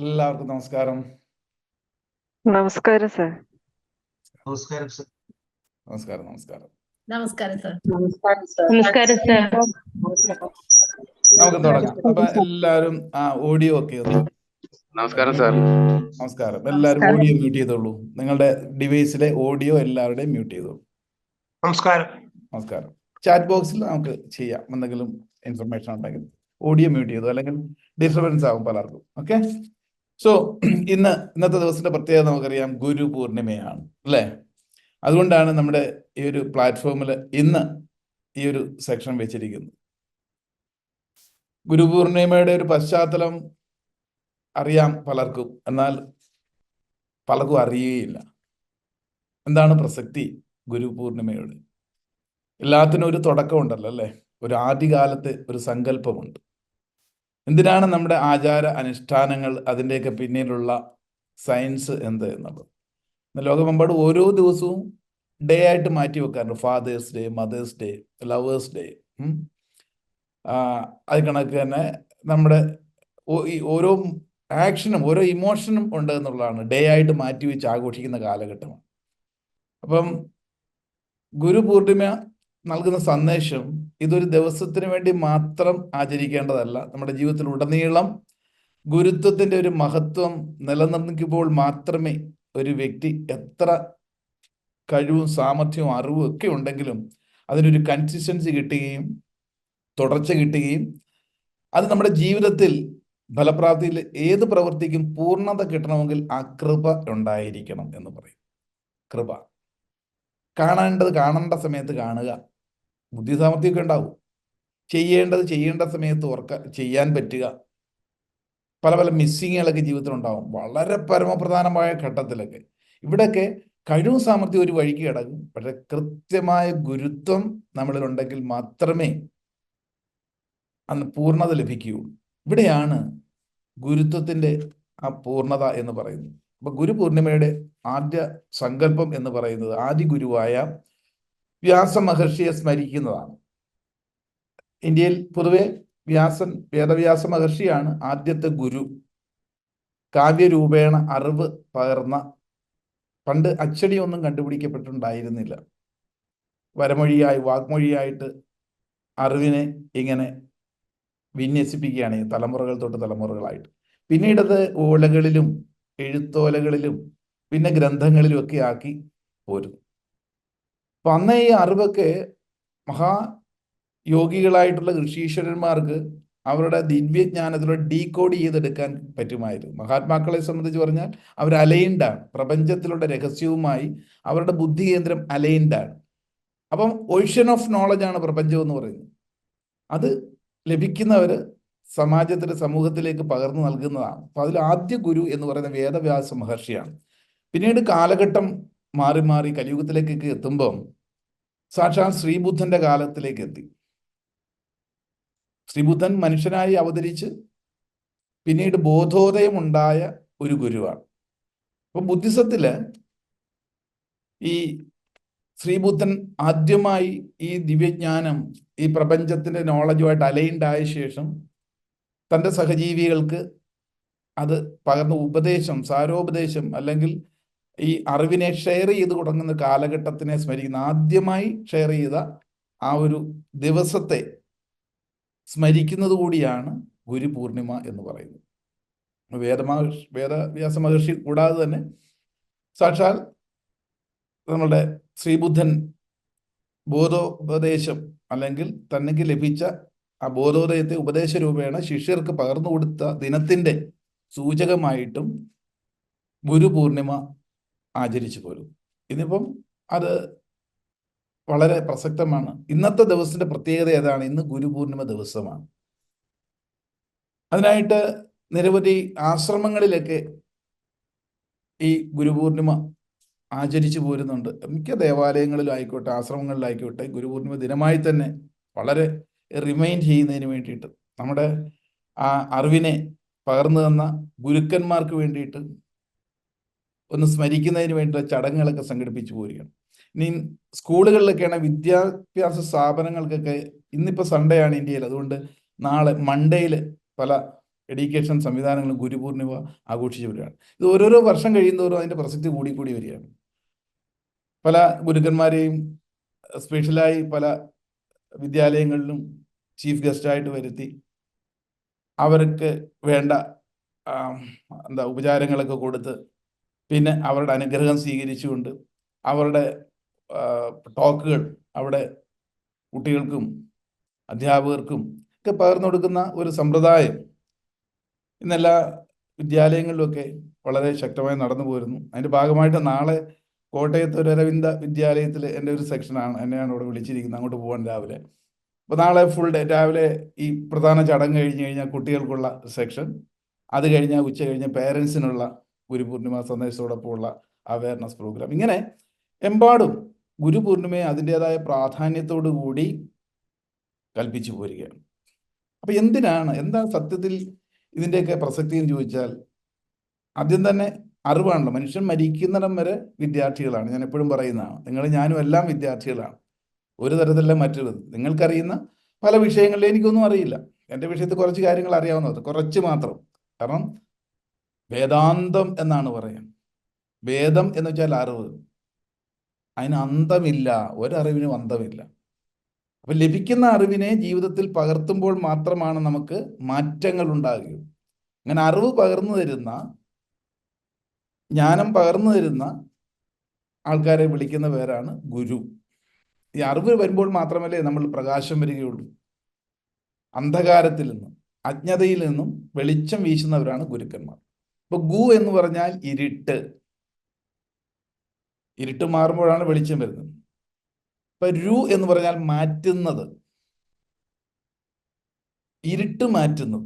എല്ലാവർക്കും നമസ്കാരം. നമസ്കാരം സർ. നമസ്കാരം സർ. നമസ്കാരം നമസ്കാരം നമസ്കാരം സർ. നമസ്കാരം സർ. നമുക്ക് തുടങ്ങാം. അപ്പൊ എല്ലാവരും ഓഡിയോ ഒക്കെ ഒന്ന്. നമസ്കാരം സാർ. നമസ്കാരം. എല്ലാവരും ഓഡിയോ മ്യൂട്ട് ചെയ്തോളൂ. നിങ്ങളുടെ ഡിവൈസിലെ ഓഡിയോ എല്ലാവരുടെയും മ്യൂട്ട് ചെയ്തോളൂ. നമസ്കാരം. നമസ്കാരം. ചാറ്റ് ബോക്സിൽ നമുക്ക് ചെയ്യാം. എന്തെങ്കിലും ഇൻഫർമേഷൻ ഉണ്ടെങ്കിൽ ഓഡിയോ മ്യൂട്ട് ചെയ്തു, അല്ലെങ്കിൽ ഡിസ്റ്റർബൻസ് ആകും പലർക്കും. ഓക്കെ. സോ ഇന്നത്തെ ദിവസത്തിന്റെ പ്രത്യേകത നമുക്കറിയാം, ഗുരു പൂർണിമയാണ് അല്ലേ? അതുകൊണ്ടാണ് നമ്മുടെ ഈ ഒരു പ്ലാറ്റ്ഫോമിൽ ഇന്ന് ഈ ഒരു സെക്ഷൻ വെച്ചിരിക്കുന്നത്. ഗുരു പൂർണിമയുടെ ഒരു പശ്ചാത്തലം അറിയാം പലർക്കും, എന്നാൽ പലർക്കും അറിയുകയില്ല. എന്താണ് പ്രസക്തി ഗുരു പൂർണിമയുടെ? എല്ലാത്തിനും ഒരു തുടക്കമുണ്ടല്ലോ അല്ലേ? ഒരു ആദ്യകാലത്തെ ഒരു സങ്കല്പമുണ്ട്. എന്തിനാണ് നമ്മുടെ ആചാര അനുഷ്ഠാനങ്ങൾ, അതിൻ്റെയൊക്കെ പിന്നിലുള്ള സയൻസ് എന്ത് എന്നുള്ളത്. ലോകമെമ്പാടും ഓരോ ദിവസവും ഡേ ആയിട്ട് മാറ്റി വെക്കാറുണ്ട്. Father's day, mother's day, lover's day. അത് കണക്ക് തന്നെ നമ്മുടെ ഈ ഓരോ ആക്ഷനും ഓരോ ഇമോഷനും ഉണ്ട് എന്നുള്ളതാണ് ഡേ ആയിട്ട് മാറ്റി വെച്ച് ആഘോഷിക്കുന്ന കാലഘട്ടമാണ്. അപ്പം ഗുരു പൂർണിമ നൽകുന്ന സന്ദേശം ഇതൊരു ദിവസത്തിന് വേണ്ടി മാത്രം ആചരിക്കേണ്ടതല്ല. നമ്മുടെ ജീവിതത്തിൽ ഉടനീളം ഗുരുത്വത്തിന്റെ ഒരു മഹത്വം നിലനിർത്തുമ്പോൾ മാത്രമേ ഒരു വ്യക്തി എത്ര കഴിവും സാമർഥ്യവും അറിവും ഒക്കെ ഉണ്ടെങ്കിലും അതിനൊരു കൺസിസ്റ്റൻസി കിട്ടുകയും തുടർച്ച കിട്ടുകയും അത് നമ്മുടെ ജീവിതത്തിൽ ഫലപ്രാപ്തിയിൽ ഏത് പ്രവൃത്തിക്കും പൂർണ്ണത കിട്ടണമെങ്കിൽ ആ കൃപ ഉണ്ടായിരിക്കണം എന്ന് പറയും. കൃപ കാണേണ്ട സമയത്ത് കാണുക, ബുദ്ധി സാമർഥ്യമൊക്കെ ഉണ്ടാവും. ചെയ്യേണ്ട സമയത്ത് ചെയ്യാൻ പറ്റുക. പല മിസ്സിങ്ങുകളൊക്കെ ജീവിതത്തിൽ ഉണ്ടാവും, വളരെ പരമപ്രധാനമായ ഘട്ടത്തിലൊക്കെ. ഇവിടെയൊക്കെ കഴിവും സാമർഥ്യം ഒരു വഴിക്ക് കിടക്കും. പക്ഷെ കൃത്യമായ ഗുരുത്വം നമ്മളിലുണ്ടെങ്കിൽ മാത്രമേ അന്ന് പൂർണ്ണത ലഭിക്കുകയുള്ളൂ. ഇവിടെയാണ് ഗുരുത്വത്തിന്റെ ആ പൂർണ്ണത എന്ന് പറയുന്നത്. അപ്പൊ ഗുരു പൂർണിമയുടെ ആദ്യ സങ്കല്പം എന്ന് പറയുന്നത് ആദ്യ ഗുരുവായ വ്യാസ മഹർഷിയെ സ്മരിക്കുന്നതാണ്. ഇന്ത്യയിൽ പൊതുവെ വേദവ്യാസ മഹർഷിയാണ് ആദ്യത്തെ ഗുരു. കാവ്യരൂപേണ അറിവ് പകർന്ന, പണ്ട് അച്ചടിയൊന്നും കണ്ടുപിടിക്കപ്പെട്ടിട്ടുണ്ടായിരുന്നില്ല. വാഗ്മൊഴിയായിട്ട് അറിവിനെ ഇങ്ങനെ വിന്യസിപ്പിക്കുകയാണ് തലമുറകൾ തൊട്ട് തലമുറകളായിട്ട്. പിന്നീടത് ഓലകളിലും എഴുത്തോലകളിലും പിന്നെ ഗ്രന്ഥങ്ങളിലും ഒക്കെ ആക്കി പോരുന്നു. അപ്പൊ അന്ന് ഈ അറിവൊക്കെ യോഗികളായിട്ടുള്ള ഋഷീശ്വരന്മാർക്ക് അവരുടെ ദിവ്യജ്ഞാനത്തിലൂടെ ഡീകോഡ് ചെയ്തെടുക്കാൻ പറ്റുമായിരുന്നു. മഹാത്മാക്കളെ സംബന്ധിച്ച് പറഞ്ഞാൽ അവർ അലൈൻഡാണ്, പ്രപഞ്ചത്തിലുള്ള രഹസ്യവുമായി അവരുടെ ബുദ്ധി കേന്ദ്രം അലൈൻഡാണ്. അപ്പം ഓഷ്യൻ ഓഫ് നോളജ് ആണ് പ്രപഞ്ചം എന്ന് പറയുന്നത്. അത് ലഭിക്കുന്നവർ സമാജത്തിന് സമൂഹത്തിലേക്ക് പകർന്നു നൽകുന്നതാണ്. അപ്പൊ അതിൽ ആദ്യ ഗുരു എന്ന് പറയുന്ന വേദവ്യാസ മഹർഷിയാണ്. പിന്നീട് കാലഘട്ടം മാറി മാറി കലിയുഗത്തിലേക്കൊക്കെ എത്തുമ്പം സാക്ഷാൽ ശ്രീബുദ്ധന്റെ കാലത്തിലേക്ക് എത്തി. ശ്രീബുദ്ധൻ മനുഷ്യനായി അവതരിച്ച് പിന്നീട് ബോധോദയം ഉണ്ടായ ഒരു ഗുരുവാണ്. അപ്പൊ ബുദ്ധിസത്തില് ഈ ശ്രീബുദ്ധൻ ആദ്യമായി ഈ ദിവ്യജ്ഞാനം ഈ പ്രപഞ്ചത്തിന്റെ നോളജുമായിട്ട് അലൈൻഡ് ആയ ശേഷം തൻ്റെ സഹജീവികൾക്ക് അത് പകർന്ന ഉപദേശം, സാരോപദേശം, അല്ലെങ്കിൽ ഈ അറിവിനെ ഷെയർ ചെയ്ത് തുടങ്ങുന്ന കാലഘട്ടത്തിനെ സ്മരിക്കുന്ന, ആദ്യമായി ഷെയർ ചെയ്ത ആ ഒരു ദിവസത്തെ സ്മരിക്കുന്നത് കൂടിയാണ് ഗുരു പൂർണിമ എന്ന് പറയുന്നത്. വേദവ്യാസ മഹർഷി കൂടാതെ തന്നെ സാക്ഷാൽ നമ്മളുടെ ശ്രീബുദ്ധൻ ബോധോപദേശം അല്ലെങ്കിൽ തനിക്ക് ലഭിച്ച ആ ബോധോദയത്തെ ഉപദേശ രൂപേണ ശിഷ്യർക്ക് പകർന്നു കൊടുത്ത ദിനത്തിന്റെ സൂചകമായിട്ടും ഗുരു പൂർണിമ ആചരിച്ചു പോരും. ഇന്നിപ്പം അത് വളരെ പ്രസക്തമാണ്. ഇന്നത്തെ ദിവസത്തിന്റെ പ്രത്യേകത ഏതാണ്? ഇന്ന് ഗുരു പൂർണിമ ദിവസമാണ്. അതിനായിട്ട് നിരവധി ആശ്രമങ്ങളിലൊക്കെ ഈ ഗുരു പൂർണിമ ആചരിച്ചു പോരുന്നുണ്ട്. മിക്ക ദേവാലയങ്ങളിലായിക്കോട്ടെ ആശ്രമങ്ങളിലായിക്കോട്ടെ ഗുരു പൂർണിമ ദിനമായി തന്നെ വളരെ റിമൈൻഡ് ചെയ്യുന്നതിന് വേണ്ടിയിട്ട്, നമ്മുടെ ആ അറിവിനെ പകർന്നു തന്ന ഗുരുക്കന്മാർക്ക് വേണ്ടിയിട്ട് ഒന്ന് സ്മരിക്കുന്നതിന് വേണ്ടിയിട്ടുള്ള ചടങ്ങുകളൊക്കെ സംഘടിപ്പിച്ചു പോരുകയാണ്. ഇനി സ്കൂളുകളിലൊക്കെയാണ്, വിദ്യാഭ്യാസ സ്ഥാപനങ്ങൾക്കൊക്കെ ഇന്നിപ്പോൾ സൺഡേ ആണ് ഇന്ത്യയിൽ, അതുകൊണ്ട് നാളെ മൺഡേയിൽ പല എഡ്യൂക്കേഷൻ സംവിധാനങ്ങളും ഗുരുപൂർണിമ ആഘോഷിച്ചു വരികയാണ്. ഇത് ഓരോരോ വർഷം കഴിയുന്നതോറും അതിൻ്റെ പ്രസക്തി കൂടിക്കൂടി വരികയാണ്. പല ഗുരുക്കന്മാരെയും സ്പെഷ്യലായി പല വിദ്യാലയങ്ങളിലും ചീഫ് ഗസ്റ്റായിട്ട് വരുത്തി അവർക്ക് വേണ്ട ഉപചാരങ്ങളൊക്കെ കൊടുത്ത് പിന്നെ അവരുടെ അനുഗ്രഹം സ്വീകരിച്ചുകൊണ്ട് അവരുടെ ടോക്കുകൾ അവിടെ കുട്ടികൾക്കും അധ്യാപകർക്കും ഒക്കെ പകർന്നു കൊടുക്കുന്ന ഒരു സമ്പ്രദായം ഇന്നെല്ലാ വിദ്യാലയങ്ങളിലുമൊക്കെ വളരെ ശക്തമായി നടന്നു പോരുന്നു. അതിൻ്റെ ഭാഗമായിട്ട് നാളെ കോട്ടയത്ത് ഒരു അരവിന്ദ വിദ്യാലയത്തിൽ എൻ്റെ ഒരു സെക്ഷനാണ്, എന്നെയാണ് ഇവിടെ വിളിച്ചിരിക്കുന്നത്, അങ്ങോട്ട് പോകാൻ രാവിലെ. അപ്പോൾ നാളെ ഫുൾ ഡേ രാവിലെ ഈ പ്രധാന ചടങ്ങ് കഴിഞ്ഞ് കഴിഞ്ഞാൽ കുട്ടികൾക്കുള്ള സെക്ഷൻ, അത് കഴിഞ്ഞാൽ ഉച്ച കഴിഞ്ഞ് പേരൻസിനുള്ള ഗുരുപൂർണിമ സന്ദേശത്തോടൊപ്പമുള്ള അവയർനെസ് പ്രോഗ്രാം. ഇങ്ങനെ എമ്പാടും ഗുരുപൂർണിമയെ അതിൻ്റെതായ പ്രാധാന്യത്തോടു കൂടി കൽപ്പിച്ചു പോരുകയാണ്. അപ്പം എന്താ സത്യത്തിൽ ഇതിൻ്റെയൊക്കെ പ്രസക്തി എന്ന് ചോദിച്ചാൽ, ആദ്യം തന്നെ അറിവാണല്ലോ. മനുഷ്യൻ മരിക്കുന്നിടം വരെ വിദ്യാർത്ഥികളാണ്. ഞാൻ എപ്പോഴും പറയുന്നതാണ്, ഞാനും എല്ലാം വിദ്യാർത്ഥികളാണ്. ഒരു തരത്തിലല്ല മറ്റൊരു. നിങ്ങൾക്കറിയുന്ന പല വിഷയങ്ങളിലും എനിക്കൊന്നും അറിയില്ല. എൻ്റെ വിഷയത്തിൽ കുറച്ച് കാര്യങ്ങൾ അറിയാവുന്നത്, കുറച്ച് മാത്രം. കാരണം വേദാന്തം എന്നാണ് പറയുക. വേദം എന്ന് വെച്ചാൽ അറിവ്. അതിന് അന്തമില്ല, ഒരറിവിനും അന്തമില്ല. അപ്പം ലഭിക്കുന്ന അറിവിനെ ജീവിതത്തിൽ പകർത്തുമ്പോൾ മാത്രമാണ് നമുക്ക് മാറ്റങ്ങൾ ഉണ്ടാകുക. അങ്ങനെ അറിവ് പകർന്നു തരുന്ന, ജ്ഞാനം പകർന്നു തരുന്ന ആൾക്കാരെ വിളിക്കുന്ന പേരാണ് ഗുരു. ഈ അറിവ് വരുമ്പോൾ മാത്രമല്ലേ നമ്മൾ പ്രകാശം വരികയുള്ളൂ. അന്ധകാരത്തിൽ നിന്നും അജ്ഞതയിൽ നിന്നും വെളിച്ചം വീശുന്നവരാണ് ഗുരുക്കന്മാർ. ഇപ്പൊ ഗു എന്ന് പറഞ്ഞാൽ ഇരുട്ട്. ഇരുട്ട് മാറുമ്പോഴാണ് വെളിച്ചം വരുന്നത്. ഇപ്പൊ രു എന്ന് പറഞ്ഞാൽ മാറ്റുന്നത്, ഇരുട്ട് മാറ്റുന്നത്,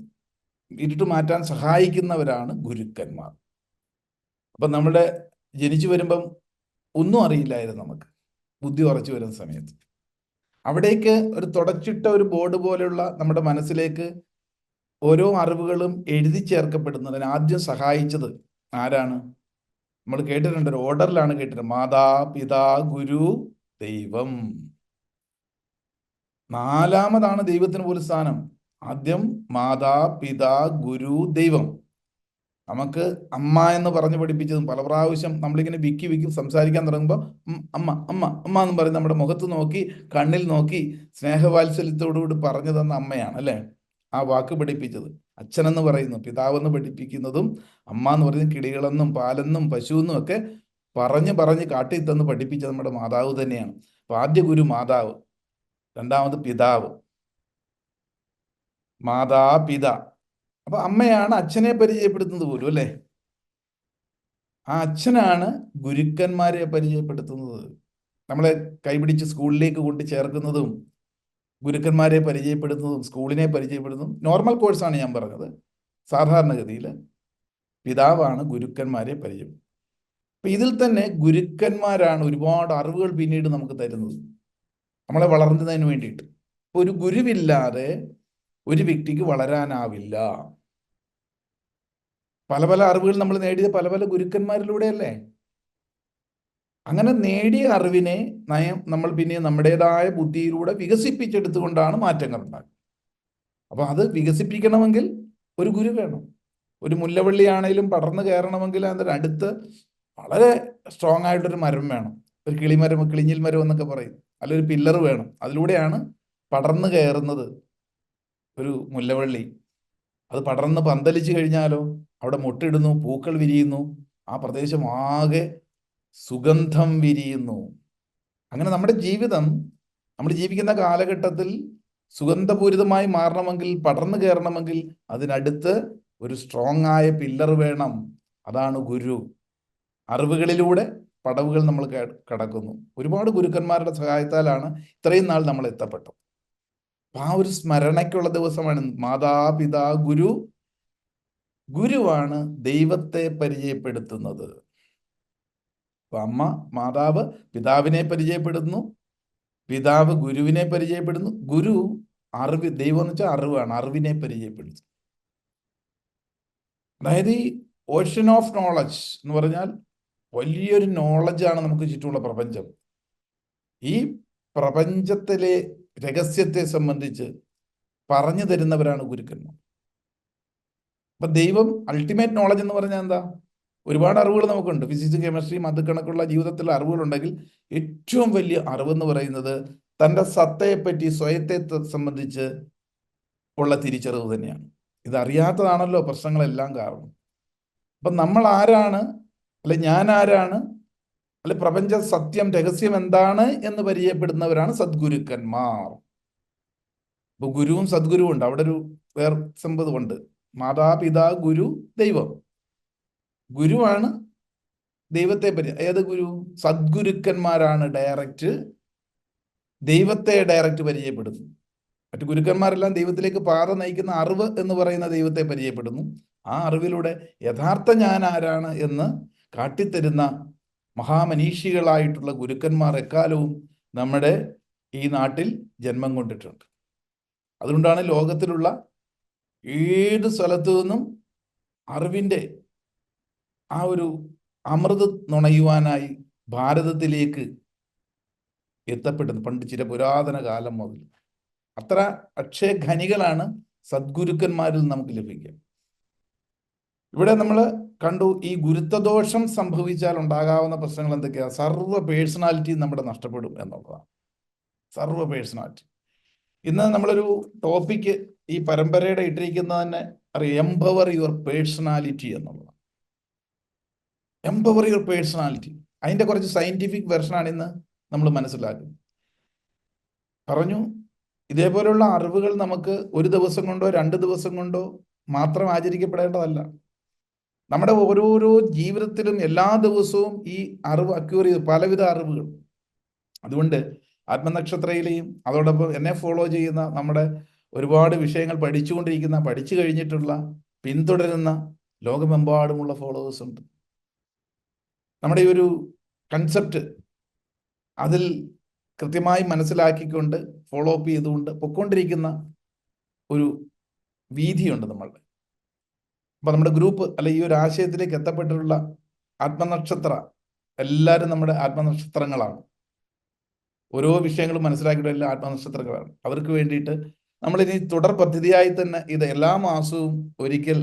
ഇരുട്ട് മാറ്റാൻ സഹായിക്കുന്നവരാണ് ഗുരുക്കന്മാർ. അപ്പൊ നമ്മുടെ ജനിച്ചു വരുമ്പം ഒന്നും അറിയില്ലായിരുന്നു നമുക്ക്, ബുദ്ധി ഉറച്ചു വരുന്ന സമയത്ത്. അവിടേക്ക് ഒരു തുടച്ചിട്ട ഒരു ബോർഡ് പോലെയുള്ള നമ്മുടെ മനസ്സിലേക്ക് ഓരോ അറിവുകളും എഴുതി ചേർക്കപ്പെടുന്നതിന് ആദ്യം സഹായിച്ചത് ആരാണ്? നമ്മൾ കേട്ടിട്ടുണ്ട്, ഒരു ഓർഡറിലാണ് കേട്ടിട്ടുണ്ട്. മാതാ പിതാ ഗുരു ദൈവം. നാലാമതാണ് ദൈവത്തിന് പോലും സ്ഥാനം. ആദ്യം മാതാ പിതാ ഗുരു ദൈവം. നമുക്ക് അമ്മ എന്ന് പറഞ്ഞ് പഠിപ്പിച്ചതും പല പ്രാവശ്യം നമ്മളിങ്ങനെ വിക്കി സംസാരിക്കാൻ തുടങ്ങുമ്പോൾ അമ്മ അമ്മ അമ്മ എന്ന് പറയും. നമ്മുടെ മുഖത്ത് നോക്കി കണ്ണിൽ നോക്കി സ്നേഹവാത്സല്യത്തോടുകൂടി പറഞ്ഞു തന്ന അമ്മയാണ് അല്ലേ ആ വാക്ക് പഠിപ്പിച്ചത്. അച്ഛനെന്ന് പറയുന്നു, പിതാവെന്ന് പഠിപ്പിക്കുന്നതും അമ്മ എന്ന് പറയുന്നത് കിളികളെന്നും പാലെന്നും പശുവെന്നും ഒക്കെ പറഞ്ഞ് കാട്ടിത്തന്ന് പഠിപ്പിച്ചത് നമ്മുടെ മാതാവ് തന്നെയാണ്. അപ്പൊ ആദ്യ ഗുരു മാതാവ്, രണ്ടാമത് പിതാവ്, മാതാ പിത. അപ്പൊ അമ്മയാണ് അച്ഛനെ പരിചയപ്പെടുത്തുന്നത് പോലും അല്ലേ. ആ അച്ഛനാണ് ഗുരുക്കന്മാരെ പരിചയപ്പെടുത്തുന്നത്. നമ്മളെ കൈപിടിച്ച് സ്കൂളിലേക്ക് കൊണ്ട് ചേർക്കുന്നതും ഗുരുക്കന്മാരെ പരിചയപ്പെടുത്തുന്നതും സ്കൂളിനെ പരിചയപ്പെടുന്നതും നോർമൽ കോഴ്സാണ് ഞാൻ പറഞ്ഞത്. സാധാരണഗതിയിൽ പിതാവാണ് ഗുരുക്കന്മാരെ പരിചയം. അപ്പൊ ഇതിൽ തന്നെ ഗുരുക്കന്മാരാണ് ഒരുപാട് അറിവുകൾ പിന്നീട് നമുക്ക് തരുന്നത്, നമ്മളെ വളർന്നതിന് വേണ്ടിയിട്ട്. ഒരു ഗുരുവില്ലാതെ ഒരു വ്യക്തിക്ക് വളരാനാവില്ല. പല പല അറിവുകൾ നമ്മൾ നേടിയത് പല പല ഗുരുക്കന്മാരിലൂടെയല്ലേ. അങ്ങനെ നേടിയ അറിവിനെ നമ്മൾ പിന്നെ നമ്മുടേതായ ബുദ്ധിയിലൂടെ വികസിപ്പിച്ചെടുത്തുകൊണ്ടാണ് മാറ്റങ്ങൾ ഉണ്ടാകുന്നത്. അപ്പൊ അത് വികസിപ്പിക്കണമെങ്കിൽ ഒരു ഗുരു വേണം. ഒരു മുല്ലവള്ളി ആണെങ്കിലും പടർന്നു കയറണമെങ്കിൽ അതിൻ്റെ അടുത്ത് വളരെ സ്ട്രോങ് ആയിട്ടൊരു മരം വേണം. ഒരു കിളിമരം, കിളിഞ്ഞിൽ മരം എന്നൊക്കെ പറയും. അല്ലൊരു പില്ലർ വേണം. അതിലൂടെയാണ് പടർന്നു കയറുന്നത് ഒരു മുല്ലവള്ളി. അത് പടർന്ന് പന്തലിച്ചു കഴിഞ്ഞാലോ അവിടെ മുട്ടിടുന്നു, പൂക്കൾ വിരിയുന്നു, ആ പ്രദേശം ആകെ സുഗന്ധം വിരിയുന്നു. അങ്ങനെ നമ്മുടെ ജീവിതം, നമ്മൾ ജീവിക്കുന്ന കാലഘട്ടത്തിൽ സുഗന്ധപൂരിതമായി മാറണമെങ്കിൽ, പടർന്നു കയറണമെങ്കിൽ അതിനടുത്ത് ഒരു സ്ട്രോങ് ആയ പില്ലർ വേണം. അതാണ് ഗുരു. അറിവുകളിലൂടെ പടവുകൾ നമ്മൾ കടക്കുന്നു. ഒരുപാട് ഗുരുക്കന്മാരുടെ സഹായത്താലാണ് ഇത്രയും നാൾ നമ്മൾ എത്തപ്പെട്ടത്. ആ ഒരു സ്മരണയ്ക്കുള്ള ദിവസമാണ് മാതാപിതാ ഗുരു. ഗുരുവാണ് ദൈവത്തെ പരിചയപ്പെടുത്തുന്നത്. അപ്പൊ അമ്മ, മാതാവ് പിതാവിനെ പരിചയപ്പെടുന്നു, പിതാവ് ഗുരുവിനെ പരിചയപ്പെടുന്നു, ഗുരു അറിവ്, ദൈവം എന്ന് വെച്ചാൽ അറിവാണ്, അറിവിനെ പരിചയപ്പെടുത്തുന്നു. അതായത് ഈ ഓഷ്യൻ ഓഫ് നോളജ് എന്ന് പറഞ്ഞാൽ വലിയൊരു നോളജാണ് നമുക്ക് ചുറ്റുമുള്ള പ്രപഞ്ചം. ഈ പ്രപഞ്ചത്തിലെ രഹസ്യത്തെ സംബന്ധിച്ച് പറഞ്ഞു തരുന്നവരാണ് ഗുരുക്കന്മാർ. അപ്പൊ ദൈവം അൾട്ടിമേറ്റ് നോളജ് എന്ന് പറഞ്ഞാൽ എന്താ? ഒരുപാട് അറിവുകൾ നമുക്കുണ്ട്, ഫിസിക്സ്, കെമിസ്ട്രി, അത് കണക്കുള്ള ജീവിതത്തിലുള്ള അറിവുകളുണ്ടെങ്കിൽ ഏറ്റവും വലിയ അറിവെന്ന് പറയുന്നത് തൻ്റെ സത്തയെപ്പറ്റി, സ്വയത്തെ സംബന്ധിച്ച് ഉള്ള തിരിച്ചറിവ് തന്നെയാണ്. ഇതറിയാത്തതാണല്ലോ പ്രശ്നങ്ങളെല്ലാം കാരണം. അപ്പം നമ്മൾ ആരാണ്, അല്ലെ ഞാൻ ആരാണ്, അല്ലെ പ്രപഞ്ച സത്യം രഹസ്യം എന്താണ് എന്ന് പരിചയപ്പെടുന്നവരാണ് സദ്ഗുരുക്കന്മാർ. ഇപ്പൊ ഗുരുവും സദ്ഗുരുവും ഉണ്ട്. അവിടെ ഒരു വേർ സമ്പതുണ്ട്. മാതാപിതാ ഗുരു ദൈവം. ഗുരുവാണ് ദൈവത്തെ ഏത് ഗുരു? സദ്ഗുരുക്കന്മാരാണ് ദൈവത്തെ ഡയറക്റ്റ് പരിചയപ്പെടുന്നു. മറ്റു ഗുരുക്കന്മാരെല്ലാം ദൈവത്തിലേക്ക് പാത നയിക്കുന്ന അറിവ് എന്ന് പറയുന്ന ദൈവത്തെ പരിചയപ്പെടുന്നു. ആ അറിവിലൂടെ യഥാർത്ഥ ഞാൻ ആരാണ് എന്ന് കാട്ടിത്തരുന്ന മഹാമനീഷികളായിട്ടുള്ള ഗുരുക്കന്മാർ എക്കാലവും നമ്മുടെ ഈ നാട്ടിൽ ജന്മം കൊണ്ടിട്ടുണ്ട്. അതുകൊണ്ടാണ് ലോകത്തിലുള്ള ഏത് സ്ഥലത്തു നിന്നും അറിവിൻ്റെ ആ ഒരു അമൃത് നുണയുവാനായി ഭാരതത്തിലേക്ക് എത്തപ്പെടുന്നത്. പണ്ട് ചില പുരാതന കാലം മുതൽ അത്ര അക്ഷയഖനികളാണ് സദ്ഗുരുക്കന്മാരിൽ നമുക്ക് ലഭിക്കുക. ഇവിടെ നമ്മൾ കണ്ടു, ഈ ഗുരുത്വദോഷം സംഭവിച്ചാൽ ഉണ്ടാകാവുന്ന പ്രശ്നങ്ങൾ എന്തൊക്കെയാണ്? സർവ്വ പേഴ്സണാലിറ്റി നമ്മുടെ നഷ്ടപ്പെടും എന്നുള്ളതാണ്. സർവ്വ പേഴ്സണാലിറ്റി. ഇന്ന് നമ്മളൊരു ടോപ്പിക്ക് ഈ പരമ്പരയുടെ ഇട്ടിരിക്കുന്നത് തന്നെ അറിയാം, എംപവർ യുവർ പേഴ്സണാലിറ്റി എന്നുള്ളതാണ്. Empower your personality. അതിൻ്റെ കുറച്ച് സയന്റിഫിക് വെർഷനാണ് ഇന്ന് നമ്മൾ മനസ്സിലാക്കുന്നത്. പറഞ്ഞു, ഇതേപോലുള്ള അറിവുകൾ നമുക്ക് ഒരു ദിവസം കൊണ്ടോ 2 ദിവസം കൊണ്ടോ മാത്രം ആചരിക്കപ്പെടേണ്ടതല്ല. നമ്മുടെ ഓരോരോ ജീവിതത്തിലും എല്ലാ ദിവസവും ഈ അറിവ് അക്യൂർ ചെയ്ത് പലവിധ അറിവുകൾ. അതുകൊണ്ട് ആത്മനക്ഷത്രയിലെയും അതോടൊപ്പം എന്നെ ഫോളോ ചെയ്യുന്ന നമ്മുടെ ഒരുപാട് വിഷയങ്ങൾ പഠിച്ചു കഴിഞ്ഞിട്ടുള്ള പിന്തുടരുന്ന ലോകമെമ്പാടുമുള്ള ഫോളോവേഴ്സ് ഉണ്ട്. നമ്മുടെ ഈ ഒരു കൺസെപ്റ്റ് അതിൽ കൃത്യമായി മനസ്സിലാക്കിക്കൊണ്ട് ഫോളോ അപ്പ് ചെയ്തുകൊണ്ട് പൊയ്ക്കൊണ്ടിരിക്കുന്ന ഒരു വീതിയുണ്ട് നമ്മളുടെ. അപ്പം നമ്മുടെ ഗ്രൂപ്പ് അല്ലെ ഈ ഒരു ആശയത്തിലേക്ക് എത്തപ്പെട്ടിട്ടുള്ള ആത്മനക്ഷത്ര എല്ലാവരും നമ്മുടെ ആത്മനക്ഷത്രങ്ങളാണ്. ഓരോ വിഷയങ്ങളും മനസ്സിലാക്കിയിട്ട് എല്ലാ ആത്മനക്ഷത്രങ്ങളാണ്. അവർക്ക് വേണ്ടിയിട്ട് നമ്മളിനി തുടർ പദ്ധതിയായി തന്നെ ഇത് എല്ലാ മാസവും ഒരിക്കൽ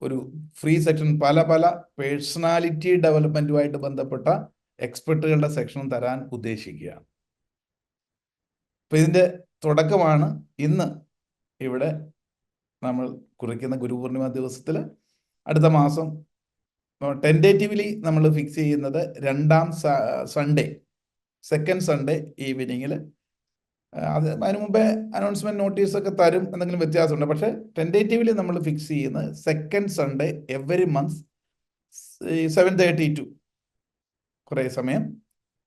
ഒരു ഫ്രീ സെക്ഷൻ പല പേഴ്സണാലിറ്റി ഡെവലപ്മെന്റുമായിട്ട് ബന്ധപ്പെട്ട എക്സ്പെർട്ടുകളുടെ സെക്ഷൻ തരാൻ ഉദ്ദേശിക്കുകയാണ്. അപ്പം ഇതിൻ്റെ തുടക്കമാണ് ഇന്ന് ഇവിടെ നമ്മൾ കുറിക്കുന്ന ഗുരുപൂർണിമ ദിവസത്തിൽ. അടുത്ത മാസം ടെൻറ്റേറ്റീവ്ലി നമ്മൾ ഫിക്സ് ചെയ്യുന്നത് 2ാം സൺഡേ, സെക്കൻഡ് സൺഡേ ഈവനിങ്ങിൽ. അതിന് മുമ്പേ അനൗൺസ്മെന്റ് നോട്ടീസൊക്കെ തരും, എന്തെങ്കിലും വ്യത്യാസമുണ്ട്. പക്ഷേ ടെൻറ്റേറ്റീവ്ലി നമ്മൾ ഫിക്സ് ചെയ്യുന്നത് second Sunday every month 7:30 to കുറേ സമയം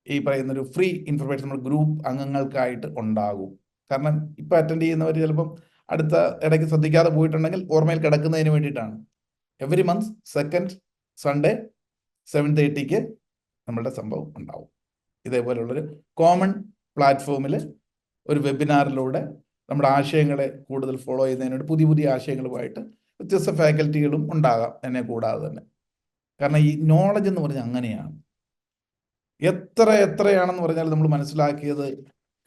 ഈ പറയുന്നൊരു ഫ്രീ ഇൻഫർമേഷൻ നമ്മൾ ഗ്രൂപ്പ് അംഗങ്ങൾക്കായിട്ട് ഉണ്ടാകും. കാരണം ഇപ്പം അറ്റൻഡ് ചെയ്യുന്നവർ ചിലപ്പം അടുത്ത ഇടയ്ക്ക് ശ്രദ്ധിക്കാതെ പോയിട്ടുണ്ടെങ്കിൽ ഓർമ്മയിൽ കിടക്കുന്നതിന് വേണ്ടിയിട്ടാണ്. എവറി മന്ത് സെക്കൻഡ് സൺഡേ 7:30 നമ്മളുടെ സംഭവം ഉണ്ടാവും. ഇതേപോലെയുള്ളൊരു കോമൺ പ്ലാറ്റ്ഫോമിൽ ഒരു വെബിനാറിലൂടെ നമ്മുടെ ആശയങ്ങളെ കൂടുതൽ ഫോളോ ചെയ്യുന്നതിനോട് പുതിയ ആശയങ്ങളുമായിട്ട് വ്യത്യസ്ത ഫാക്കൽറ്റികളും ഉണ്ടാകാം എന്നെ കൂടാതെ തന്നെ. കാരണം ഈ നോളജ് എന്ന് പറഞ്ഞാൽ അങ്ങനെയാണ്. എത്രയാണെന്ന് പറഞ്ഞാൽ നമ്മൾ മനസ്സിലാക്കിയത്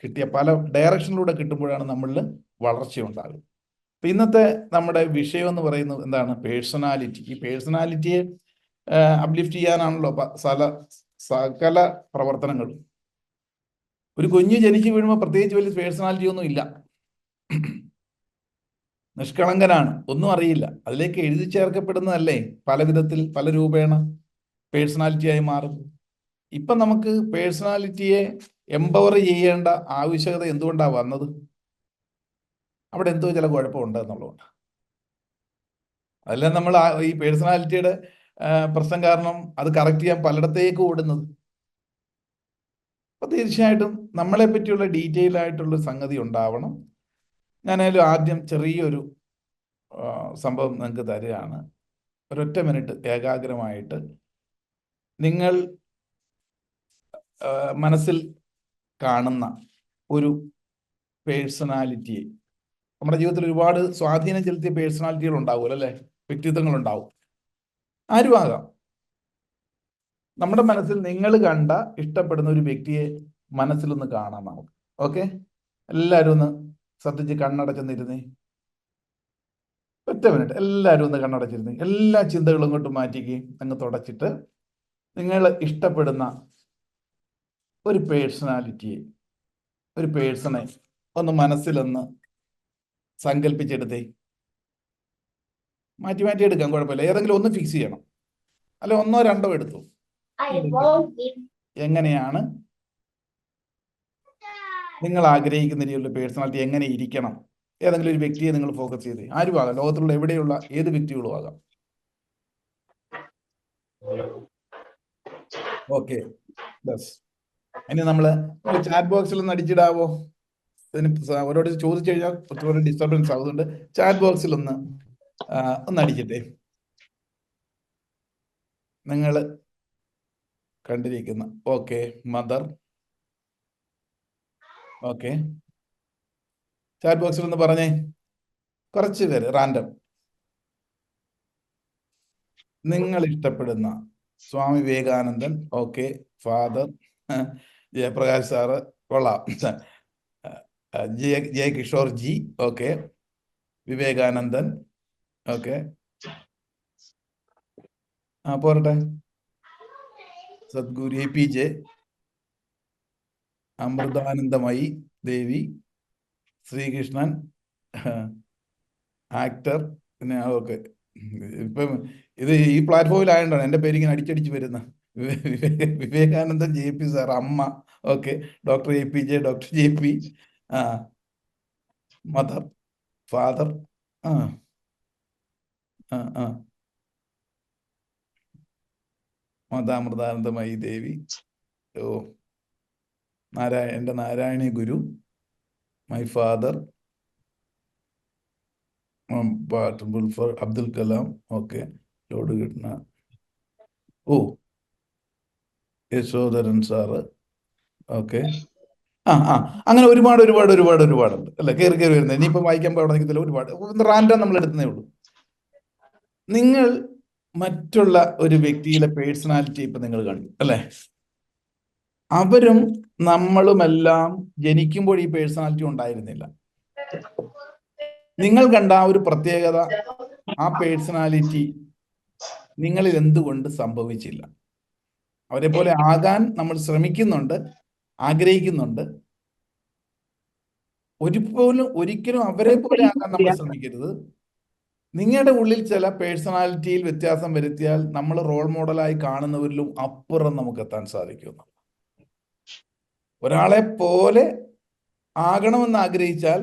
കിട്ടിയ പല ഡയറക്ഷനിലൂടെ കിട്ടുമ്പോഴാണ് നമ്മളിൽ വളർച്ചയുണ്ടാകും. അപ്പം ഇന്നത്തെ നമ്മുടെ വിഷയം എന്ന് പറയുന്നത് എന്താണ്? പേഴ്സണാലിറ്റി. ഈ പേഴ്സണാലിറ്റിയെ അപ്ലിഫ്റ്റ് ചെയ്യാനാണല്ലോ സകല പ്രവർത്തനങ്ങളും. ഒരു കുഞ്ഞ് ജനിച്ചു വീഴുമ്പോൾ പ്രത്യേകിച്ച് വലിയ പേഴ്സണാലിറ്റി ഒന്നും ഇല്ല, നിഷ്കളങ്കനാണ്, ഒന്നും അറിയില്ല. അതിലേക്ക് എഴുതി ചേർക്കപ്പെടുന്നതല്ലേ പല വിധത്തിൽ പല രൂപേണ പേഴ്സണാലിറ്റിയായി മാറും. ഇപ്പം നമുക്ക് പേഴ്സണാലിറ്റിയെ എംപവർ ചെയ്യേണ്ട ആവശ്യകത എന്തുകൊണ്ടാണ് വന്നത്? അവിടെ എന്തോ ചില കുഴപ്പമുണ്ട് എന്നുള്ളതുകൊണ്ട്. അതെല്ലാം നമ്മൾ ഈ പേഴ്സണാലിറ്റിയുടെ പ്രശ്നം കാരണം അത് കറക്റ്റ് ചെയ്യാൻ പലയിടത്തേക്ക് ഓടുന്നത്. അപ്പം തീർച്ചയായിട്ടും നമ്മളെ പറ്റിയുള്ള ഡീറ്റെയിൽ ആയിട്ടുള്ള സംഗതി ഉണ്ടാവണം. ഞാനായാലും ആദ്യം ചെറിയൊരു സംഭവം നിങ്ങൾക്ക് തരികയാണ്. ഒരൊറ്റ മിനിറ്റ് ഏകാഗ്രമായിട്ട് നിങ്ങൾ മനസ്സിൽ കാണുന്ന ഒരു പേഴ്സണാലിറ്റിയെ, നമ്മുടെ ജീവിതത്തിൽ ഒരുപാട് സ്വാധീനം ചെലുത്തിയ പേഴ്സണാലിറ്റികൾ ഉണ്ടാവുമല്ലോ അല്ലേ, വ്യക്തിത്വങ്ങൾ ഉണ്ടാവും, ആരുമാകാം. നമ്മുടെ മനസ്സിൽ നിങ്ങൾ കണ്ട ഇഷ്ടപ്പെടുന്ന ഒരു വ്യക്തിയെ മനസ്സിലൊന്ന് കാണാം നമുക്ക്. ഓക്കെ, എല്ലാവരും ഒന്ന് ശ്രദ്ധിച്ച് കണ്ണടച്ചെന്നിരുന്നേ. ഒറ്റ മിനിറ്റ്, എല്ലാവരും ഒന്ന് കണ്ണടച്ചിരുന്നു. എല്ലാ ചിന്തകളും ഇങ്ങോട്ട് മാറ്റിക്ക്, അങ്ങ് തുടച്ചിട്ട് നിങ്ങൾ ഇഷ്ടപ്പെടുന്ന ഒരു പേഴ്സണാലിറ്റിയെ, ഒരു പേഴ്സണെ ഒന്ന് മനസ്സിലൊന്ന് സങ്കല്പിച്ചെടുത്തേ. മാറ്റി മാറ്റി എടുക്കാം, കുഴപ്പമില്ല. ഏതെങ്കിലും ഒന്ന് ഫിക്സ് ചെയ്യണം, അല്ല ഒന്നോ രണ്ടോ എടുത്തു. എങ്ങനെയാണ് നിങ്ങൾ ആഗ്രഹിക്കുന്ന രീതിയിലുള്ള പേഴ്സണാലിറ്റി എങ്ങനെ ഇരിക്കണം? ഏതെങ്കിലും ഒരു വ്യക്തിയെ നിങ്ങൾ ഫോക്കസ് ചെയ്ത്, ആരും ആകാം, ലോകത്തിലുള്ള എവിടെയുള്ള ഏത് വ്യക്തികളും ആകാം. Okay, bus. ഇനി നമ്മൾ ചാറ്റ് ബോക്സിൽ ഒന്ന് അടിച്ചിടാവോ? അവരോട് ചോദിച്ചു കഴിഞ്ഞാൽ കുറച്ചുകൂടെ ഡിസ്റ്റർബൻസ് ആവുന്നുണ്ട്. ചാറ്റ് ബോക്സിൽ ഒന്ന് അടിച്ചിട്ടേ. നിങ്ങൾ കണ്ടിരിക്കുന്ന ഓക്കെ മദർ. ഓക്കെ, ചാറ്റ് ബോക്സിൽ ഒന്ന് പറഞ്ഞേ, കുറച്ച് പേര് റാൻഡം. നിങ്ങൾ ഇഷ്ടപ്പെടുന്ന Swami Vivekanandan. Okay, father Jayaprakash sir കൊള്ളാം. ജയ കിഷോർ ജി. ഓക്കെ, വിവേകാനന്ദൻ. ഓക്കെ, പോരട്ടെ. Sadhguru APJ, Amritanandamayi Devi, Sreekrishnan, actor. പിന്നെ ഓക്കെ, ഇപ്പം ഇത് ഈ പ്ലാറ്റ്ഫോമിലായതുകൊണ്ടാണ് എൻ്റെ പേര് ഇങ്ങനെ അടിച്ചടിച്ച് വരുന്ന. വിവേകാനന്ദൻ JP സാർ, അമ്മ. Okay, doctor APJ, doctor JP, mother, father. Amritanandamayi Devi. ഓ, എൻ്റെ Narayani Guru, my father, Abdul Kalam. Okay, load കിട്ടുന്ന. ഓ, യശോധരൻ സാറ്. ഓക്കെ, അങ്ങനെ ഒരുപാടുണ്ട് അല്ലെ? കയറി വരുന്നത്. ഇനിയിപ്പം വായിക്കാൻ അവിടെ നിൽക്കത്തില്ല. ഒരുപാട് റാൻഡം നമ്മൾ എടുക്കുന്നേ ഉള്ളൂ. നിങ്ങൾ മറ്റുള്ള ഒരു വ്യക്തിയിലെ പേഴ്സണാലിറ്റി ഇപ്പൊ നിങ്ങൾ കണ്ടു അല്ലെ? അവരും നമ്മളുമെല്ലാം ജനിക്കുമ്പോൾ ഈ പേഴ്സണാലിറ്റി ഉണ്ടായിരുന്നില്ല. നിങ്ങൾ കണ്ട ആ ഒരു പ്രത്യേകത, ആ പേഴ്സണാലിറ്റി നിങ്ങളിൽ എന്തുകൊണ്ട് സംഭവിച്ചില്ല? അവരെ പോലെ ആകാൻ നമ്മൾ ശ്രമിക്കുന്നുണ്ട്, ആഗ്രഹിക്കുന്നുണ്ട്. ഒരിക്കലും അവരെ പോലെ ആകാൻ നമ്മൾ ശ്രമിക്കരുത്. നിങ്ങളുടെ ഉള്ളിൽ ചില പേഴ്സണാലിറ്റിയിൽ വ്യത്യാസം വരുത്തിയാൽ നമ്മൾ റോൾ മോഡലായി കാണുന്നവരിലും അപ്പുറം നമുക്ക് എത്താൻ സാധിക്കും. ഒരാളെ പോലെ ആകണമെന്ന് ആഗ്രഹിച്ചാൽ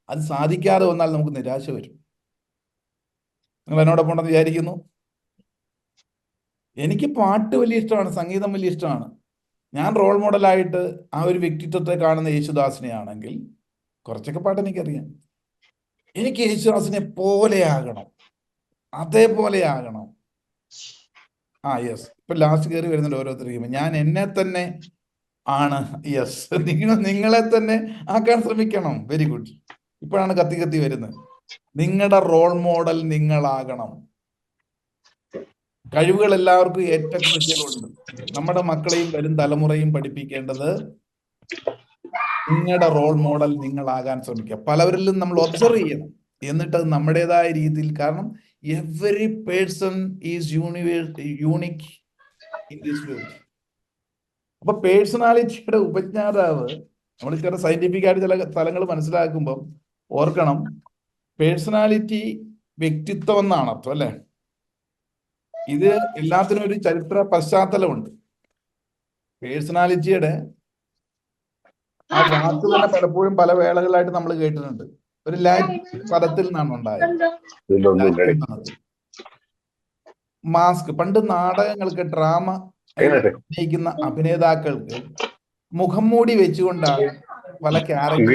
അത് സാധിക്കാതെ വന്നാൽ നമുക്ക് നിരാശ വരും. നിങ്ങൾ എന്നോടൊപ്പം ഉണ്ടെന്ന് വിചാരിക്കുന്നു. എനിക്ക് പാട്ട് വലിയ ഇഷ്ടമാണ്, സംഗീതം വലിയ ഇഷ്ടമാണ്. ഞാൻ റോൾ മോഡലായിട്ട് ആ ഒരു വ്യക്തിത്വത്തെ കാണുന്ന യേശുദാസിനെ ആണെങ്കിൽ കുറച്ചൊക്കെ പാട്ട് എനിക്കറിയാം. എനിക്ക് യേശുദാസിനെ പോലെ ആകണം, അതേപോലെ ആകണം. യെസ്, ഇപ്പൊ ലാസ്റ്റ് കയറി വരുന്നുണ്ട് ഓരോരുത്തർക്കും. ഞാൻ എന്നെ തന്നെ ആണ്. യെസ്, നിങ്ങളെ തന്നെ ആക്കാൻ ശ്രമിക്കണം. Very good. ഇപ്പോഴാണ് കത്തി വരുന്നത്. നിങ്ങളുടെ റോൾ മോഡൽ നിങ്ങളാകണം. കഴിവുകൾ എല്ലാവർക്കും ഏറ്റക്കുറച്ചിലുണ്ട്. നമ്മുടെ മക്കളെയും വരും തലമുറയും പഠിപ്പിക്കേണ്ടത് നിങ്ങളുടെ റോൾ മോഡൽ നിങ്ങളാകാൻ ശ്രമിക്കുക. പലവരിലും നമ്മൾ ഒബ്സർവ് ചെയ്യണം, എന്നിട്ട് നമ്മുടേതായ രീതിയിൽ. കാരണം every person is unique in this world. അപ്പൊ പേഴ്സണാലിറ്റിയുടെ ഉപജ്ഞാതാവ് നമ്മൾ ചില സയന്റിഫിക് ആയിട്ട് ചില സ്ഥലങ്ങൾ മനസ്സിലാക്കുമ്പം ഓർക്കണം, പേഴ്സണാലിറ്റി വ്യക്തിത്വം എന്നാണ് അർത്ഥം അല്ലെ? ഇത് എല്ലാത്തിനും ഒരു ചരിത്ര പശ്ചാത്തലമുണ്ട്. പേഴ്സണാലിറ്റിയുടെ ആ വാക്ക് തന്നെ പലപ്പോഴും പല വേളകളിലായിട്ട് നമ്മൾ കേട്ടിട്ടുണ്ട്. ഒരു ലാറ്റിൻ പദത്തിൽ നിന്നാണ് ഉണ്ടായത്. മാസ്ക്. പണ്ട് നാടകങ്ങൾക്ക്, ഡ്രാമ അഭിനയിക്കുന്ന അഭിനേതാക്കൾക്ക് മുഖം മൂടി വെച്ചുകൊണ്ടാണ് പല ക്യാരക്ടർ.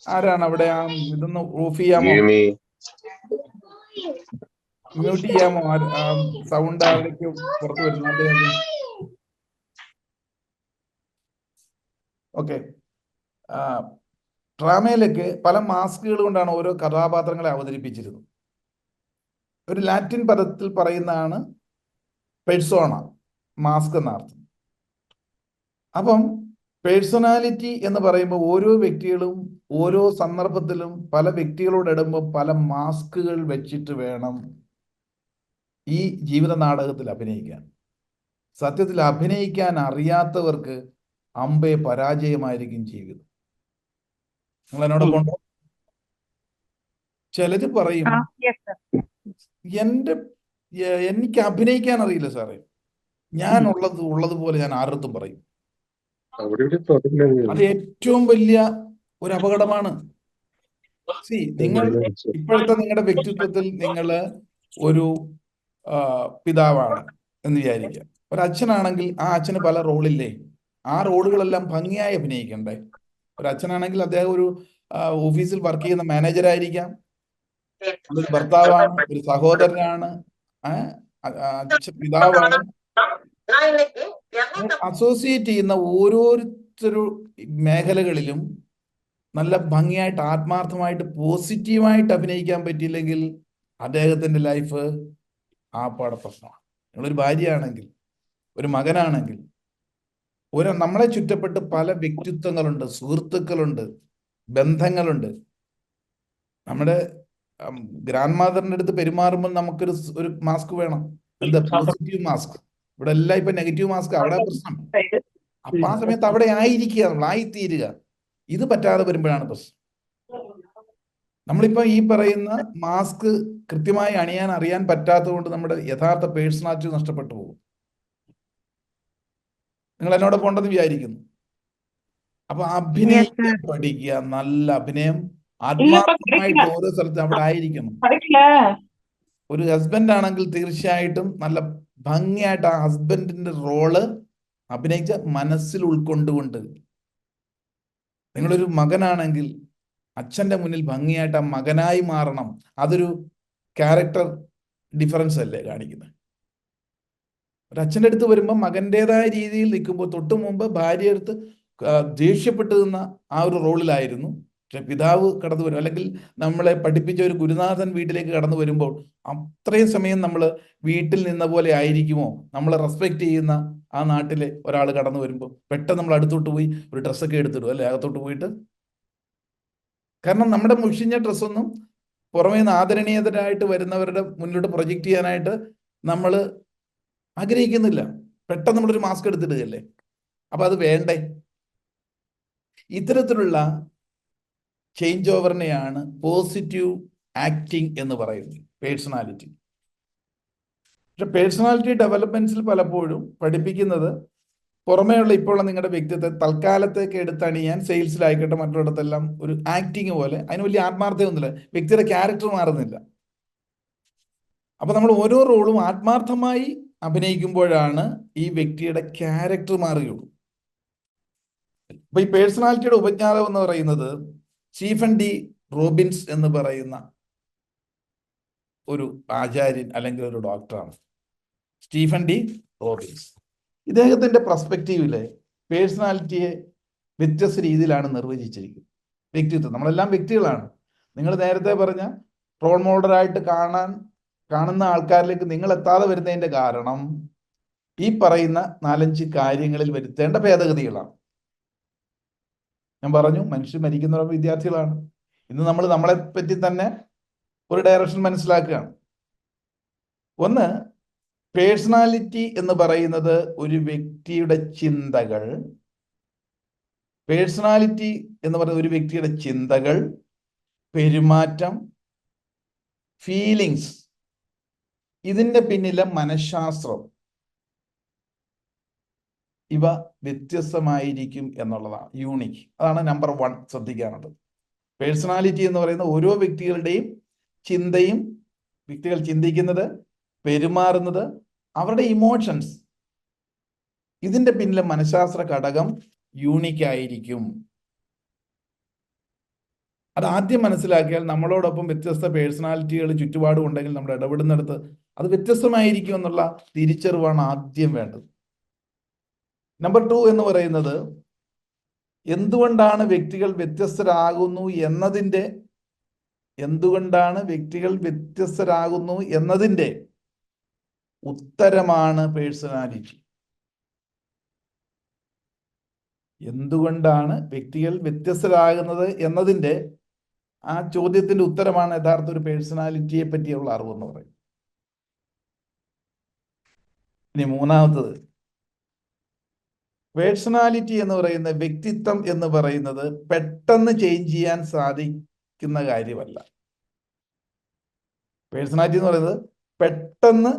ആരാണ് അവിടെ? ഇതൊന്ന് ഓഫ് ചെയ്യാമോ, മ്യൂട്ട് ചെയ്യാമോ? സൗണ്ട് ആരുടെയൊക്കെ പുറത്തു വരുന്നുണ്ട്. ഓക്കെ, ഡ്രാമയിലേക്ക് പല മാസ്കുകൾ കൊണ്ടാണ് ഓരോ കഥാപാത്രങ്ങളെ അവതരിപ്പിച്ചിരുന്നത്. ഒരു ലാറ്റിൻ പദത്തിൽ പറയുന്നതാണ് പെർസോണ, മാസ്ക് എന്നർത്ഥം. അപ്പം പേഴ്സണാലിറ്റി എന്ന് പറയുമ്പോൾ ഓരോ വ്യക്തികളും ഓരോ സന്ദർഭത്തിലും പല വ്യക്തികളോട് ഇടുമ്പോൾ പല മാസ്കുകൾ വെച്ചിട്ട് വേണം ഈ ജീവിത നാടകത്തിൽ അഭിനയിക്കാൻ. സത്യത്തിൽ അഭിനയിക്കാൻ അറിയാത്തവർക്ക് അമ്പേ പരാജയമായിരിക്കും ജീവിതം. നിങ്ങൾ എന്നോടൊപ്പം ഉണ്ടോ? ചിലര് പറയും എനിക്ക് അഭിനയിക്കാൻ അറിയില്ല സാറേ, ഞാൻ ഉള്ളതുപോലെ ഞാൻ ആരടുത്തും പറയും. അത് ഏറ്റവും വലിയ ഒരു അപകടമാണ്. നിങ്ങൾ ഇപ്പോഴത്തെ നിങ്ങളുടെ വ്യക്തിത്വത്തിൽ നിങ്ങൾ ഒരു പിതാവാണ് എന്ന് വിചാരിക്കുക. ഒരച്ഛനാണെങ്കിൽ ആ അച്ഛന് പല റോളില്ലേ, ആ റോളുകളെല്ലാം ഭംഗിയായി അഭിനയിക്കണ്ടേ? ഒരച്ഛനാണെങ്കിൽ അദ്ദേഹം ഒരു ഓഫീസിൽ വർക്ക് ചെയ്യുന്ന മാനേജറായിരിക്കാം, ഒരു ഭർത്താവാണ്, ഒരു സഹോദരനാണ്, പിതാവാണ്. അസോസിയേറ്റ് ചെയ്യുന്ന ഓരോരുത്തരും മേഖലകളിലും നല്ല ഭംഗിയായിട്ട് ആത്മാർത്ഥമായിട്ട് പോസിറ്റീവായിട്ട് അഭിനയിക്കാൻ പറ്റിയില്ലെങ്കിൽ അദ്ദേഹത്തിന്റെ ലൈഫ് ആപ്പാടെ പ്രശ്നമാണ്. നിങ്ങളൊരു ഭാര്യയാണെങ്കിൽ, ഒരു മകനാണെങ്കിൽ, നമ്മളെ ചുറ്റപ്പെട്ട് പല വ്യക്തിത്വങ്ങളുണ്ട്, സുഹൃത്തുക്കളുണ്ട്, ബന്ധങ്ങളുണ്ട്. നമ്മുടെ ഗ്രാൻഡ് മദറിന്റെ അടുത്ത് പെരുമാറുമ്പോൾ നമുക്കൊരു മാസ്ക് വേണം. എന്താ? Positive mask. ഇവിടെ എല്ലാം ഇപ്പൊ നെഗറ്റീവ് മാസ്ക്. അവിടെ പ്രശ്നം. അപ്പൊ ആ സമയത്ത് അവിടെ ആയിരിക്കുക, നമ്മൾ ആയിത്തീരുക. ഇത് പറ്റാതെ വരുമ്പോഴാണ് പ്രശ്നം. നമ്മളിപ്പോ ഈ പറയുന്ന മാസ്ക് കൃത്യമായി അണിയാൻ അറിയാൻ പറ്റാത്തത് കൊണ്ട് നമ്മുടെ യഥാർത്ഥ പേഴ്സണാലിറ്റി നഷ്ടപ്പെട്ടു പോകും. നിങ്ങൾ എന്നോടൊപ്പം ഉണ്ടെന്ന് വിചാരിക്കുന്നു. അപ്പൊ അഭിനയിക്കാൻ പഠിക്കുക, നല്ല അഭിനയം ആത്മാർത്ഥമായിട്ട് ഓരോ സ്ഥലത്തും അവിടെ ആയിരിക്കണം. ഒരു ഹസ്ബൻഡ് ആണെങ്കിൽ തീർച്ചയായിട്ടും നല്ല ഭംഗിയായിട്ട് ആ ഹസ്ബൻഡിന്റെ റോള് അഭിനയിച്ച മനസ്സിൽ ഉൾക്കൊണ്ടുകൊണ്ട്. നിങ്ങളൊരു മകനാണെങ്കിൽ അച്ഛന്റെ മുന്നിൽ ഭംഗിയായിട്ട് ആ മകനായി മാറണം. അതൊരു ക്യാരക്ടർ ഡിഫറൻസ് അല്ലേ കാണിക്കുന്നത്? ഒരച്ഛൻ്റെ അടുത്ത് വരുമ്പോൾ മകൻ്റെതായ രീതിയിൽ നിൽക്കുമ്പോൾ, തൊട്ട് മുമ്പ് ഭാര്യ അടുത്ത് ദേഷ്യപ്പെട്ട് നിന്ന ആ ഒരു റോളിലായിരുന്നു. പക്ഷെ പിതാവ് കടന്നു വരും, അല്ലെങ്കിൽ നമ്മളെ പഠിപ്പിച്ച ഒരു ഗുരുനാഥൻ വീട്ടിലേക്ക് കടന്നു വരുമ്പോൾ അത്രയും സമയം നമ്മൾ വീട്ടിൽ നിന്ന പോലെ ആയിരിക്കുമോ നമ്മളെ റെസ്പെക്ട് ചെയ്യുന്ന ആ നാട്ടിലെ ഒരാൾ കടന്നു വരുമ്പോൾ? പെട്ടെന്ന് നമ്മൾ അടുത്തോട്ട് പോയി ഒരു ഡ്രസ്സൊക്കെ എടുത്തിടും അല്ലെ, അകത്തോട്ട് പോയിട്ട്. കാരണം നമ്മുടെ മുഷിഞ്ഞ ഡ്രസ്സൊന്നും പുറമേ നിന്ന് ആദരണീയതരായിട്ട് വരുന്നവരുടെ മുന്നിലോട്ട് പ്രൊജക്റ്റ് ചെയ്യാനായിട്ട് നമ്മൾ ആഗ്രഹിക്കുന്നില്ല. പെട്ടെന്ന് നമ്മളൊരു മാസ്ക് എടുത്തിടുകയല്ലേ. അപ്പൊ അത് വേണ്ടേ? ഇത്തരത്തിലുള്ള ചേഞ്ച് ഓവറിനെയാണ് പോസിറ്റീവ് ആക്ടിങ് എന്ന് പറയുന്നത്, പേഴ്സണാലിറ്റി. പക്ഷെ പേഴ്സണാലിറ്റി ഡെവലപ്മെന്റ്സിൽ പലപ്പോഴും പഠിപ്പിക്കുന്നത് പുറമേയുള്ള ഇപ്പോഴുള്ള നിങ്ങളുടെ വ്യക്തിത്വത്തെ തൽക്കാലത്തേക്ക് എടുത്തണിയാൻ, സെയിൽസിലായിക്കോട്ടെ മറ്റുള്ളിടത്തെല്ലാം ഒരു ആക്ടിങ് പോലെ. അതിന് വലിയ ആത്മാർത്ഥമൊന്നുമില്ല, വ്യക്തിയുടെ ക്യാരക്ടർ മാറുന്നില്ല. അപ്പൊ നമ്മൾ ഓരോ റോളും ആത്മാർത്ഥമായി അഭിനയിക്കുമ്പോഴാണ് ഈ വ്യക്തിയുടെ ക്യാരക്ടർ മാറുകയുള്ളൂ. അപ്പൊ ഈ പേഴ്സണാലിറ്റിയുടെ ഉപജ്ഞാനം എന്ന് പറയുന്നത് സ്റ്റീഫൻ ഡി റോബിൻസ് എന്ന് പറയുന്ന ഒരു ആചാര്യൻ അല്ലെങ്കിൽ ഒരു ഡോക്ടറാണ്. Stephen D Robbins. ഇദ്ദേഹത്തിന്റെ പെർസ്പെക്റ്റീവില് പേഴ്സണാലിറ്റിയെ വ്യത്യസ്ത രീതിയിലാണ് നിർവചിച്ചിരിക്കുന്നത്. വ്യക്തിത്വം, നമ്മളെല്ലാം വ്യക്തികളാണ്. നിങ്ങൾ നേരത്തെ പറഞ്ഞ റോൾ മോഡലായിട്ട് കാണുന്ന ആൾക്കാരിലേക്ക് നിങ്ങൾ എത്താതെ വരുന്നതിന്റെ കാരണം ഈ പറയുന്ന 4-5 കാര്യങ്ങളിൽ വരുത്തേണ്ട ഭേദഗതികളാണ്. ഞാൻ പറഞ്ഞു, മനുഷ്യർ മരിക്കുന്നവർ വിദ്യാർത്ഥികളാണ്. ഇന്ന് നമ്മൾ നമ്മളെ പറ്റി തന്നെ ഒരു ഡയറക്ഷൻ മനസ്സിലാക്കുകയാണ്. ഒന്ന്, പേഴ്സണാലിറ്റി എന്ന് പറയുന്നത് ഒരു വ്യക്തിയുടെ ചിന്തകൾ. പേഴ്സണാലിറ്റി എന്ന് പറയുന്നത് ഒരു വ്യക്തിയുടെ ചിന്തകൾ, പെരുമാറ്റം, ഫീലിങ്സ്, ഇതിന്റെ പിന്നിലെ മനഃശാസ്ത്രം, ഇവ വ്യത്യസ്തമായിരിക്കും എന്നുള്ളതാണ് യൂണിക്. അതാണ് നമ്പർ 1 ശ്രദ്ധിക്കാനുള്ളത്. പേഴ്സണാലിറ്റി എന്ന് പറയുന്ന ഓരോ വ്യക്തികളുടെയും ചിന്തയും, വ്യക്തികൾ ചിന്തിക്കുന്നത്, പെരുമാറുന്നത്, അവരുടെ ഇമോഷൻസ്, ഇതിന്റെ പിന്നിലെ മനഃശാസ്ത്ര ഘടകം യൂണിക് ആയിരിക്കും. അത് ആദ്യം മനസ്സിലാക്കിയാൽ നമ്മളോടൊപ്പം വ്യത്യസ്ത പേഴ്സണാലിറ്റികൾ ചുറ്റുപാടും ഉണ്ടെങ്കിൽ നമ്മൾ ഇടപെടുന്നിടത്ത് അത് വ്യത്യസ്തമായിരിക്കും എന്നുള്ള തിരിച്ചറിവാണ് ആദ്യം വേണ്ടത്. നമ്പർ 2 എന്ന് പറയുന്നത് എന്തുകൊണ്ടാണ് വ്യക്തികൾ വ്യത്യസ്തരാകുന്നു എന്നതിൻ്റെ ഉത്തരമാണ് പേഴ്സണാലിറ്റി. എന്തുകൊണ്ടാണ് വ്യക്തികൾ വ്യത്യസ്തരാകുന്നത് എന്നതിൻ്റെ ആ ചോദ്യത്തിന്റെ ഉത്തരമാണ് യഥാർത്ഥ ഒരു പേഴ്സണാലിറ്റിയെ പറ്റിയുള്ള അറിവെന്ന് പറയും. ഇനി മൂന്നാമത്തത്, പേഴ്സണാലിറ്റി എന്ന് പറയുന്ന വ്യക്തിത്വം എന്ന് പറയുന്നത് പെട്ടെന്ന് ചേഞ്ച് ചെയ്യാൻ സാധിക്കുന്ന കാര്യമല്ല. പേഴ്സണാലിറ്റി എന്ന് പറയുന്നത് പെട്ടെന്ന്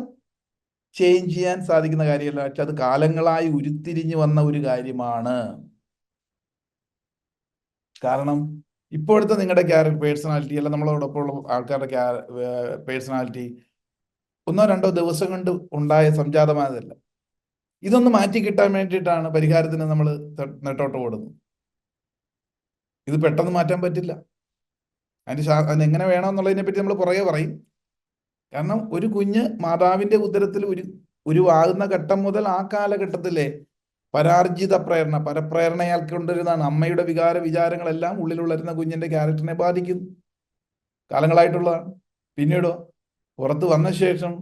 ചേഞ്ച് ചെയ്യാൻ സാധിക്കുന്ന കാര്യമല്ല, പക്ഷെ അത് കാലങ്ങളായി ഉരുത്തിരിഞ്ഞു വന്ന ഒരു കാര്യമാണ്. കാരണം ഇപ്പോഴത്തെ നിങ്ങളുടെ പേഴ്സണാലിറ്റി അല്ല നമ്മളോടൊപ്പം ഉള്ള ആൾക്കാരുടെ പേഴ്സണാലിറ്റി 1-2 ദിവസം കൊണ്ട് ഉണ്ടായ സംജാതമായതല്ല. ഇതൊന്ന് മാറ്റി കിട്ടാൻ വേണ്ടിയിട്ടാണ് പരിഹാരത്തിന് നമ്മൾ നെട്ടോട്ട് ഓടുന്നത്. ഇത് പെട്ടെന്ന് മാറ്റാൻ പറ്റില്ല. അതിനെങ്ങനെ വേണമെന്നുള്ളതിനെ പറ്റി നമ്മൾ പുറകെ പറയും. കാരണം ഒരു കുഞ്ഞ് മാതാവിന്റെ ഉദരത്തിൽ ഉരുവാകുന്ന ഘട്ടം മുതൽ ആ കാലഘട്ടത്തിലെ പരാർജിത പ്രേരണ, പരപ്രേരണയാൽ കൊണ്ടിരുന്നതാണ്. അമ്മയുടെ വികാര വിചാരങ്ങളെല്ലാം ഉള്ളിലുള്ളരുന്ന കുഞ്ഞിന്റെ ക്യാരക്ടറിനെ ബാധിക്കുന്നു. കാലങ്ങളായിട്ടുള്ളതാണ്. പിന്നീടോ പുറത്ത് വന്ന ശേഷം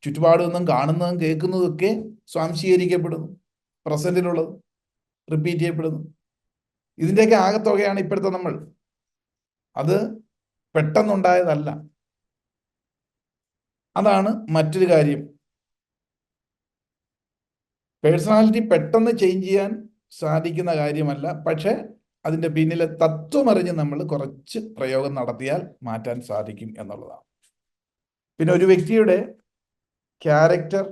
ചുറ്റുപാടൊന്നും കാണുന്നതും കേൾക്കുന്നതും ഒക്കെ സ്വാംശീകരിക്കപ്പെടുന്നു, പ്രസന്റിലുള്ളത് റിപ്പീറ്റ് ചെയ്യപ്പെടുന്നു. ഇതിൻ്റെയൊക്കെ ആകത്തുകയാണ് ഇപ്പോഴത്തെ നമ്മൾ. അത് പെട്ടെന്നുണ്ടായതല്ല. അതാണ് മറ്റൊരു കാര്യം. പേഴ്സണാലിറ്റി പെട്ടെന്ന് ചേഞ്ച് ചെയ്യാൻ സാധിക്കുന്ന കാര്യമല്ല, പക്ഷെ അതിൻ്റെ പിന്നിലെ തത്വമറിഞ്ഞ് നമ്മൾ കുറച്ച് പ്രയോഗം നടത്തിയാൽ മാറ്റാൻ സാധിക്കും എന്നുള്ളതാണ്. പിന്നെ ഒരു വ്യക്തിയുടെ ക്യാരക്ടർ,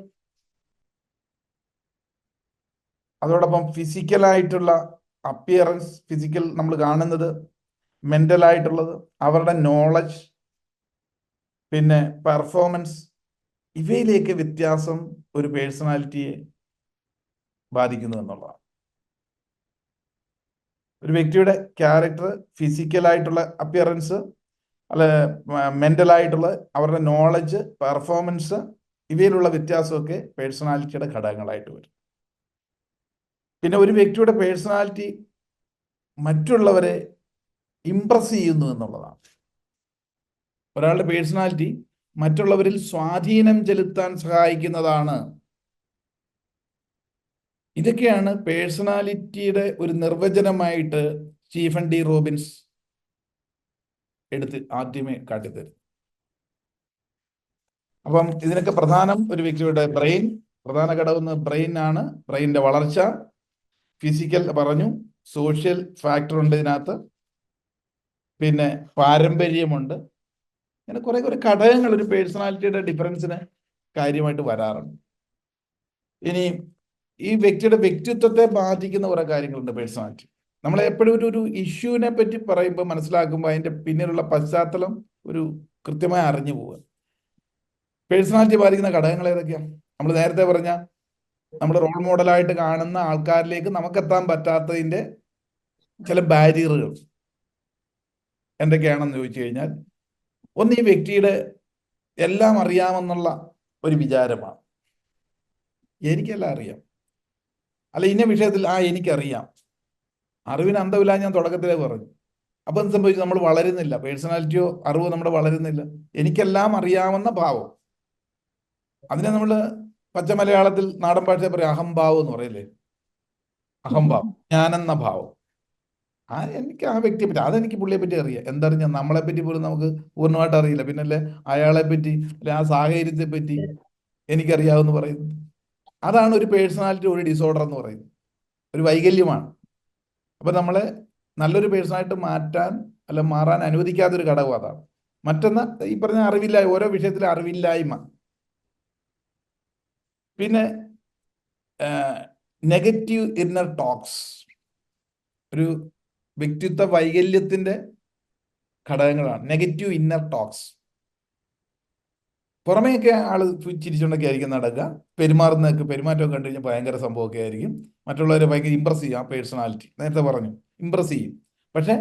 അതോടൊപ്പം ഫിസിക്കലായിട്ടുള്ള അപ്പിയറൻസ്, ഫിസിക്കൽ നമ്മൾ കാണുന്നത്, മെൻ്റലായിട്ടുള്ളത്, അവരുടെ നോളജ്, പിന്നെ പെർഫോമൻസ്, ഇവയിലേക്ക് വ്യത്യാസം ഒരു പേഴ്സണാലിറ്റിയെ ബാധിക്കുന്നു എന്നുള്ളതാണ്. ഒരു വ്യക്തിയുടെ ക്യാരക്ടർ, ഫിസിക്കലായിട്ടുള്ള അപ്പിയറൻസ്, അല്ല മെൻ്റലായിട്ടുള്ള അവരുടെ നോളജ്, പെർഫോമൻസ്, ഇവയിലുള്ള വ്യത്യാസമൊക്കെ പേഴ്സണാലിറ്റിയുടെ ഘടകങ്ങളായിട്ട് വരും. പിന്നെ ഒരു വ്യക്തിയുടെ പേഴ്സണാലിറ്റി മറ്റുള്ളവരെ ഇംപ്രസ് ചെയ്യുന്നു എന്നുള്ളതാണ്. ഒരാളുടെ പേഴ്സണാലിറ്റി മറ്റുള്ളവരിൽ സ്വാധീനം ചെലുത്താൻ സഹായിക്കുന്നതാണ്. ഇതൊക്കെയാണ് പേഴ്സണാലിറ്റിയുടെ ഒരു നിർവചനമായിട്ട് സ്റ്റീഫൻ ഡി റോബിൻസ് എടുത്ത് ആദ്യമേ കാട്ടിത്തരും. അപ്പം ഇതിനൊക്കെ പ്രധാനം ഒരു വ്യക്തിയുടെ ബ്രെയിൻ, പ്രധാന ഘടകം ബ്രെയിൻ ആണ്. ബ്രെയിനിന്റെ വളർച്ച, ഫിസിക്കൽ പറഞ്ഞു, സോഷ്യൽ ഫാക്ടർ ഉണ്ട് ഇതിനകത്ത്, പിന്നെ പാരമ്പര്യമുണ്ട്. അങ്ങനെ കുറെ ഘടകങ്ങൾ ഒരു പേഴ്സണാലിറ്റിയുടെ ഡിഫറൻസിന് കാര്യമായിട്ട് വരാറുണ്ട്. ഇനി ഈ വ്യക്തിയുടെ വ്യക്തിത്വത്തെ ബാധിക്കുന്ന കുറെ കാര്യങ്ങളുണ്ട് പേഴ്സണാലിറ്റി. നമ്മൾ എപ്പോഴും ഒരു ഇഷ്യൂവിനെ പറ്റി പറയുമ്പോൾ മനസ്സിലാക്കുമ്പോൾ അതിന്റെ പിന്നിലുള്ള പശ്ചാത്തലം ഒരു കൃത്യമായി അറിഞ്ഞു പോവുക. പേഴ്സണാലിറ്റി ബാധിക്കുന്ന ഘടകങ്ങൾ ഏതൊക്കെയാണ്? നമ്മൾ നേരത്തെ പറഞ്ഞ നമ്മൾ റോൾ മോഡലായിട്ട് കാണുന്ന ആൾക്കാരിലേക്ക് നമുക്കെത്താൻ പറ്റാത്തതിന്റെ ചില ബാരിയറുകൾ എന്തൊക്കെയാണെന്ന് ചോദിച്ചു കഴിഞ്ഞാൽ, ഒന്ന് ഈ വ്യക്തിയുടെ എല്ലാം അറിയാമെന്നുള്ള ഒരു വിചാരമാണ്. എനിക്കെല്ലാം അറിയാം, അല്ല ഇന്ന വിഷയത്തിൽ എനിക്കറിയാം. അറിവിന് അന്തമില്ല, ഞാൻ തുടക്കത്തിലേ പറഞ്ഞു. അപ്പം എന്ത് സംഭവിച്ചു? നമ്മൾ വളരുന്നില്ല. പേഴ്സണാലിറ്റിയോ അറിവോ നമ്മുടെ വളരുന്നില്ല. എനിക്കെല്ലാം അറിയാമെന്ന ഭാവം, അതിനെ നമ്മൾ പച്ച മലയാളത്തിൽ നാടൻ ഭാഷ പറയും അഹംഭാവം എന്ന് പറയില്ലേ. അഹംഭാവം, ഞാനെന്ന ഭാവം. എനിക്ക് ആ വ്യക്തിയെ പറ്റി, അതെനിക്ക് പുള്ളിയെ പറ്റി അറിയാം. എന്തറിഞ്ഞാൽ നമ്മളെ പറ്റി പോലും നമുക്ക് പൂർണ്ണമായിട്ട് അറിയില്ല. പിന്നല്ലേ അയാളെ പറ്റി, അല്ലെ ആ സാഹചര്യത്തെ പറ്റി എനിക്കറിയാമെന്ന് പറയുന്നു. അതാണ് ഒരു പേഴ്സണാലിറ്റി, ഒരു ഡിസോർഡർ എന്ന് പറയുന്നത്, ഒരു വൈകല്യമാണ്. അപ്പം നമ്മളെ നല്ലൊരു പേഴ്സണായിട്ട് മാറാൻ അനുവദിക്കാത്തൊരു ഘടകം അതാണ്. മറ്റൊന്ന് ഈ പറഞ്ഞ അറിവില്ലായ്മ, ഓരോ വിഷയത്തിലെ അറിവില്ലായ്മ. പിന്നെ നെഗറ്റീവ് ഇന്നർ ടോക്സ്, ഒരു വ്യക്തിത്വ വൈകല്യത്തിന്റെ ഘടകങ്ങളാണ് നെഗറ്റീവ് ഇന്നർ ടോക്സ്. പുറമേയൊക്കെ ആള് ചിരിച്ചുകൊണ്ടൊക്കെ ആയിരിക്കും നടക്കുക, പെരുമാറ്റമൊക്കെ കണ്ടു കഴിഞ്ഞാൽ ഭയങ്കര സംഭവമൊക്കെ ആയിരിക്കും. മറ്റുള്ളവരെ ഭയങ്കര ഇമ്പ്രസ് ചെയ്യും. ആ പേഴ്സണാലിറ്റി നേരത്തെ പറഞ്ഞു ഇമ്പ്രസ് ചെയ്യും. പക്ഷെ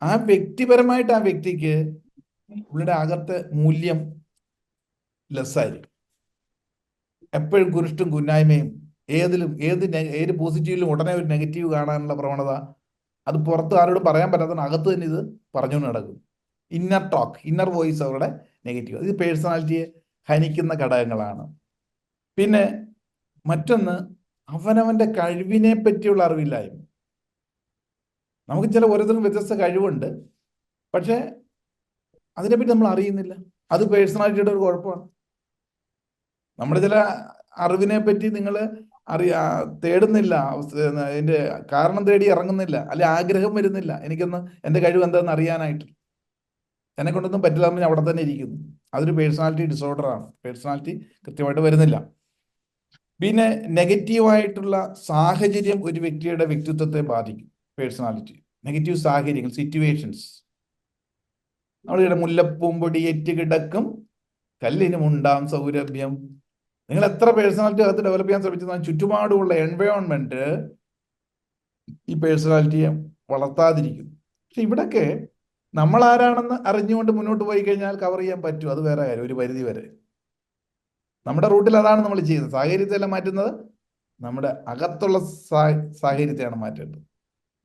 ആ വ്യക്തിപരമായിട്ട് ആ വ്യക്തിക്ക് പുള്ളിയുടെ അകത്തെ മൂല്യം ലെസ്സായിരിക്കും. എപ്പോഴും കുരിഷ്ടും കുന്നായ്മയും, ഏത് പോസിറ്റീവിലും ഉടനെ ഒരു നെഗറ്റീവ് കാണാനുള്ള പ്രവണത, അത് പുറത്ത് ആരോടും പറയാൻ പറ്റാത്ത അകത്ത് തന്നെ ഇത് പറഞ്ഞുകൊണ്ട് നടക്കും. ഇന്നർ ടോക്ക്, ഇന്നർ വോയിസ് അവരുടെ നെഗറ്റീവ്. ഇത് പേഴ്സണാലിറ്റിയെ ഹനിക്കുന്ന ഘടകങ്ങളാണ്. പിന്നെ മറ്റൊന്ന് അവനവന്റെ കഴിവിനെ പറ്റിയുള്ള അറിവില്ലായ്മ. നമുക്ക് ചില ഓരോരുത്തരും വ്യത്യസ്ത കഴിവുണ്ട്, പക്ഷെ അതിനെപ്പറ്റി നമ്മൾ അറിയുന്നില്ല. അത് പേഴ്സണാലിറ്റിയുടെ ഒരു കുഴപ്പമാണ്. നമ്മുടെ ചില അറിവിനെ പറ്റി നിങ്ങൾ തേടുന്നില്ല, അതിന്റെ കാരണം തേടി ഇറങ്ങുന്നില്ല, അല്ലെ ആഗ്രഹം വരുന്നില്ല. എനിക്കൊന്ന് എൻ്റെ കഴിവ് എന്താണെന്ന് അറിയാനായിട്ട് എന്നെ കൊണ്ടൊന്നും പറ്റില്ല എന്ന് അവിടെ തന്നെ ഇരിക്കുന്നു. അതൊരു പേഴ്സണാലിറ്റി ഡിസോർഡറാണ്. പേഴ്സണാലിറ്റി കൃത്യമായിട്ട് വരുന്നില്ല. പിന്നെ നെഗറ്റീവായിട്ടുള്ള സാഹചര്യം ഒരു വ്യക്തിയുടെ വ്യക്തിത്വത്തെ ബാധിക്കും. പേഴ്സണാലിറ്റി നെഗറ്റീവ് സാഹചര്യങ്ങൾ, സിറ്റുവേഷൻസ്. നമ്മളിവിടെ മുല്ലപ്പൂമ്പൊടിയേറ്റ് കിടക്കും കല്ലിനുമുണ്ടാം സൗരഭ്യം. നിങ്ങൾ എത്ര പേഴ്സണാലിറ്റി അകത്ത് ഡെവലപ്പ് ചെയ്യാൻ ശ്രമിച്ചതാണ്, ചുറ്റുപാടുമുള്ള എൻവയോൺമെന്റ് ഈ പേഴ്സണാലിറ്റിയെ വളർത്താതിരിക്കും. പക്ഷെ ഇവിടൊക്കെ നമ്മൾ ആരാണെന്ന് അറിഞ്ഞുകൊണ്ട് മുന്നോട്ട് പോയി കഴിഞ്ഞാൽ കവർ ചെയ്യാൻ പറ്റും. അത് വേറെ കാര്യം, ഒരു പരിധി വരെ. നമ്മുടെ റൂട്ടിൽ അതാണ് നമ്മൾ ചെയ്യുന്നത്. സാഹചര്യത്തെല്ലാം മാറ്റുന്നത് നമ്മുടെ അകത്തുള്ള സാഹചര്യത്തെയാണ് മാറ്റേണ്ടത്.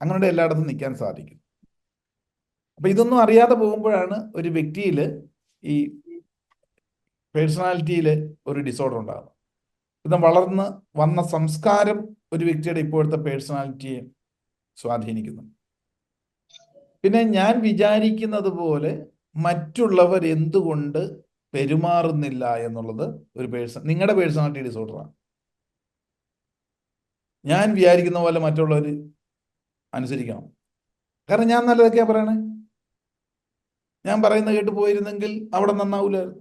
അങ്ങനെ എല്ലായിടത്തും നിൽക്കാൻ സാധിക്കും. അപ്പൊ ഇതൊന്നും അറിയാതെ പോകുമ്പോഴാണ് ഒരു വ്യക്തിയിൽ ഈ പേഴ്സണാലിറ്റിയിൽ ഒരു ഡിസോർഡർ ഉണ്ടാകുന്നത്. ഇത് വളർന്ന് വന്ന സംസ്കാരം ഒരു വ്യക്തിയുടെ ഇപ്പോഴത്തെ പേഴ്സണാലിറ്റിയെ സ്വാധീനിക്കുന്നു. പിന്നെ ഞാൻ വിചാരിക്കുന്നത് പോലെ മറ്റുള്ളവർ എന്തുകൊണ്ട് പെരുമാറുന്നില്ല എന്നുള്ളത് ഒരു നിങ്ങളുടെ പേഴ്സണാലിറ്റി ഡിസോർഡറാണ്. ഞാൻ വിചാരിക്കുന്ന പോലെ മറ്റുള്ളവർ അനുസരിക്കണം. കാരണം ഞാൻ നല്ലതൊക്കെയാ പറയണേ. ഞാൻ പറയുന്ന കേട്ട് പോയിരുന്നെങ്കിൽ അവിടെ നന്നാവൂലായിരുന്നു,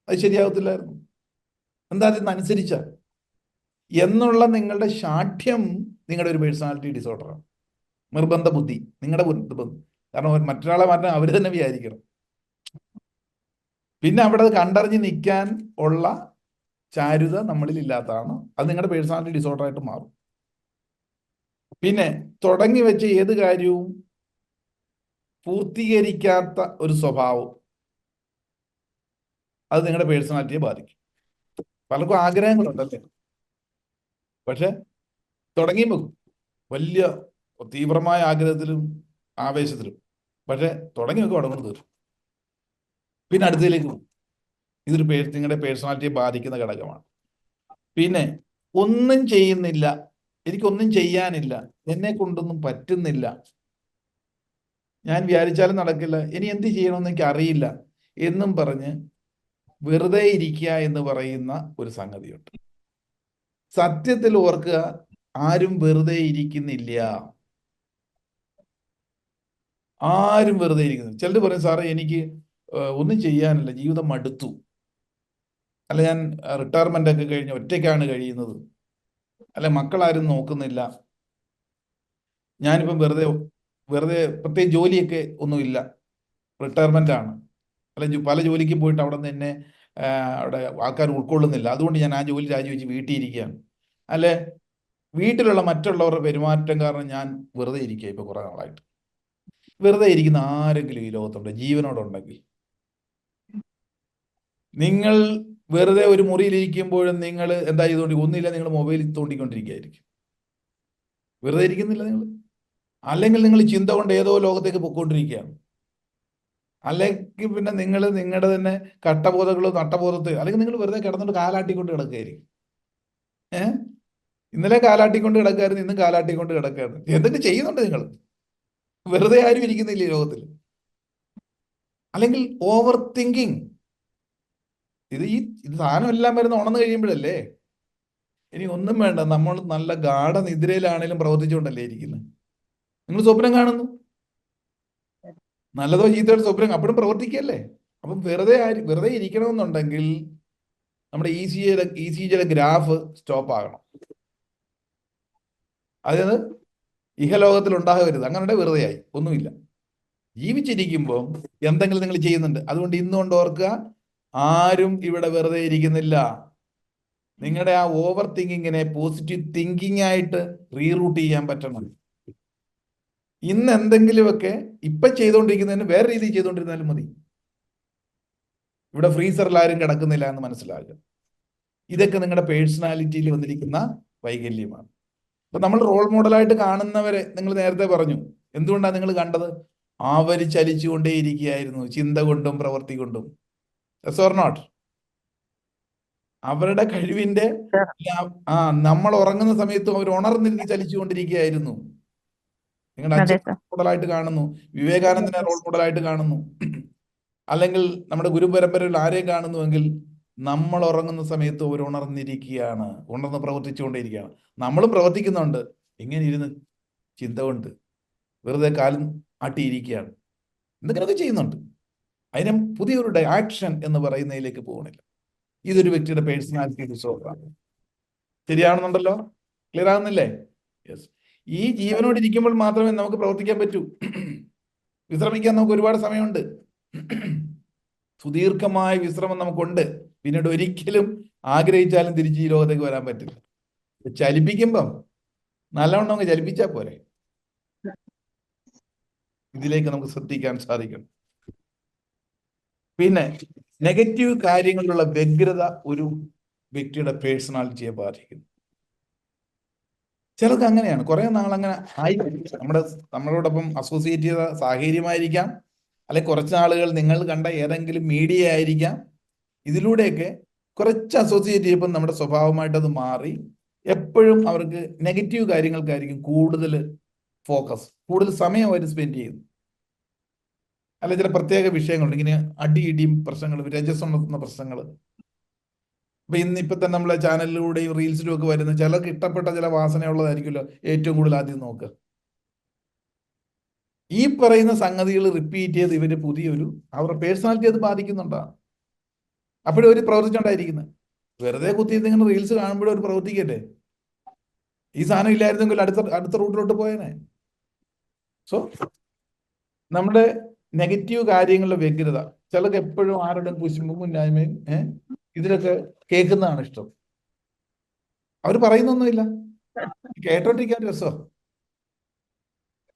അത് ശരിയാവത്തില്ലായിരുന്നു. എന്താ അതിന് അനുസരിച്ച എന്നുള്ള നിങ്ങളുടെ ശാഠ്യം നിങ്ങളുടെ ഒരു പേഴ്സണാലിറ്റി ഡിസോർഡറാണ്. നിർബന്ധ ബുദ്ധി, നിങ്ങളുടെ ബുദ്ധി. കാരണം മറ്റൊരാളെ മാറ്റാൻ അവർ തന്നെ വിചാരിക്കണം. പിന്നെ അവിടെ കണ്ടറിഞ്ഞ് നിൽക്കാൻ ഉള്ള ചാരുത നമ്മളിൽ ഇല്ലാത്തതാണ്. അത് നിങ്ങളുടെ പേഴ്സണാലിറ്റി ഡിസോർഡറായിട്ട് മാറും. പിന്നെ തുടങ്ങി വെച്ച ഏത് കാര്യവും പൂർത്തീകരിക്കാത്ത ഒരു സ്വഭാവം, അത് നിങ്ങളുടെ പേഴ്സണാലിറ്റിയെ ബാധിക്കും. പലർക്കും ആഗ്രഹങ്ങളുണ്ടല്ലേ, പക്ഷെ തുടങ്ങിയുമ്പോൾ വലിയ തീവ്രമായ ആഗ്രഹത്തിലും ആവേശത്തിലും, പക്ഷെ തുടങ്ങി വെക്കും അവിടെ കൊണ്ട് തീർക്കും. പിന്നെ അടുത്തതിലേക്ക് പോകും. ഇതൊരു നിങ്ങളുടെ പേഴ്സണാലിറ്റിയെ ബാധിക്കുന്ന ഘടകമാണ്. പിന്നെ ഒന്നും ചെയ്യുന്നില്ല, എനിക്കൊന്നും ചെയ്യാനില്ല, എന്നെ കൊണ്ടൊന്നും പറ്റുന്നില്ല, ഞാൻ വിചാരിച്ചാലും നടക്കില്ല, ഇനി എന്ത് ചെയ്യണമെന്ന് എനിക്ക് അറിയില്ല എന്നും പറഞ്ഞ് വെറുതെ ഇരിക്കുക എന്ന് പറയുന്ന ഒരു സംഗതിയുണ്ട്. സത്യത്തിൽ ഓർക്കുക, ആരും വെറുതെ ഇരിക്കുന്നില്ല. ആരും വെറുതെ ഇരിക്കുന്നില്ല. ചിലർ പറയും, സാറേ എനിക്ക് ഒന്നും ചെയ്യാനില്ല, ജീവിതം മടുത്തു, അല്ല ഞാൻ റിട്ടയർമെന്റ് ഒക്കെ കഴിഞ്ഞ് ഒറ്റയ്ക്കാണ് കഴിയുന്നത്, അല്ല മക്കളാരും നോക്കുന്നില്ല, ഞാനിപ്പം വെറുതെ പ്രത്യേക ജോലിയൊക്കെ ഒന്നുമില്ല, റിട്ടയർമെന്റ് ആണ്, അല്ല പല ജോലിക്ക് പോയിട്ട് അവിടെ നിന്ന് എന്നെ അവിടെ ആൾക്കാർ ഉൾക്കൊള്ളുന്നില്ല, അതുകൊണ്ട് ഞാൻ ആ ജോലി രാജിവെച്ച് വീട്ടിൽ ഇരിക്കുകയാണ്, അല്ലെ വീട്ടിലുള്ള മറ്റുള്ളവരുടെ പെരുമാറ്റം കാരണം ഞാൻ വെറുതെ ഇരിക്കുക ഇപ്പൊ കുറെ നാളായിട്ട്. വെറുതെ ഇരിക്കുന്ന ആരെങ്കിലും ഈ ലോകത്തുണ്ട് ജീവനോടുണ്ടെങ്കിൽ? നിങ്ങൾ വെറുതെ ഒരു മുറിയിലിരിക്കുമ്പോഴും നിങ്ങൾ എന്താ ചെയ്തുകൊണ്ട് ഒന്നുമില്ല, നിങ്ങൾ മൊബൈലിൽ തോണ്ടിക്കൊണ്ടിരിക്കുകയായിരിക്കും. വെറുതെ ഇരിക്കുന്നില്ല നിങ്ങൾ. അല്ലെങ്കിൽ നിങ്ങൾ ചിന്ത കൊണ്ട് ഏതോ ലോകത്തേക്ക് പൊയ്ക്കൊണ്ടിരിക്കുകയാണ്. അല്ലെങ്കിൽ പിന്നെ നിങ്ങൾ നിങ്ങളുടെ തന്നെ കട്ടബോധങ്ങളോ നട്ടബോധത്തെ, അല്ലെങ്കിൽ നിങ്ങൾ വെറുതെ കിടന്നിട്ട് കാലാട്ടിക്കൊണ്ട് കിടക്കുകയായിരിക്കും. ഇന്നലെ കാലാട്ടിക്കൊണ്ട് കിടക്കായിരുന്നു, ഇന്നും കാലാട്ടിക്കൊണ്ട് കിടക്കുകയാണ്. എന്തൊക്കെ ചെയ്യുന്നുണ്ട് നിങ്ങൾ? വെറുതെ ആരും ഇരിക്കുന്നില്ല ഈ ലോകത്തിൽ. അല്ലെങ്കിൽ ഓവർ തിങ്കിങ്. ഇത് സാധനം എല്ലാം വരുന്ന ഉണർന്നു കഴിയുമ്പോഴല്ലേ. ഇനി ഒന്നും വേണ്ട, നമ്മൾ നല്ല ഗാഠനിദ്രയിലാണേലും പ്രവർത്തിച്ചുകൊണ്ടല്ലേ ഇരിക്കുന്നത്. നിങ്ങൾ സ്വപ്നം കാണുന്നു, നല്ലതോ ചീത്തയോ സ്വപ്നം, അപ്പോഴും പ്രവർത്തിക്കല്ലേ. അപ്പം വെറുതെ ഇരിക്കണമെന്നുണ്ടെങ്കിൽ നമ്മുടെ ECGയുടെ ഗ്രാഫ് സ്റ്റോപ്പ് ആകണം. അതായത് ഇഹലോകത്തിൽ ഉണ്ടാകരുത്. അങ്ങനെ വെറുതെയായി ഒന്നുമില്ല. ജീവിച്ചിരിക്കുമ്പോൾ എന്തെങ്കിലും നിങ്ങൾ ചെയ്യുന്നുണ്ട്. അതുകൊണ്ട് ഇന്നുകൊണ്ട് ഓർക്കുക, ആരും ഇവിടെ വെറുതെ ഇരിക്കുന്നില്ല. നിങ്ങളുടെ ആ ഓവർ തിങ്കിങ്ങിനെ പോസിറ്റീവ് തിങ്കിങ് ആയിട്ട് റീറൂട്ട് ചെയ്യാൻ പറ്റണം. ഇന്ന് എന്തെങ്കിലുമൊക്കെ ഇപ്പം ചെയ്തുകൊണ്ടിരിക്കുന്നതിന് വേറെ രീതിയിൽ ചെയ്തുകൊണ്ടിരുന്നാലും മതി. ഇവിടെ ഫ്രീസറിൽ ആരും കിടക്കുന്നില്ല എന്ന് മനസ്സിലാകുക. ഇതൊക്കെ നിങ്ങളുടെ പേഴ്സണാലിറ്റിയിൽ വന്നിരിക്കുന്ന വൈകല്യമാണ്. അപ്പൊ നമ്മൾ റോൾ മോഡലായിട്ട് കാണുന്നവരെ നിങ്ങൾ നേരത്തെ പറഞ്ഞു. എന്തുകൊണ്ടാണ് നിങ്ങൾ കണ്ടത്? അവർ ചലിച്ചുകൊണ്ടേയിരിക്കുകയായിരുന്നു, ചിന്ത കൊണ്ടും പ്രവൃത്തി കൊണ്ടും. Or not? അവരുടെ കഴിവിന്റെ നമ്മൾ ഉറങ്ങുന്ന സമയത്തും അവർ ഉണർന്നിരുന്ന് ചലിച്ചുകൊണ്ടിരിക്കുകയായിരുന്നു. നിങ്ങളുടെ അതെ അച്ഛൻ സർ. മോഡലായിട്ട് കാണുന്നു, വിവേകാനന്ദനെ റോൾ മോഡലായിട്ട് കാണുന്നു, അല്ലെങ്കിൽ നമ്മുടെ ഗുരുപരമ്പരയിൽ ആരെയും കാണുന്നുവെങ്കിൽ നമ്മൾ ഉറങ്ങുന്ന സമയത്ത് അവർ ഉണർന്നിരിക്കുകയാണ്, ഉണർന്ന് പ്രവർത്തിച്ചുകൊണ്ടിരിക്കുകയാണ്. നമ്മളും പ്രവർത്തിക്കുന്നുണ്ട്, ഇങ്ങനെ ഇരുന്ന് ചിന്ത കൊണ്ട് വെറുതെ കാലും ആട്ടിയിരിക്കുകയാണ്, എന്തെങ്കിലുമൊക്കെ ചെയ്യുന്നുണ്ട്. അതിന് പുതിയൊരു ആക്ഷൻ എന്ന് പറയുന്നതിലേക്ക് പോകുന്നില്ല. ഇതൊരു വ്യക്തിയുടെ പേഴ്സണാലിറ്റി ഡിസോർഡറാണ്. ശരിയാണെന്നുണ്ടല്ലോ? ക്ലിയർ ആകുന്നില്ലേ? യെസ്. ഈ ജീവനോട് ഇരിക്കുമ്പോൾ മാത്രമേ നമുക്ക് പ്രവർത്തിക്കാൻ പറ്റൂ. വിശ്രമിക്കാൻ നമുക്ക് ഒരുപാട് സമയമുണ്ട്. സുദീർഘമായ വിശ്രമം നമുക്കുണ്ട്. പിന്നീട് ഒരിക്കലും ആഗ്രഹിച്ചാലും തിരിച്ച് ഈ ലോകത്തേക്ക് വരാൻ പറ്റില്ല. ചലിപ്പിക്കുമ്പം നല്ലവണ്ണം അങ്ങ് ചലിപ്പിച്ചാൽ പോരെ. ഇതിലേക്ക് നമുക്ക് ശ്രദ്ധിക്കാൻ സാധിക്കണം. പിന്നെ നെഗറ്റീവ് കാര്യങ്ങളിലുള്ള വ്യഗ്രത ഒരു വ്യക്തിയുടെ പേഴ്സണാലിറ്റിയെ ബാധിക്കുന്നു. ചിലർക്ക് അങ്ങനെയാണ്, കുറെ നാൾ അങ്ങനെ ആയി. നമ്മളോടൊപ്പം അസോസിയേറ്റ് ചെയ്ത സാഹചര്യമായിരിക്കാം, അല്ലെങ്കിൽ കുറച്ച് നാളുകൾ നിങ്ങൾ കണ്ട ഏതെങ്കിലും മീഡിയ ആയിരിക്കാം. ഇതിലൂടെയൊക്കെ കുറച്ച് അസോസിയേറ്റ് ചെയ്യുമ്പോൾ നമ്മുടെ സ്വഭാവമായിട്ട് അത് മാറി എപ്പോഴും അവർക്ക് നെഗറ്റീവ് കാര്യങ്ങൾക്കായിരിക്കും കൂടുതൽ ഫോക്കസ്, കൂടുതൽ സമയം അവർ സ്പെൻഡ് ചെയ്യുന്നു. അല്ല, ചില പ്രത്യേക വിഷയങ്ങളുണ്ട്, ഇങ്ങനെ അടിയിടിയും പ്രശ്നങ്ങൾ, രജസുണർത്തുന്ന പ്രശ്നങ്ങൾ. അപ്പൊ ഇന്നിപ്പോ തന്നെ നമ്മളെ ചാനലിലൂടെയും റീൽസിലും ഒക്കെ വരുന്ന ചിലർക്ക് ഇഷ്ടപ്പെട്ട ചില വാസനയുള്ളതായിരിക്കുമല്ലോ ഏറ്റവും കൂടുതൽ ആദ്യം നോക്കുക. ഈ പറയുന്ന സംഗതികൾ റിപ്പീറ്റ് ചെയ്ത് ഇവര് പുതിയൊരു അവരുടെ പേഴ്സണാലിറ്റി അത് ബാധിക്കുന്നുണ്ടാണ്. അപ്പോഴും ഒരു പ്രവർത്തിച്ചുകൊണ്ടായിരിക്കുന്നത്. വെറുതെ കുത്തിയിട്ട് ഇങ്ങനെ റീൽസ് കാണുമ്പോഴും ഒരു പ്രവർത്തിക്കല്ലേ. ഈ സാധനം ഇല്ലായിരുന്നെങ്കിൽ അടുത്ത റൂട്ടിലോട്ട് പോയേനെ. സോ നമ്മുടെ നെഗറ്റീവ് കാര്യങ്ങളുടെ വ്യഗ്രത, ചിലർക്ക് എപ്പോഴും ആരുടെയും കുശുമ്പും മുന്നായ്മയും ഇതിലൊക്കെ കേൾക്കുന്നതാണ് ഇഷ്ടം. അവർ പറയുന്നൊന്നുമില്ല, കേട്ടോണ്ടിരിക്കാൻ രസോ.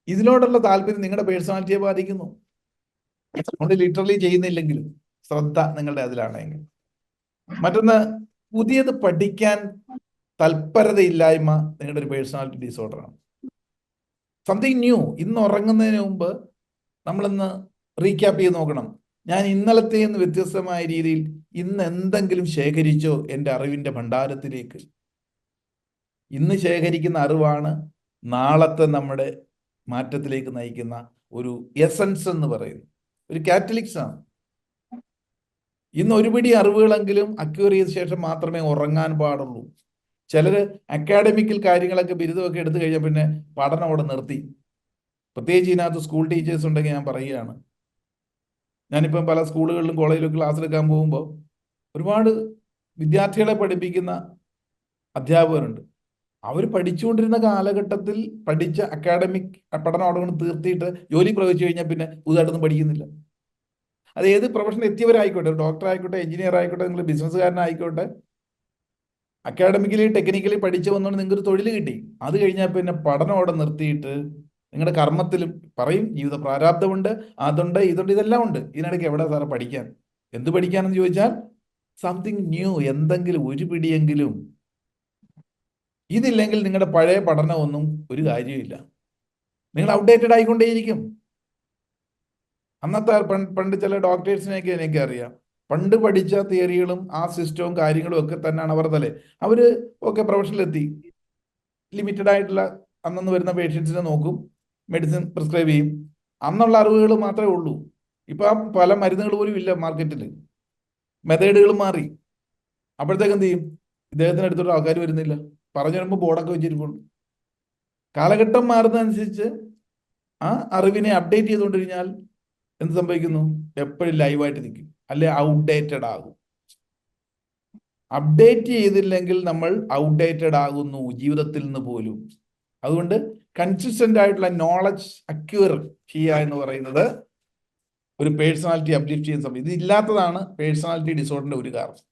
ഇതിനോടുള്ള താല്പര്യം നിങ്ങളുടെ പേഴ്സണാലിറ്റിയെ ബാധിക്കുന്നു. അതുകൊണ്ട് ലിറ്ററലി ചെയ്യുന്നില്ലെങ്കിലും ശ്രദ്ധ നിങ്ങളുടെ അതിലാണെങ്കിൽ. മറ്റൊന്ന്, പുതിയത് പഠിക്കാൻ തൽപരതയില്ലായ്മ നിങ്ങളുടെ ഒരു പേഴ്സണാലിറ്റി ഡിസോർഡറാണ്. Something new. ഇന്ന് ഉറങ്ങുന്നതിന് മുമ്പ് നമ്മളിന്ന് റീക്യാപ്പ് ചെയ്ത് നോക്കണം. ഞാൻ ഇന്നലത്തെ നിന്ന് വ്യത്യസ്തമായ രീതിയിൽ ഇന്ന് എന്തെങ്കിലും ശേഖരിച്ചോ എൻ്റെ അറിവിൻ്റെ ഭണ്ഡാരത്തിലേക്ക്? ഇന്ന് ശേഖരിക്കുന്ന അറിവാണ് നാളത്തെ നമ്മുടെ മാറ്റത്തിലേക്ക് നയിക്കുന്ന ഒരു എസൻസ് എന്ന് പറയുന്നു, ഒരു കാറ്റലിക്സ് ആണ്. ഇന്ന് ഒരുപിടി അറിവുകളെങ്കിലും അക്വയർ ചെയ്ത ശേഷം മാത്രമേ ഉറങ്ങാൻ പാടുള്ളൂ. ചിലർ അക്കാഡമിക്കൽ കാര്യങ്ങളൊക്കെ ബിരുദമൊക്കെ എടുത്തു കഴിഞ്ഞാൽ പിന്നെ പഠനം അവിടെ നിർത്തി. പ്രത്യേകിച്ച് ഇതിനകത്ത് സ്കൂൾ ടീച്ചേഴ്സ് ഉണ്ടെങ്കിൽ ഞാൻ പറയുകയാണ്. ഞാനിപ്പം പല സ്കൂളുകളിലും കോളേജിലും ക്ലാസ് എടുക്കാൻ പോകുമ്പോൾ ഒരുപാട് വിദ്യാർത്ഥികളെ പഠിപ്പിക്കുന്ന അധ്യാപകരുണ്ട്. അവർ പഠിച്ചുകൊണ്ടിരുന്ന കാലഘട്ടത്തിൽ പഠിച്ച അക്കാഡമിക് പഠനം അവിടെ കൊണ്ട് തീർത്തിയിട്ട് ജോലി പ്രവേശിച്ചു കഴിഞ്ഞാൽ പിന്നെ പുതുതായിട്ടൊന്നും പഠിക്കുന്നില്ല. അത് ഏത് പ്രൊഫഷനിൽ എത്തിയവരായിക്കോട്ടെ, ഡോക്ടർ ആയിക്കോട്ടെ, എഞ്ചിനീയർ ആയിക്കോട്ടെ, നിങ്ങൾ ബിസിനസ്സുകാരനായിക്കോട്ടെ, അക്കാഡമിക്കലി ടെക്നിക്കലി പഠിച്ചു വന്നുകൊണ്ട് നിങ്ങൾക്കൊരു തൊഴിൽ കിട്ടി. അത് കഴിഞ്ഞാൽ പിന്നെ പഠനം അവിടെ നിർത്തിയിട്ട് നിങ്ങളുടെ കർമ്മത്തിലും പറയും ജീവിത പ്രാരാബ്ധമുണ്ട്, അതുണ്ട്, ഇതുണ്ട്, ഇതെല്ലാം ഉണ്ട്. ഇതിനിടയ്ക്ക് എവിടെ സാറെ പഠിക്കാൻ? എന്ത് പഠിക്കാനെന്ന് ചോദിച്ചാൽ സംതിങ് ന്യൂ, എന്തെങ്കിലും ഒരു പിടിയെങ്കിലും. ഇതില്ലെങ്കിൽ നിങ്ങളുടെ പഴയ പഠനമൊന്നും ഒരു കാര്യമില്ല. നിങ്ങൾ ഔട്ട്ഡേറ്റഡ് ആയിക്കൊണ്ടേയിരിക്കും. അന്നത്തെ പണ്ട് ചില ഡോക്ടേഴ്സിനെയൊക്കെ എനിക്ക് അറിയാം. പണ്ട് പഠിച്ച തിയറികളും ആ സിസ്റ്റവും കാര്യങ്ങളും ഒക്കെ തന്നെയാണ് അവർ തലേ. അവർ ഒക്കെ പ്രൊഫഷനിലെത്തി, ലിമിറ്റഡ് ആയിട്ടുള്ള അന്നന്ന് വരുന്ന പേഷ്യൻസിനെ നോക്കും, മെഡിസിൻ പ്രിസ്ക്രൈബ് ചെയ്യും. അന്നുള്ള അറിവുകൾ മാത്രമേ ഉള്ളൂ. ഇപ്പം പല മരുന്നുകൾ പോലും ഇല്ല മാർക്കറ്റിൽ, മെത്തേഡുകൾ മാറി. അപ്പോഴത്തേക്ക് എന്ത് ചെയ്യും? ഇദ്ദേഹത്തിന് എടുത്തിട്ട് ആൾക്കാർ വരുന്നില്ല, പറഞ്ഞു വരുമ്പോൾ ബോർഡൊക്കെ വെച്ചിരിക്കുള്ളൂ. കാലഘട്ടം മാറുന്നതനുസരിച്ച് ആ അറിവിനെ അപ്ഡേറ്റ് ചെയ്തുകൊണ്ടിരുന്നാൽ എന്ത് സംഭവിക്കുന്നു? എപ്പോഴും ലൈവായിട്ട് നിൽക്കും, അല്ലെ ഔട്ട്ഡേറ്റഡ് ആകും. അപ്ഡേറ്റ് ചെയ്തില്ലെങ്കിൽ നമ്മൾ ഔട്ട്ഡേറ്റഡ് ആകുന്നു ജീവിതത്തിൽ നിന്ന് പോലും. അതുകൊണ്ട് കൺസിസ്റ്റന്റ് ആയിട്ടുള്ള നോളജ് അക്വയർ ചെയ്യുക എന്ന് പറയുന്നത് ഒരു പേഴ്സണാലിറ്റി അപ്ലിഫ്റ്റ് ചെയ്യുന്ന സമയം. ഇത് ഇല്ലാത്തതാണ് പേഴ്സണാലിറ്റി ഡിസോർഡറിന്റെ ഒരു കാരണം.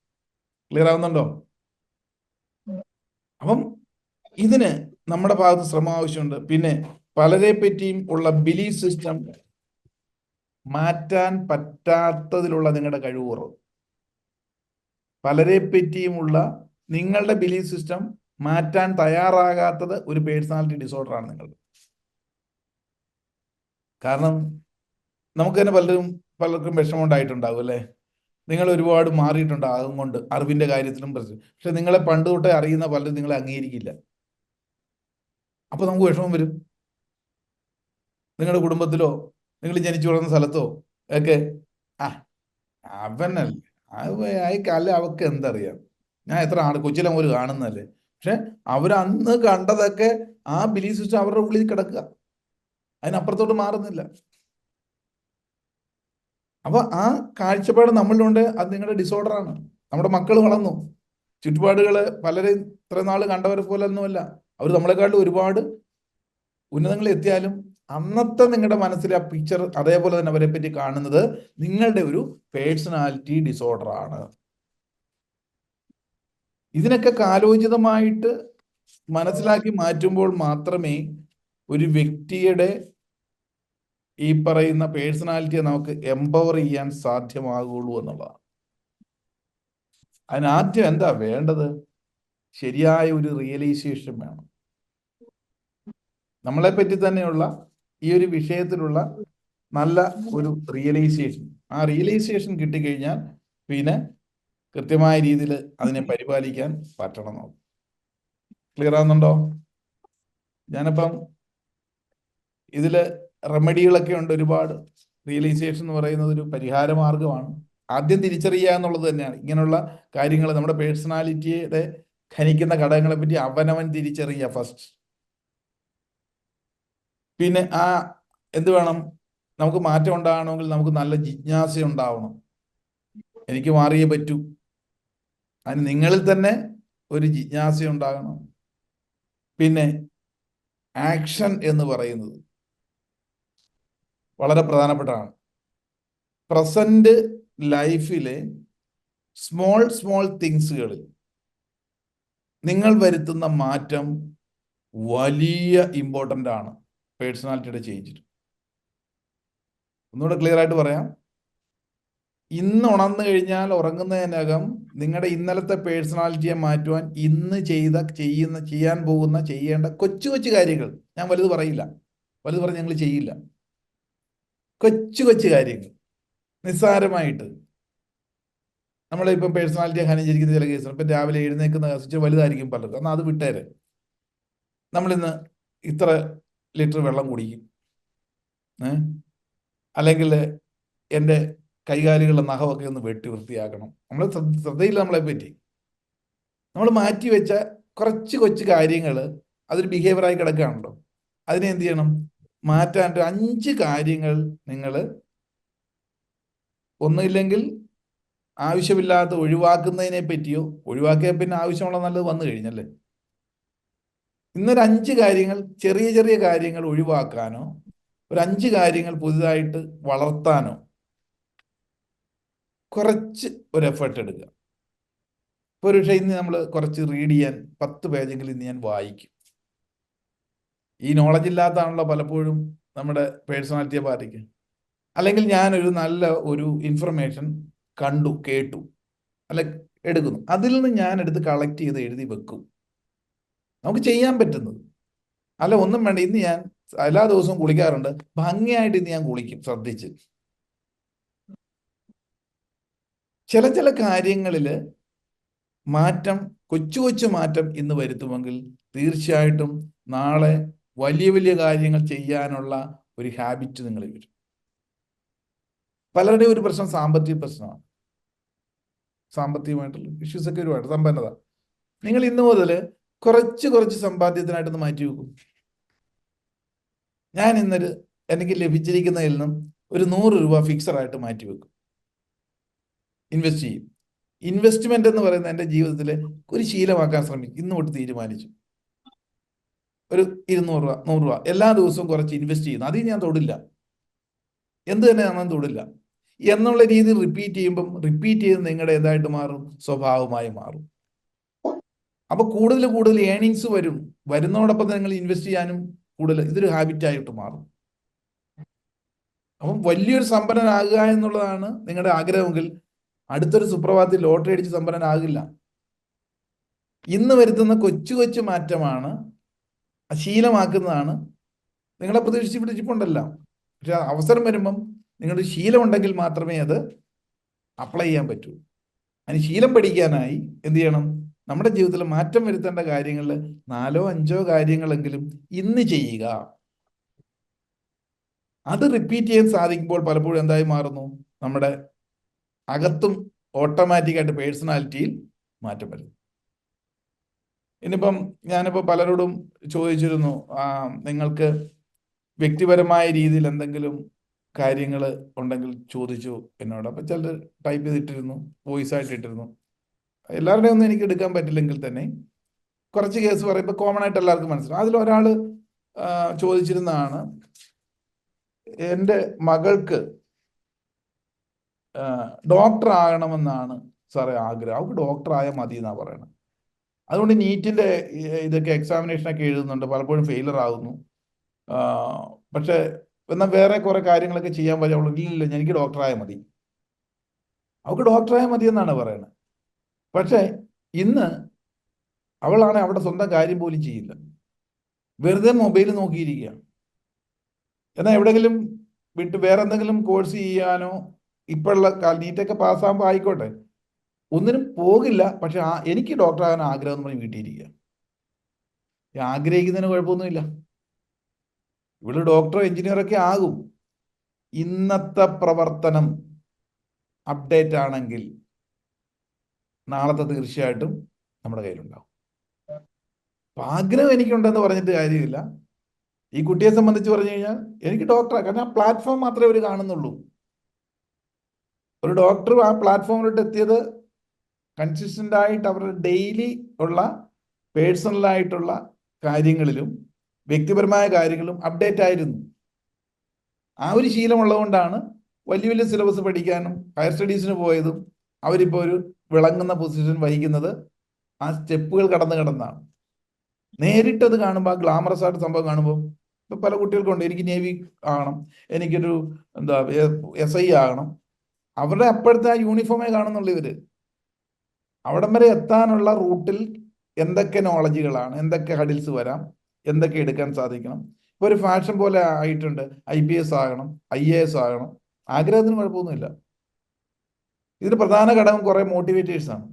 ക്ലിയർ ആവുന്നുണ്ടോ? അപ്പം ഇതിന് നമ്മുടെ ഭാഗത്ത് ശ്രമം ആവശ്യമുണ്ട്. പിന്നെ പലരെ പറ്റിയും ഉള്ള ബിലീഫ് സിസ്റ്റം മാറ്റാൻ പറ്റാത്തതിലുള്ള നിങ്ങളുടെ കഴിവ് കുറവ്. പലരെ പറ്റിയുമുള്ള നിങ്ങളുടെ ബിലീഫ് സിസ്റ്റം മാറ്റാൻ തയ്യാറാകാത്തത് ഒരു പേഴ്സണാലിറ്റി ഡിസോർഡറാണ് നിങ്ങളുടെ. കാരണം നമുക്ക് തന്നെ പലർക്കും വിഷമം ഉണ്ടായിട്ടുണ്ടാകും അല്ലേ? നിങ്ങൾ ഒരുപാട് മാറിയിട്ടുണ്ടാകും കൊണ്ട് അറിവിന്റെ കാര്യത്തിലും പ്രശ്നം. പക്ഷെ നിങ്ങളെ പണ്ട് തൊട്ടേ അറിയുന്ന പലരും നിങ്ങളെ അംഗീകരിക്കില്ല. അപ്പൊ നമുക്ക് വിഷമം വരും. നിങ്ങളുടെ കുടുംബത്തിലോ നിങ്ങൾ ജനിച്ചു വളർന്ന സ്ഥലത്തോ ഒക്കെ ആ അവനല്ലേ അയക്കല്ല, അവക്ക് എന്തറിയാം, ഞാൻ എത്ര കൊച്ചിലെ മുതൽ കാണുന്നല്ലേ. പക്ഷെ അവരന്ന് കണ്ടതൊക്കെ ആ ബിലീഫ് സിസ്റ്റം അവരുടെ ഉള്ളിൽ കിടക്കുക, അതിനപ്പുറത്തോട്ട് മാറുന്നില്ല. അപ്പൊ ആ കാഴ്ചപ്പാട് നമ്മളിലുണ്ട്, അത് നിങ്ങളുടെ ഡിസോർഡറാണ്. നമ്മുടെ മക്കൾ വളർന്നു, ചുറ്റുപാടുകള് പലരും ഇത്ര നാൾ കണ്ടവരെ പോലെ ഒന്നുമല്ല, അവർ നമ്മളെക്കാളും ഒരുപാട് ഉന്നതങ്ങളിൽ എത്തിയാലും അന്നത്തെ നിങ്ങളുടെ മനസ്സിലെ ആ പിക്ചർ അതേപോലെ തന്നെ അവരെ പറ്റി കാണുന്നത് നിങ്ങളുടെ ഒരു പേഴ്സണാലിറ്റി ഡിസോർഡർ ആണ്. ഇതിനൊക്കെ കാലോചിതമായിട്ട് മനസ്സിലാക്കി മാറ്റുമ്പോൾ മാത്രമേ ഒരു വ്യക്തിയുടെ ഈ പറയുന്ന പേഴ്സണാലിറ്റിയെ നമുക്ക് എംപവർ ചെയ്യാൻ സാധ്യമാകുള്ളൂ എന്നുള്ളതാണ്. അതിനാദ്യം എന്താ വേണ്ടത്? ശരിയായ ഒരു റിയലൈസേഷൻ വേണം. നമ്മളെ പറ്റി തന്നെയുള്ള ഈ ഒരു വിഷയത്തിലുള്ള നല്ല ഒരു റിയലൈസേഷൻ. ആ റിയലൈസേഷൻ കിട്ടിക്കഴിഞ്ഞാൽ പിന്നെ കൃത്യമായ രീതിയിൽ അതിനെ പരിപാലിക്കാൻ പറ്റണം. നമുക്ക് ക്ലിയർ ആവുന്നുണ്ടോ? ഞാനിപ്പം ഇതില് റെമഡികളൊക്കെ ഉണ്ട് ഒരുപാട്. റിയലൈസേഷൻ എന്ന് പറയുന്നത് ഒരു പരിഹാര മാർഗമാണ്. ആദ്യം തിരിച്ചറിയുക എന്നുള്ളത് തന്നെയാണ്. ഇങ്ങനെയുള്ള കാര്യങ്ങൾ നമ്മുടെ പേഴ്സണാലിറ്റിയുടെ ഖനിക്കുന്ന ഘടകങ്ങളെ പറ്റി അവനവൻ തിരിച്ചറിയുക ഫസ്റ്റ്. പിന്നെ എന്ത് വേണം? നമുക്ക് മാറ്റം ഉണ്ടാകണമെങ്കിൽ നമുക്ക് നല്ല ജിജ്ഞാസ ഉണ്ടാവണം. എനിക്ക് മാറിയേ പറ്റൂ. അതിന് നിങ്ങളിൽ തന്നെ ഒരു ജിജ്ഞാസ ഉണ്ടാകണം. പിന്നെ ആക്ഷൻ എന്ന് പറയുന്നത് വളരെ പ്രധാനപ്പെട്ടതാണ്. പ്രസന്റ് ലൈഫിലെ സ്മോൾ തിങ്സുകളിൽ നിങ്ങൾ വരുത്തുന്ന മാറ്റം വലിയ ഇമ്പോർട്ടൻ്റ് ആണ് പേഴ്സണാലിറ്റിയുടെ ചേഞ്ചിൽ. ഒന്നുകൂടെ ക്ലിയർ ആയിട്ട് പറയാം. ഇന്ന് ഉണർന്നു കഴിഞ്ഞാൽ ഉറങ്ങുന്നതിനകം നിങ്ങളുടെ ഇന്നലത്തെ പേഴ്സണാലിറ്റിയെ മാറ്റുവാൻ ഇന്ന് ചെയ്യേണ്ട കൊച്ചു കൊച്ചു കാര്യങ്ങൾ, ഞാൻ വലുത് പറയില്ല, വലുത് പറഞ്ഞ് ഞങ്ങൾ ചെയ്യില്ല, കൊച്ചു കൊച്ചു കാര്യങ്ങൾ നിസ്സാരമായിട്ട്. നമ്മളിപ്പം പേഴ്സണാലിറ്റിയെ ഹനിച്ചിരിക്കുന്ന ചില കേസുകൾ, ഇപ്പം രാവിലെ എഴുന്നേക്കുന്ന കേസ് വലുതായിരിക്കും പലർക്കും, എന്നാൽ അത് വിട്ടേരെ. നമ്മളിന്ന് ഇത്ര ലിറ്റർ വെള്ളം കുടിക്കും, അല്ലെങ്കിൽ എൻ്റെ കൈകാലുകളുടെ നഖമൊക്കെ ഒന്ന് വെട്ടി വൃത്തിയാക്കണം. നമ്മൾ ശ്രദ്ധയില്ല നമ്മളെ പറ്റി. നമ്മൾ മാറ്റിവെച്ച കുറച്ച് കൊച്ചു കാര്യങ്ങൾ അതൊരു ബിഹേവിയറായി കിടക്കുകയാണല്ലോ. അതിനെ എന്ത് ചെയ്യണം? മാറ്റാൻ 5 കാര്യങ്ങൾ നിങ്ങൾ ഒന്നുമില്ലെങ്കിൽ ആവശ്യമില്ലാത്ത ഒഴിവാക്കുന്നതിനെ പറ്റിയോ, ഒഴിവാക്കിയാൽ പിന്നെ ആവശ്യമുള്ള നല്ലത് വന്നു കഴിഞ്ഞല്ലേ. ഇന്നൊരു 5 കാര്യങ്ങൾ, ചെറിയ ചെറിയ കാര്യങ്ങൾ ഒഴിവാക്കാനോ, ഒരു 5 കാര്യങ്ങൾ പുതുതായിട്ട് വളർത്താനോ കുറച്ച് ഒരു എഫേർട്ട് എടുക്കുക. ഇപ്പോൾ ഒരു പക്ഷേ ഇന്ന് നമ്മൾ കുറച്ച് റീഡ് ചെയ്യാൻ 10 പേജെങ്കിലും ഇന്ന് ഞാൻ വായിക്കും. ഈ നോളജ് ഇല്ലാത്തതാണല്ലോ പലപ്പോഴും നമ്മുടെ പേഴ്സണാലിറ്റിയെ ബാധിക്കും. അല്ലെങ്കിൽ ഞാനൊരു നല്ല ഒരു ഇൻഫർമേഷൻ കണ്ടു, കേട്ടു, അല്ല എടുക്കുന്നു, അതിൽ നിന്ന് ഞാൻ എടുത്ത് കളക്ട് ചെയ്ത് എഴുതി വെക്കും. നമുക്ക് ചെയ്യാൻ പറ്റുന്നത്. അല്ല ഒന്നും വേണ്ട, ഇന്ന് ഞാൻ എല്ലാ ദിവസവും കുളിക്കാറുണ്ട്, ഭംഗിയായിട്ട് ഇന്ന് ഞാൻ കുളിക്കും ശ്രദ്ധിച്ച്. ചില കാര്യങ്ങളിൽ മാറ്റം, കൊച്ചു കൊച്ചു മാറ്റം ഇന്ന് വരുത്തുമെങ്കിൽ തീർച്ചയായിട്ടും നാളെ വലിയ വലിയ കാര്യങ്ങൾ ചെയ്യാനുള്ള ഒരു ഹാബിറ്റ് നിങ്ങളിൽ വരും. പലരുടെയും ഒരു പ്രശ്നം സാമ്പത്തിക പ്രശ്നമാണ്. സാമ്പത്തികമായിട്ടുള്ള ഇഷ്യൂസൊക്കെ ഒരുപാട്, സമ്പന്നത. നിങ്ങൾ ഇന്ന് മുതൽ കുറച്ച് സമ്പാദ്യത്തിനായിട്ടൊന്ന് മാറ്റി വെക്കും. ഞാൻ എനിക്ക് ലഭിച്ചിരിക്കുന്നതിൽ നിന്നും ഒരു 100 രൂപ ഫിക്സഡായിട്ട് മാറ്റി വെക്കും, ഇൻവെസ്റ്റ് ചെയ്യും. ഇൻവെസ്റ്റ്മെന്റ് എന്ന് പറയുന്നത് എൻ്റെ ജീവിതത്തിൽ ഒരു ശീലമാക്കാൻ ശ്രമിക്കും. ഇന്ന് തൊട്ട് തീരുമാനിച്ചു ഒരു 200 രൂപ 100 രൂപ എല്ലാ ദിവസവും കുറച്ച് ഇൻവെസ്റ്റ് ചെയ്യുന്നു. അതിൽ ഞാൻ തൊടില്ല, എന്ത് തന്നെ ഞാൻ തൊടില്ല എന്നുള്ള രീതിയിൽ റിപ്പീറ്റ് ചെയ്ത് നിങ്ങളുടെ ഏതായിട്ട് മാറും, സ്വഭാവമായി മാറും. അപ്പൊ കൂടുതൽ ഏണിങ്സ് വരുന്നതോടൊപ്പം നിങ്ങൾ ഇൻവെസ്റ്റ് ചെയ്യാനും കൂടുതൽ ഇതൊരു ഹാബിറ്റായിട്ട് മാറും. അപ്പം വലിയൊരു സമ്പന്നനാകുക എന്നുള്ളതാണ് നിങ്ങളുടെ ആഗ്രഹമെങ്കിൽ അടുത്തൊരു സുപ്രഭാതത്തിൽ ലോട്ടറി അടിച്ച് സമ്പന്നനാകില്ല. ഇന്ന് വരുത്തുന്ന കൊച്ചു മാറ്റമാണ്, ശീലമാക്കുന്നതാണ് നിങ്ങളെ പ്രതീക്ഷിച്ചിട്ടുണ്ടല്ല. പക്ഷെ അവസരം വരുമ്പം നിങ്ങളുടെ ശീലം ഉണ്ടെങ്കിൽ മാത്രമേ അത് അപ്ലൈ ചെയ്യാൻ പറ്റൂ. അതിന് ശീലം പഠിക്കാനായി എന്ത് ചെയ്യണം? നമ്മുടെ ജീവിതത്തിൽ മാറ്റം വരുത്തേണ്ട കാര്യങ്ങളിൽ 4-5 കാര്യങ്ങളെങ്കിലും ഇന്ന് ചെയ്യുക. അത് റിപ്പീറ്റ് ചെയ്യാൻ സാധിക്കുമ്പോൾ പലപ്പോഴും എന്തായി മാറുന്നു, നമ്മുടെ അകത്തും ഓട്ടോമാറ്റിക്കായിട്ട് പേഴ്സണാലിറ്റിയിൽ മാറ്റം വരുന്നു. ഇനിയിപ്പം ഞാനിപ്പോൾ പലരോടും ചോദിച്ചിരുന്നു, നിങ്ങൾക്ക് വ്യക്തിപരമായ രീതിയിൽ എന്തെങ്കിലും കാര്യങ്ങൾ ഉണ്ടെങ്കിൽ ചോദിച്ചു എന്നോട്. അപ്പം ചിലർ ടൈപ്പ് ചെയ്തിട്ടിരുന്നു, വോയിസ് ആയിട്ട് ഇട്ടിരുന്നു. എല്ലാവരുടെയും ഒന്നും എനിക്ക് എടുക്കാൻ പറ്റില്ലെങ്കിൽ തന്നെ കുറച്ച് കേസ് പറയുമ്പോൾ കോമൺ ആയിട്ട് എല്ലാവർക്കും മനസ്സിലാവും. അതിലൊരാൾ ചോദിച്ചിരുന്നതാണ്, എൻ്റെ മകൾക്ക് ഡോക്ടർ ആകണമെന്നാണ് സാറേ ആഗ്രഹം, അവൾക്ക് ഡോക്ടർ ആയാൽ മതി എന്നാണ് പറയണത്. അതുകൊണ്ട് നീറ്റിൻ്റെ ഇതൊക്കെ എക്സാമിനേഷനൊക്കെ എഴുതുന്നുണ്ട്, പലപ്പോഴും ഫെയിലർ ആകുന്നു. പക്ഷെ എന്നാൽ വേറെ കുറെ കാര്യങ്ങളൊക്കെ ചെയ്യാൻ പറ്റും. അവൾ ഇല്ല, എനിക്ക് ഡോക്ടറായാൽ മതി, അവൾക്ക് ഡോക്ടറായാൽ മതി എന്നാണ് പറയുന്നത്. പക്ഷെ ഇന്ന് അവളാണ് അവിടെ സ്വന്തം കാര്യം പോലും ചെയ്യില്ല, വെറുതെ മൊബൈൽ നോക്കിയിരിക്കുകയാണ്. എന്നാൽ എവിടെയെങ്കിലും വിട്ട് വേറെ എന്തെങ്കിലും കോഴ്സ് ചെയ്യാനോ, ഇപ്പോഴുള്ള നീറ്റൊക്കെ പാസ്സാകുമ്പോൾ ആയിക്കോട്ടെ, ഒന്നിനും പോകില്ല. പക്ഷെ എനിക്ക് ഡോക്ടറാകാൻ ആഗ്രഹം എന്ന് പറഞ്ഞ് വീട്ടിയിരിക്കുക. ആഗ്രഹിക്കുന്നതിന് കുഴപ്പമൊന്നുമില്ല, ഇവള് ഡോക്ടറോ എഞ്ചിനീയറൊക്കെ ആകും. ഇന്നത്തെ പ്രവർത്തനം അപ്ഡേറ്റ് ആണെങ്കിൽ നാളത്തെ തീർച്ചയായിട്ടും നമ്മുടെ കയ്യിലുണ്ടാവും. അപ്പം ആഗ്രഹം എനിക്കുണ്ടെന്ന് പറഞ്ഞിട്ട് കാര്യമില്ല. ഈ കുട്ടിയെ സംബന്ധിച്ച് പറഞ്ഞു കഴിഞ്ഞാൽ എനിക്ക് ഡോക്ടറാണ്, കാരണം ആ പ്ലാറ്റ്ഫോം മാത്രമേ അവർ കാണുന്നുള്ളൂ. ഒരു ഡോക്ടർ ആ പ്ലാറ്റ്ഫോമിലോട്ട് എത്തിയത് കൺസിസ്റ്റൻ്റ് ആയിട്ട് അവരുടെ ഡെയിലി ഉള്ള പേഴ്സണലായിട്ടുള്ള കാര്യങ്ങളിലും വ്യക്തിപരമായ കാര്യങ്ങളിലും അപ്ഡേറ്റ് ആയിരുന്നു. ആ ഒരു ശീലമുള്ളതുകൊണ്ടാണ് വലിയ വലിയ സിലബസ് പഠിക്കാനും ഹയർ സ്റ്റഡീസിന് പോയതും അവരിപ്പോൾ ഒരു വിളങ്ങുന്ന പൊസിഷൻ വഹിക്കുന്നത് ആ സ്റ്റെപ്പുകൾ കടന്നാണ്. നേരിട്ടത് കാണുമ്പോൾ, ആ ഗ്ലാമറസ് ആയിട്ട് സംഭവം കാണുമ്പോൾ, ഇപ്പം പല കുട്ടികൾക്കുണ്ട്, എനിക്ക് നേവി ആകണം, എനിക്കൊരു SI ആകണം. അവരുടെ അപ്പോഴത്തെ ആ യൂണിഫോമേ കാണുന്നുള്ളൂ. ഇവര് അവിടം വരെ എത്താനുള്ള റൂട്ടിൽ എന്തൊക്കെ നോളജുകളാണ്, എന്തൊക്കെ ഹഡിൽസ് വരാം, എന്തൊക്കെ എടുക്കാൻ സാധിക്കണം. ഇപ്പോൾ ഒരു ഫാഷൻ പോലെ ആയിട്ടുണ്ട്, IPS ആകണം, IAS ആകണം. ആഗ്രഹത്തിന് കുഴപ്പമൊന്നുമില്ല. ഇതിന് പ്രധാന ഘടകം കുറെ മോട്ടിവേറ്റേഴ്സാണ്.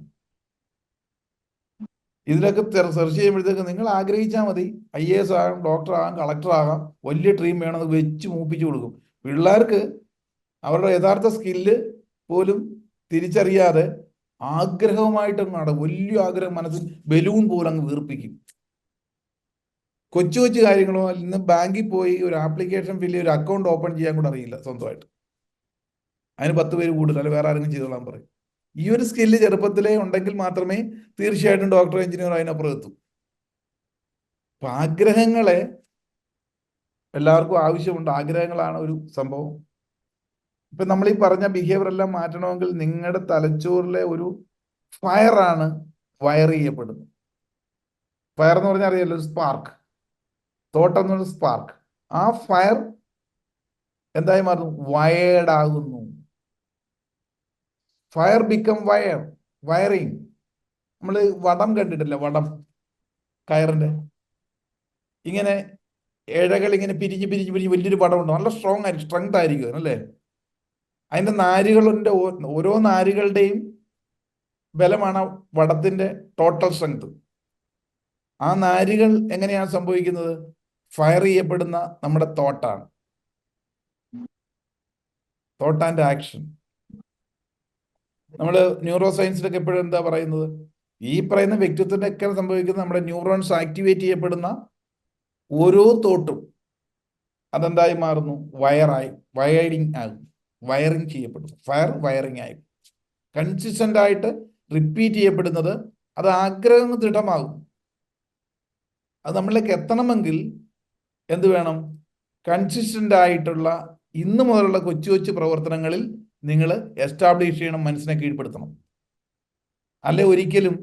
ഇതിലൊക്കെ സെർച്ച് ചെയ്യുമ്പോഴത്തേക്ക് നിങ്ങൾ ആഗ്രഹിച്ചാൽ മതി, IAS ആകാം, ഡോക്ടർ ആകാം, കളക്ടർ ആകാം, വലിയ ഡ്രീം വേണമെന്ന് വെച്ച് മൂപ്പിച്ചു കൊടുക്കും. പിള്ളേർക്ക് അവരുടെ യഥാർത്ഥ സ്കില്ല് പോലും തിരിച്ചറിയാതെ ആഗ്രഹമായിട്ടങ്ങാണ്, വലിയ ആഗ്രഹം, മനസ്സിൽ ബലൂൺ പോലെ അങ്ങ് വീർപ്പിക്കും. കൊച്ചു കൊച്ചു കാര്യങ്ങളോ, ഇന്ന് ബാങ്കിൽ പോയി ഒരു ആപ്ലിക്കേഷൻ ഫില്ല്, ഒരു അക്കൗണ്ട് ഓപ്പൺ ചെയ്യാൻ കൂടെ അറിയില്ല സ്വന്തമായിട്ട്, അതിന് 10 പേര് കൂടുതൽ, അല്ല വേറെ ആരെങ്കിലും ചെയ്തോളാൻ പറയും. ഈ ഒരു സ്കില്ല് ചെറുപ്പത്തിലേ ഉണ്ടെങ്കിൽ മാത്രമേ തീർച്ചയായിട്ടും ഡോക്ടർ, എഞ്ചിനീയർ അതിനപ്പുറം എത്തും. അപ്പൊ ആഗ്രഹങ്ങളെ എല്ലാവർക്കും ആവശ്യമുണ്ട്. ആഗ്രഹങ്ങളാണ് ഒരു സംഭവം. ഇപ്പൊ നമ്മൾ ഈ പറഞ്ഞ ബിഹേവിയർ എല്ലാം മാറ്റണമെങ്കിൽ നിങ്ങളുടെ തലച്ചോറിലെ ഒരു ഫയറാണ് വയർ ചെയ്യപ്പെടുന്നത്. ഫയർ എന്ന് പറഞ്ഞാൽ അറിയാലോ, സ്പാർക്ക്, തോട്ടം എന്ന് പറഞ്ഞ സ്പാർക്ക്. ആ ഫയർ എന്തായി മാറുന്നു, വയേർഡ് ആകുന്നു. Fire become wiring. നമ്മൾ വടം കണ്ടിട്ടില്ല, വടം, കയറിന്റെ ഇങ്ങനെ ഇഴകൾ ഇങ്ങനെ പിരിഞ്ഞ് പിരിഞ്ഞ് പിരിഞ്ഞ് വലിയൊരു വടമുണ്ട്, നല്ല സ്ട്രെങ്ത് ആയിരിക്കും അല്ലേ. അതിന്റെ നാരുകളുടെ ഓരോ നാരുകളുടെയും ബലമാണ് വടത്തിന്റെ ടോട്ടൽ സ്ട്രെങ്ത്. ആ നാരുകൾ എങ്ങനെയാണ് സംഭവിക്കുന്നത്, ഫയർ ചെയ്യപ്പെടുന്ന നമ്മുടെ തോട്ട് ആൻഡ് ആക്ഷൻ. നമ്മൾ ന്യൂറോ സയൻസിലൊക്കെ എപ്പോഴും എന്താ പറയുന്നത്, ഈ പറയുന്ന വ്യക്തിത്വത്തിന്റെ ഒക്കെ സംഭവിക്കുന്നത് നമ്മുടെ ന്യൂറോൺസ് ആക്ടിവേറ്റ് ചെയ്യപ്പെടുന്ന ഓരോ തോട്ടും അതെന്തായി മാറുന്നു, വയറിങ് ചെയ്യപ്പെടുന്നു. ഫയർ വയറിങ് ആയി കൺസിസ്റ്റന്റ് ആയിട്ട് റിപ്പീറ്റ് ചെയ്യപ്പെടുന്നത്, അത് ആഗ്രഹം ദൃഢമാകും. അത് നമ്മളിലേക്ക് എത്തണമെങ്കിൽ എന്ത് വേണം, കൺസിസ്റ്റന്റ് ആയിട്ടുള്ള ഇന്ന് മുതലുള്ള കൊച്ചു കൊച്ചു പ്രവർത്തനങ്ങളിൽ നിങ്ങൾ എസ്റ്റാബ്ലിഷ് ചെയ്യണം, മനസ്സിനെ കീഴ്പ്പെടുത്തണം. അല്ലെ ഒരിക്കലും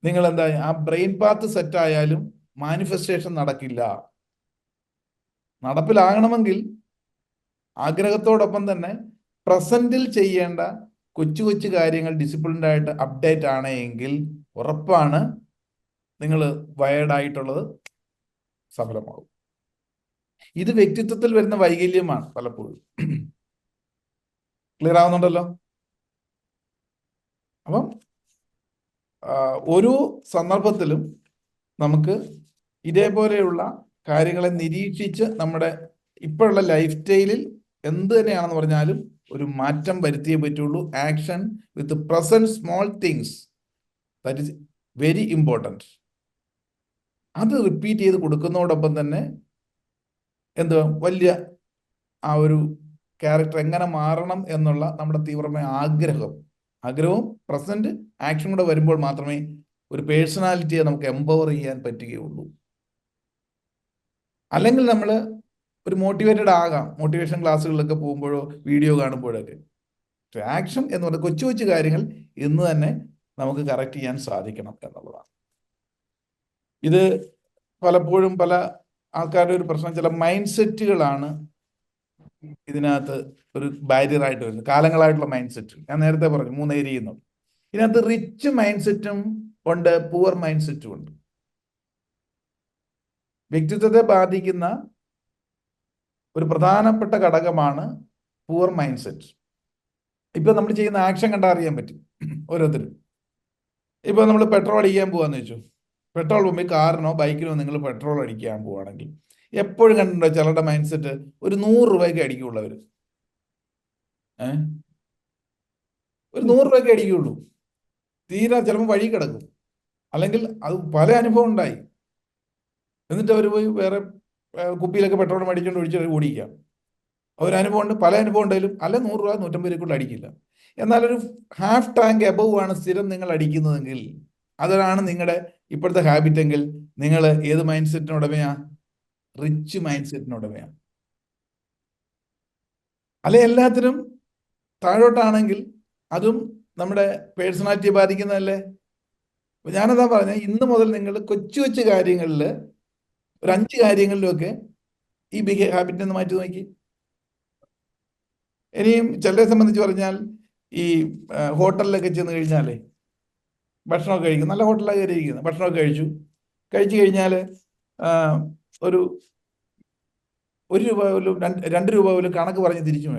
നിങ്ങൾ എന്താ, ആ ബ്രെയിൻ പാത്ത് സെറ്റ് ആയാലും മാനിഫെസ്റ്റേഷൻ നടക്കില്ല. നടപ്പിലാകണമെങ്കിൽ ആഗ്രഹത്തോടൊപ്പം തന്നെ പ്രസന്റിൽ ചെയ്യേണ്ട കൊച്ചു കൊച്ചു കാര്യങ്ങൾ ഡിസിപ്ലിൻഡ് ആയിട്ട് അപ്ഡേറ്റ് ആണ് എങ്കിൽ ഉറപ്പാണ് നിങ്ങൾ വയേർഡായിട്ടുള്ളത് സഫലമാകും. ഇത് വ്യക്തിത്വത്തിൽ വരുന്ന വൈകല്യമാണ് പലപ്പോഴും. ക്ലിയർ ആവുന്നുണ്ടല്ലോ? അപ്പം ഓരോ സന്ദർഭത്തിലും നമുക്ക് ഇതേപോലെയുള്ള കാര്യങ്ങളെ നിരീക്ഷിച്ച് നമ്മുടെ ഇപ്പോഴുള്ള ലൈഫ് സ്റ്റൈലിൽ എന്ത് തന്നെയാണെന്ന് പറഞ്ഞാലും ഒരു മാറ്റം വരുത്തിയേ പറ്റുള്ളൂ. Action with present small things, that is very important. അത് റിപ്പീറ്റ് ചെയ്ത് കൊടുക്കുന്നതോടൊപ്പം തന്നെ എന്തുവാ വലിയ ആ ഒരു ക്യാരക്ടർ എങ്ങനെ മാറണം എന്നുള്ള നമ്മുടെ തീവ്രമായ ആഗ്രഹവും പ്രസന്റ് ആക്ഷൻ കൂടെ വരുമ്പോൾ മാത്രമേ ഒരു പേഴ്സണാലിറ്റിയെ നമുക്ക് എംപവർ ചെയ്യാൻ പറ്റുകയുള്ളൂ. അല്ലെങ്കിൽ നമ്മൾ ഒരു മോട്ടിവേറ്റഡ് ആകാം, മോട്ടിവേഷൻ ക്ലാസ്സുകളിലൊക്കെ പോകുമ്പോഴോ വീഡിയോ കാണുമ്പോഴൊക്കെ. ആക്ഷൻ എന്ന് പറയുന്നത് കൊച്ചു കൊച്ചു കാര്യങ്ങൾ ഇന്ന് തന്നെ നമുക്ക് കറക്റ്റ് ചെയ്യാൻ സാധിക്കണം എന്നുള്ളതാണ്. ഇത് പലപ്പോഴും പല ആൾക്കാരുടെ ഒരു പ്രശ്നം, ചില മൈൻഡ് സെറ്റുകളാണ് ഇതിനകത്ത് ഒരു ബാരിയറായിട്ട് വരുന്നത്. കാലങ്ങളായിട്ടുള്ള മൈൻഡ് സെറ്റ് ഞാൻ നേരത്തെ പറഞ്ഞു 3 ഏരിയ എന്നുള്ളത്. ഇതിനകത്ത് റിച്ച് മൈൻഡ് സെറ്റും ഉണ്ട്, പുവർ മൈൻഡ് സെറ്റും ഉണ്ട്. വ്യക്തിത്വത്തെ ബാധിക്കുന്ന ഒരു പ്രധാനപ്പെട്ട ഘടകമാണ് പുവർ മൈൻഡ് സെറ്റ്. ഇപ്പൊ നമ്മൾ ചെയ്യുന്ന ആക്ഷൻ കണ്ടാൽ അറിയാൻ പറ്റും ഓരോരുത്തരും. ഇപ്പൊ നമ്മൾ പെട്രോൾ അടിക്കാൻ പോവാന്ന് വെച്ചു, പെട്രോൾ പമ്പിൽ കാറിനോ ബൈക്കിനോ നിങ്ങൾ പെട്രോൾ അടിക്കാൻ പോവാണെങ്കിൽ എപ്പോഴും കണ്ടിട്ടുണ്ടോ ചിലരുടെ മൈൻഡ് സെറ്റ് ഒരു 100 രൂപയ്ക്ക് അടിക്കുള്ളവർ, ഒരു 100 രൂപയ്ക്ക് അടിക്കുള്ളൂ. തീരെ ചിലപ്പോൾ വഴി കിടക്കും, അല്ലെങ്കിൽ അത് പല അനുഭവം ഉണ്ടായി. എന്നിട്ട് അവർ പോയി വേറെ കുപ്പിയിലൊക്കെ പെട്രോൾ മേടിച്ചുകൊണ്ട് ഒഴിച്ച് ഓടിക്കാം. ഒരനുഭവം ഉണ്ട്, പല അനുഭവം ഉണ്ടെങ്കിലും അല്ല 100 രൂപ 150 രൂപയ്ക്കുള്ള അടിക്കില്ല. എന്നാൽ ഒരു ഹാഫ് ടാങ്ക് എബവ് ആണ് സ്ഥിരം നിങ്ങൾ അടിക്കുന്നതെങ്കിൽ, അതാണ് നിങ്ങളുടെ ഇപ്പോഴത്തെ ഹാബിറ്റ് എങ്കിൽ, നിങ്ങൾ ഏത് മൈൻഡ് സെറ്റിന് ഉടമയാ? റിച്ച് മൈൻഡ് സെറ്റിന് ഉടമയാ. അല്ലെ എല്ലാത്തിനും താഴോട്ടാണെങ്കിൽ അതും നമ്മുടെ പേഴ്സണാലിറ്റിയെ ബാധിക്കുന്നതല്ലേ. ഞാനതാ പറഞ്ഞ, ഇന്ന് മുതൽ നിങ്ങൾ കൊച്ചു കൊച്ചു കാര്യങ്ങളിൽ ഒരു 5 കാര്യങ്ങളിലൊക്കെ ഈ ഹാബിറ്റിനെ ഒന്ന് മാറ്റി നോക്കി. ഇനിയും ചിലരെ സംബന്ധിച്ച് പറഞ്ഞാൽ ഈ ഹോട്ടലിലൊക്കെ ചെന്ന് കഴിഞ്ഞാലേ ഭക്ഷണമൊക്കെ കഴിക്കും, നല്ല ഹോട്ടലിലാണ് കയറിയിരിക്കുന്നത്, ഭക്ഷണമൊക്കെ കഴിച്ചു കഴിഞ്ഞാൽ ഒരു 1 രൂപ പോലും 2 രൂപ പോലും കണക്ക് പറഞ്ഞ് തിരിച്ചു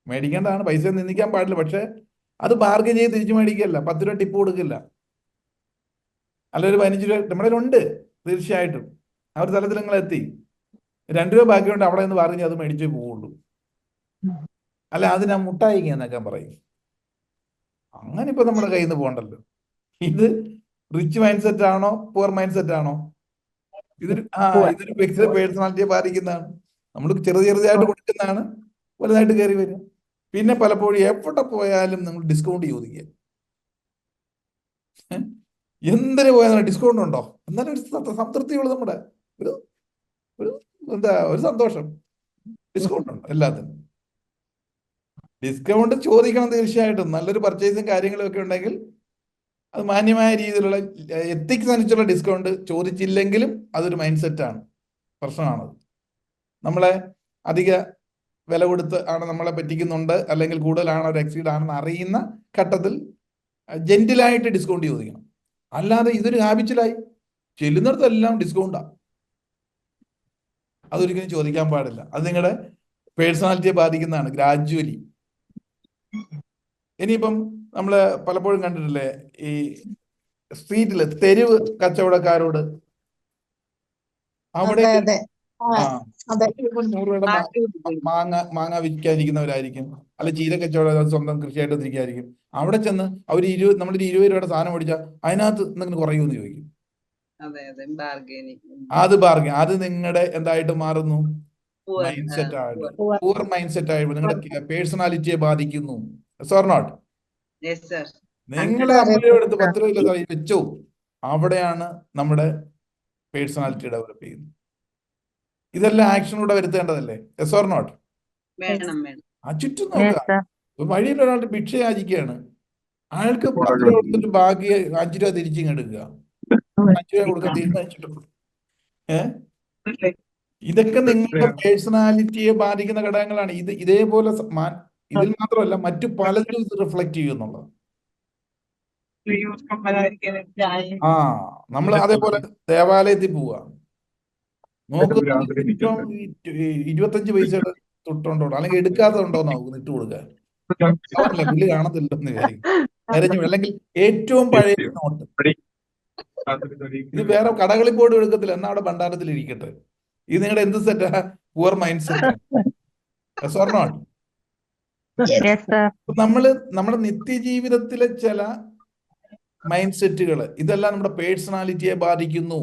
മേടിക്കേണ്ടതാണ്, പൈസ നിന്ദിക്കാൻ പാടില്ല. പക്ഷെ അത് ബാർഗൻ ചെയ്ത് തിരിച്ചു മേടിക്കല്ല, 10 രൂപ ടിപ്പ് കൊടുക്കില്ല, അല്ല ഒരു 15 രൂപ നമ്മുടെ ഉണ്ട്. തീർച്ചയായിട്ടും ആ ഒരു തലത്തിൽ നിങ്ങൾ എത്തി, 2 രൂപ ബാക്കിയുണ്ട്, അവിടെ നിന്ന് ബാർഗൻ ചെയ്ത് അത് മേടിച്ചേ പോവുള്ളൂ. അല്ല അതിനാ മുട്ടായിക്കുക എന്നൊക്കെ പറയും. അങ്ങനെ ഇപ്പൊ നമ്മുടെ കയ്യിൽ നിന്ന് പോകണ്ടല്ലോ. ഇത് റിച്ച് മൈൻഡ് സെറ്റ് ആണോ പുവർ മൈൻഡ് സെറ്റ് ആണോ? ഇതൊരു വ്യക്തിയുടെ പേഴ്സണാലിറ്റിയെ ബാധിക്കുന്നതാണ്. നമ്മൾ ചെറുതായിട്ട് കൊടുക്കുന്നതാണ് വലുതായിട്ട് കയറി വരിക. പിന്നെ പലപ്പോഴും എവിടെ പോയാലും നമ്മൾ ഡിസ്കൗണ്ട് ചോദിക്കുക. എന്തിനു പോയാലും ഡിസ്കൗണ്ട് ഉണ്ടോ, എന്നാലും ഒരു സംതൃപ്തിയുള്ളൂ, നമ്മുടെ ഒരു സന്തോഷം. ഡിസ്കൗണ്ട് ഉണ്ടോ എല്ലാത്തിനും? ഡിസ്കൗണ്ട് ചോദിക്കണം തീർച്ചയായിട്ടും. നല്ലൊരു പർച്ചേസും കാര്യങ്ങളും ഒക്കെ ഉണ്ടെങ്കിൽ അത് മാന്യമായ രീതിയിലുള്ള എത്തിക്സ് അനുസരിച്ചുള്ള ഡിസ്കൗണ്ട് ചോദിച്ചില്ലെങ്കിലും അതൊരു മൈൻഡ് സെറ്റാണ്, പ്രശ്നമാണത്. നമ്മളെ അധിക വില കൊടുത്ത് ആണ് നമ്മളെ പറ്റിക്കുന്നുണ്ട്, അല്ലെങ്കിൽ കൂടുതലാണ് ഒരു എക്സീഡ് ആണെന്ന് അറിയുന്ന ഘട്ടത്തിൽ ജെന്റിലായിട്ട് ഡിസ്കൗണ്ട് ചോദിക്കണം. അല്ലാതെ ഇതൊരു ഹാബിറ്റിലായി ചെല്ലുന്നിടത്തെല്ലാം ഡിസ്കൗണ്ടാണ്, അതൊരിക്കലും ചോദിക്കാൻ പാടില്ല. അത് നിങ്ങളുടെ പേഴ്സണാലിറ്റിയെ ബാധിക്കുന്നതാണ് ഗ്രാജുവലി. ഇനിയിപ്പം നമ്മള് പലപ്പോഴും കണ്ടിട്ടില്ലേ ഈ സ്ട്രീറ്റില് തെരുവ് കച്ചവടക്കാരോട്, അവിടെ 100 രൂപയുടെ മാങ്ങ വിൽക്കാതിരിക്കുന്നവരായിരിക്കും, അല്ല ചീര കച്ചവടം സ്വന്തം കൃഷിയായിട്ട് തിരിക്കായിരിക്കും. അവിടെ ചെന്ന് അവർ നമ്മളൊരു 20 രൂപയുടെ സാധനം മേടിച്ചാൽ അതിനകത്ത് എന്തെങ്കിലും കുറയുമെന്ന് ചോദിക്കും. അത് ബാർഗൻ, അത് നിങ്ങളുടെ എന്തായിട്ട് മാറുന്നു? മൈൻഡ് സെറ്റ് ആയിട്ട്, പുവർ മൈൻഡ് സെറ്റ് ആയിട്ട് നിങ്ങളുടെ പേഴ്സണാലിറ്റിയെ ബാധിക്കുന്നു. നോട്ട് നിങ്ങൾ 50 രൂപ എടുത്ത് 10 രൂപ വെച്ചോ, അവിടെയാണ് നമ്മുടെ പേഴ്സണാലിറ്റി ഡെവലപ്പ് ചെയ്യുന്നത്. ഇതെല്ലാം ആക്ഷനിലൂടെ വരുത്തേണ്ടതല്ലേ? നോട്ട്? ആ ചുറ്റും നോക്കുക. വഴിയിൽ ഒരാളുടെ ഭിക്ഷ യാചിക്കുകയാണ്, അയാൾക്ക് 10 രൂപ കൊടുത്തിട്ട് ബാക്കി 5 രൂപ തിരിച്ചിങ് എടുക്കുക, 5 രൂപ കൊടുക്കാൻ തീരുമാനിച്ചിട്ടുണ്ട്. ഇതൊക്കെ നിങ്ങളുടെ പേഴ്സണാലിറ്റിയെ ബാധിക്കുന്ന ഘടകങ്ങളാണ്. ഇതേപോലെ ഇതിൽ മാത്രമല്ല മറ്റു പലതിലും ഇത് റിഫ്ലക്ട് ചെയ്യുന്നുള്ളത്. നമ്മൾ അതേപോലെ ദേവാലയത്തിൽ പോവുക, നോക്കുന്ന 25 പൈസയുടെ തൊട്ടുണ്ടോ അല്ലെങ്കിൽ എടുക്കാതെ ഉണ്ടോ നോക്കുന്നു, ഇട്ട് കൊടുക്കുക. അവരല്ല പുള്ളി കാണത്തില്ലെന്ന് വിചാരിക്കും. അല്ലെങ്കിൽ ഏറ്റവും പഴയ നോട്ട്, ഇത് വേറെ കടകളിൽ പോയിട്ട് എടുക്കത്തില്ല, എന്നാ അവിടെ ഭണ്ഡാരത്തിൽ ഇരിക്കട്ടെ. ഇത് നിങ്ങളുടെ എന്ത് സെറ്റാ? പുവർ മൈൻഡ് സെറ്റാ. Or not? Yes, sir. നമ്മുടെ നിത്യജീവിതത്തിലെ ചില മൈൻഡ് സെറ്റുകൾ ഇതെല്ലാം നമ്മുടെ പേഴ്സണാലിറ്റിയെ ബാധിക്കുന്നു.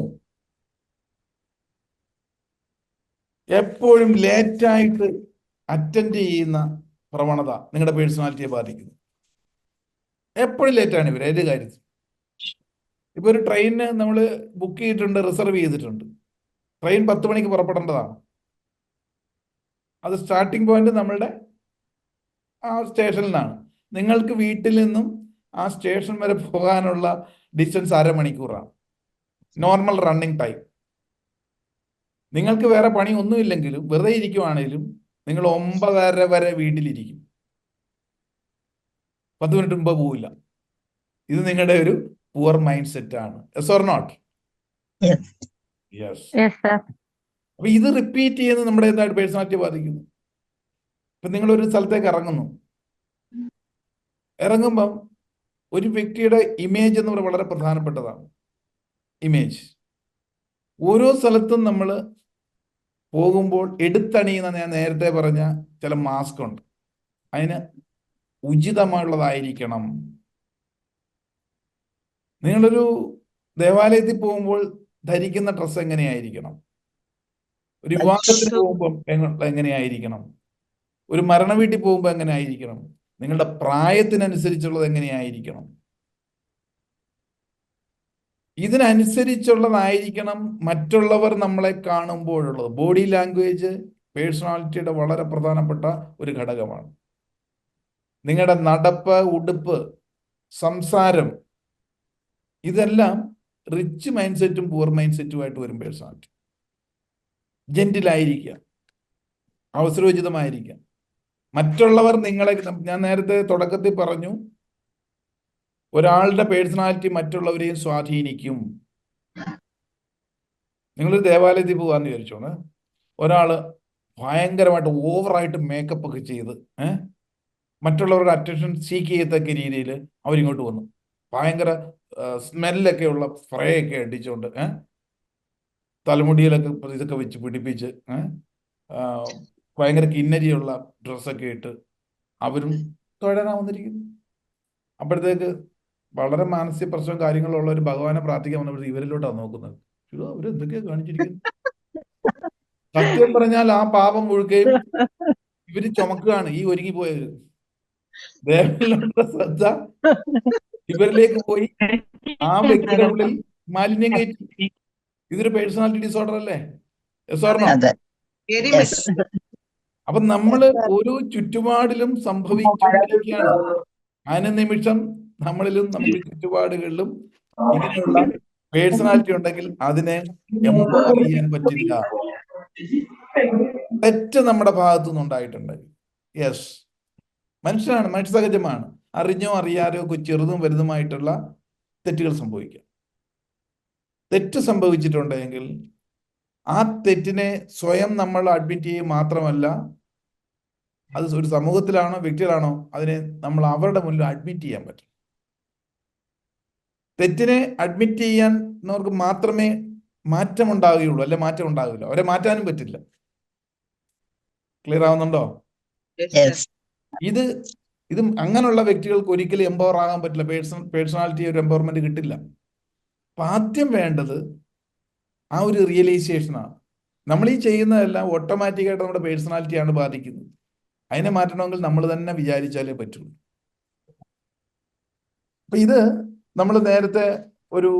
എപ്പോഴും ലേറ്റായിട്ട് അറ്റൻഡ് ചെയ്യുന്ന പ്രവണത നിങ്ങളുടെ പേഴ്സണാലിറ്റിയെ ബാധിക്കുന്നു. എപ്പോഴും ലേറ്റാണ് ഇവർ ഏത് കാര്യത്തിൽ. ഇപ്പൊ ഒരു ട്രെയിനിന് നമ്മൾ ബുക്ക് ചെയ്തിട്ടുണ്ട്, റിസർവ് ചെയ്തിട്ടുണ്ട്. ട്രെയിൻ 10 മണിക്ക് പുറപ്പെടേണ്ടതാണ്. അത് സ്റ്റാർട്ടിംഗ് പോയിന്റ് നമ്മളുടെ ആ സ്റ്റേഷനിലാണ്. നിങ്ങൾക്ക് വീട്ടിൽ നിന്നും ആ സ്റ്റേഷൻ വരെ പോകാനുള്ള ഡിസ്റ്റൻസ് 1/2 മണിക്കൂറാണ് നോർമൽ റണ്ണിങ് ടൈം. നിങ്ങൾക്ക് വേറെ പണി ഒന്നുമില്ലെങ്കിലും വെറുതെ ഇരിക്കുവാണെങ്കിലും നിങ്ങൾ 9:30 വരെ വീട്ടിലിരിക്കും. 10 മിനിറ്റ് മുമ്പ് പോവില്ല. ഇത് നിങ്ങളുടെ ഒരു പുവർ മൈൻഡ് സെറ്റ് ആണ്. Yes or not? Yes. Yes. Yes, sir. അപ്പൊ ഇത് റിപ്പീറ്റ് ചെയ്യുന്നത് നമ്മുടെ എന്തായിട്ട് പേഴ്സണാലിറ്റി ബാധിക്കുന്നു. ഇപ്പൊ നിങ്ങളൊരു സ്ഥലത്തേക്ക് ഇറങ്ങുമ്പം ഒരു വ്യക്തിയുടെ ഇമേജ് എന്ന് പറയുന്നത് വളരെ പ്രധാനപ്പെട്ടതാണ്. ഇമേജ് ഓരോ സ്ഥലത്തും നമ്മൾ പോകുമ്പോൾ എടുത്തണിയുന്ന, ഞാൻ നേരത്തെ പറഞ്ഞ ചില മാസ്ക് ഉണ്ട്. അതിന് ഉചിതമായുള്ളതായിരിക്കണം. നിങ്ങളൊരു ദേവാലയത്തിൽ പോകുമ്പോൾ ധരിക്കുന്ന ഡ്രസ്സ് എങ്ങനെയായിരിക്കണം? ഒരു വിവാഹത്തിന് പോകുമ്പോൾ എങ്ങനെയായിരിക്കണം? ഒരു മരണ വീട്ടിൽ പോകുമ്പോൾ എങ്ങനെയായിരിക്കണം? നിങ്ങളുടെ പ്രായത്തിനനുസരിച്ചുള്ളത് എങ്ങനെയായിരിക്കണം? ഇതിനനുസരിച്ചുള്ളതായിരിക്കണം മറ്റുള്ളവർ നമ്മളെ കാണുമ്പോഴുള്ളത്. ബോഡി ലാംഗ്വേജ് പേഴ്സണാലിറ്റിയുടെ വളരെ പ്രധാനപ്പെട്ട ഒരു ഘടകമാണ്. നിങ്ങളുടെ നടപ്പ്, ഉടുപ്പ്, സംസാരം, ഇതെല്ലാം റിച്ച് മൈൻഡ് സെറ്റും പുവർ മൈൻഡ് സെറ്റുമായിട്ട് വരും. പേഴ്സണാലിറ്റി ജെന്റിലായിരിക്കുക, അവസരോചിതമായിരിക്കുക. മറ്റുള്ളവർ നിങ്ങളെ, ഞാൻ നേരത്തെ തുടക്കത്തിൽ പറഞ്ഞു, ഒരാളുടെ പേഴ്സണാലിറ്റി മറ്റുള്ളവരെയും സ്വാധീനിക്കും. നിങ്ങളൊരു ദേവാലയത്തിൽ പോകാന്ന് വിചാരിച്ചോണ്. ഒരാള് ഭയങ്കരമായിട്ട് ഓവറായിട്ട് മേക്കപ്പ് ഒക്കെ ചെയ്ത് മറ്റുള്ളവരുടെ അറ്റൻഷൻ സീക്ക് ചെയ്യത്തക്ക രീതിയിൽ അവരിങ്ങോട്ട് വന്നു. ഭയങ്കര സ്മെല്ലൊക്കെ ഉള്ള സ്പ്രേ ഒക്കെ അടിച്ചുകൊണ്ട് തലമുടിയിലൊക്കെ ഇതൊക്കെ വെച്ച് പിടിപ്പിച്ച് ഭയങ്കര കിന്നരിയുള്ള ഡ്രസ്സൊക്കെ ഇട്ട് അവരും തൊഴാൻ വന്നിരിക്കുന്നു. അപ്പോഴത്തേക്ക് വളരെ മാനസിക പ്രശ്നവും കാര്യങ്ങളുള്ള ഒരു ഭഗവാനെ പ്രാർത്ഥിക്കാൻ വന്നപ്പോൾ ഇവരിലോട്ടാണ് നോക്കുന്നത്. അവരെന്തൊക്കെയാ കാണിച്ചിരിക്കുന്നു? സത്യം പറഞ്ഞാൽ ആ പാപം മുഴുകയും ഇവര് ചുമക്കുകയാണ്, ഈ ഒരുങ്ങിപ്പോയവര്. ദേവനിലുള്ള ശ്രദ്ധ ഇവരിലേക്ക് പോയി ആ വ്യക്തിയുടെ ഉള്ളിൽ മാലിന്യം കയറ്റി. ഇതൊരു പേഴ്സണാലിറ്റി ഡിസോർഡർ അല്ലേ? അപ്പൊ നമ്മള് ഓരോ ചുറ്റുപാടിലും സംഭവിച്ചുകൊണ്ടിരിക്കുകയാണ്. അനുനിമിഷം നമ്മളിലും നമുക്ക് ചുറ്റുപാടുകളിലും ഇങ്ങനെയുള്ള പേഴ്സണാലിറ്റി ഉണ്ടെങ്കിൽ അതിനെ എംപവർ ചെയ്യാൻ പറ്റില്ല. തെറ്റ് നമ്മുടെ ഭാഗത്തു നിന്നുണ്ടായിട്ടുണ്ട്. യെസ്, മനുഷ്യനാണ്, മനുഷ്യ സഹജമാണ്. അറിഞ്ഞോ അറിയാരോ ചെറുതും വലുതുമായിട്ടുള്ള തെറ്റുകൾ സംഭവിക്കാം. തെറ്റ് സംഭവിച്ചിട്ടുണ്ടെങ്കിൽ ആ തെറ്റിനെ സ്വയം നമ്മൾ അഡ്മിറ്റ് ചെയ്യുക മാത്രമല്ല, അത് ഒരു സമൂഹത്തിലാണോ വ്യക്തികളാണോ അതിനെ നമ്മൾ അവരുടെ മുന്നിൽ അഡ്മിറ്റ് ചെയ്യാൻ പറ്റും. തെറ്റിനെ അഡ്മിറ്റ് ചെയ്യാന്നവർക്ക് മാത്രമേ മാറ്റം ഉണ്ടാവുകയുള്ളൂ, അല്ലെ മാറ്റം ഉണ്ടാകില്ല. അവരെ മാറ്റാനും പറ്റില്ല. ക്ലിയർ ആവുന്നുണ്ടോ? ഇത് അങ്ങനെയുള്ള വ്യക്തികൾക്ക് ഒരിക്കലും എംപവർ ആകാൻ പറ്റില്ല. പേഴ്സണാലിറ്റി ഒരു എംപവർമെന്റ് കിട്ടില്ല. അപ്പൊ ആദ്യം വേണ്ടത് ആ ഒരു റിയലൈസേഷനാണ്. നമ്മൾ ഈ ചെയ്യുന്നതെല്ലാം ഓട്ടോമാറ്റിക്കായിട്ട് നമ്മുടെ പേഴ്സണാലിറ്റിയാണ് ബാധിക്കുന്നത്. അതിനെ മാറ്റണമെങ്കിൽ നമ്മൾ തന്നെ വിചാരിച്ചാലേ പറ്റുള്ളൂ. അപ്പൊ ഇത് നമ്മൾ നേരത്തെ ഒരു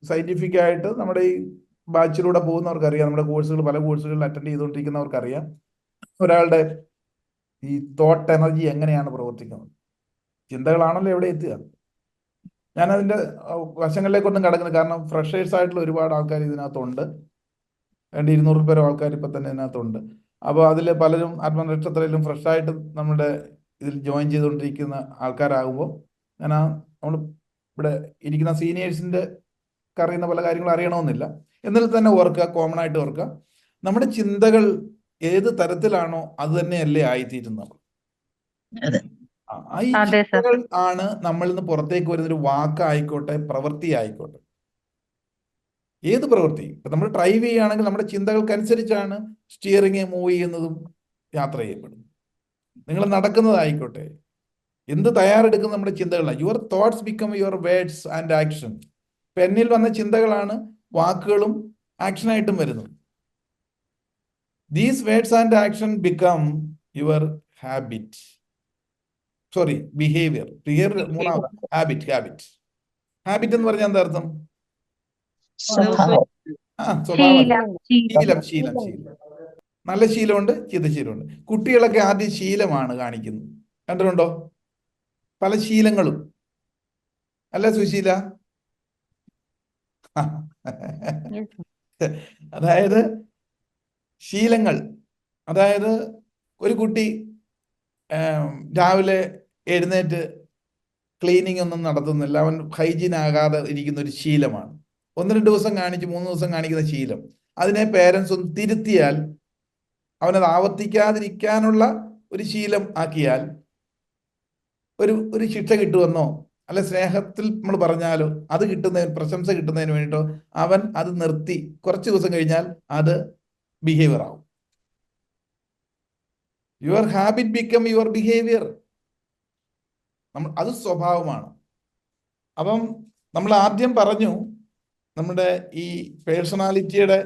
സയന്റിഫിക് ആയിട്ട് നമ്മുടെ ഈ ബാച്ചിലൂടെ പോകുന്നവർക്കറിയാം, നമ്മുടെ കോഴ്സുകൾ പല കോഴ്സുകളിൽ അറ്റൻഡ് ചെയ്തുകൊണ്ടിരിക്കുന്നവർക്കറിയാം ഒരാളുടെ ഈ തോട്ട് എനർജി എങ്ങനെയാണ് പ്രവർത്തിക്കുന്നത്. ചിന്തകളാണല്ലോ എവിടെ എത്തുക. ഞാനതിൻ്റെ വശങ്ങളിലേക്കൊന്നും കടക്കുന്നത്, കാരണം ഫ്രഷേഴ്സ് ആയിട്ടുള്ള ഒരുപാട് ആൾക്കാർ ഇതിനകത്തുണ്ട്. 200 പേരോ ആൾക്കാർ ഇപ്പം തന്നെ ഇതിനകത്തുണ്ട്. അപ്പോൾ അതിൽ പലരും ആത്മനക്ഷത്രയിലും ഫ്രഷായിട്ട് നമ്മുടെ ഇതിൽ ജോയിൻ ചെയ്തുകൊണ്ടിരിക്കുന്ന ആൾക്കാരാകുമ്പോൾ നമ്മൾ ഇവിടെ ഇരിക്കുന്ന സീനിയേഴ്സിൻ്റെ അറിയുന്ന പല കാര്യങ്ങളും അറിയണമെന്നില്ല. എന്നാൽ തന്നെ ഓർക്കുക, കോമൺ ആയിട്ട് ഓർക്കുക, നമ്മുടെ ചിന്തകൾ ഏത് തരത്തിലാണോ അത് തന്നെയല്ലേ ആയിത്തീരുന്നത്. ഈ ചിന്തകൾ ആണ് നമ്മളിൽ നിന്ന് പുറത്തേക്ക് വരുന്നൊരു വാക്കായിക്കോട്ടെ, പ്രവൃത്തി ആയിക്കോട്ടെ. ഏത് പ്രവൃത്തി ഇപ്പം നമ്മൾ ഡ്രൈവ് ചെയ്യുകയാണെങ്കിൽ നമ്മുടെ ചിന്തകൾക്കനുസരിച്ചാണ് സ്റ്റിയറിംഗ് മൂവ് ചെയ്യുന്നതും യാത്ര ചെയ്യപ്പെടുന്നത്. നിങ്ങൾ നടക്കുന്നതായിക്കോട്ടെ, എന്ത് തയ്യാറെടുക്കുന്ന നമ്മുടെ ചിന്തകളാണ്. Your thoughts become your words and action. പെന്നിൽ വന്ന ചിന്തകളാണ് വാക്കുകളും ആക്ഷനായിട്ടും വരുന്നത്. These words and action become your habit, sorry behaviour. മൂന്നാമത് ഹാബിറ്റ്. ഹാബിറ്റ് എന്ന് പറഞ്ഞാൽ എന്താ അർത്ഥം? സ്വഭാവം. സ്വഭാവം. ശീലം. ശീലം. നല്ല ശീലമുണ്ട്, ചീത്ത ശീലമുണ്ട്. കുട്ടികളൊക്കെ ആദ്യം ശീലമാണ് കാണിക്കുന്നത്, കണ്ടിട്ടുണ്ടോ? പല ശീലങ്ങളും അല്ല സുശീല? അതായത് ശീലങ്ങൾ. അതായത് ഒരു കുട്ടി രാവിലെ എഴുന്നേറ്റ് ക്ലീനിങ് ഒന്നും നടത്തുന്നില്ല, അവൻ ഹൈജീൻ ആകാതെ ഇരിക്കുന്ന ഒരു ശീലമാണ്. 1-2 ദിവസം കാണിച്ച് 3 ദിവസം കാണിക്കുന്ന ശീലം. അതിനെ പേരൻസ് ഒന്ന് തിരുത്തിയാൽ, അവനത് ആവർത്തിക്കാതിരിക്കാനുള്ള ഒരു ശീലം ആക്കിയാൽ ഒരു ശിക്ഷ കിട്ടുമെന്നോ അല്ല സ്നേഹത്തിൽ നമ്മൾ പറഞ്ഞാലോ അത് കിട്ടുന്നതിന്, പ്രശംസ കിട്ടുന്നതിന് വേണ്ടിയിട്ടോ അവൻ അത് നിർത്തി കുറച്ച് ദിവസം കഴിഞ്ഞാൽ അത് ബിഹേവിയർ ആവും. Your habit become your behaviour. അത് സ്വഭാവമാണ്. അപ്പം നമ്മൾ ആദ്യം പറഞ്ഞു, നമ്മുടെ ഈ പേഴ്സണാലിറ്റിയുടെ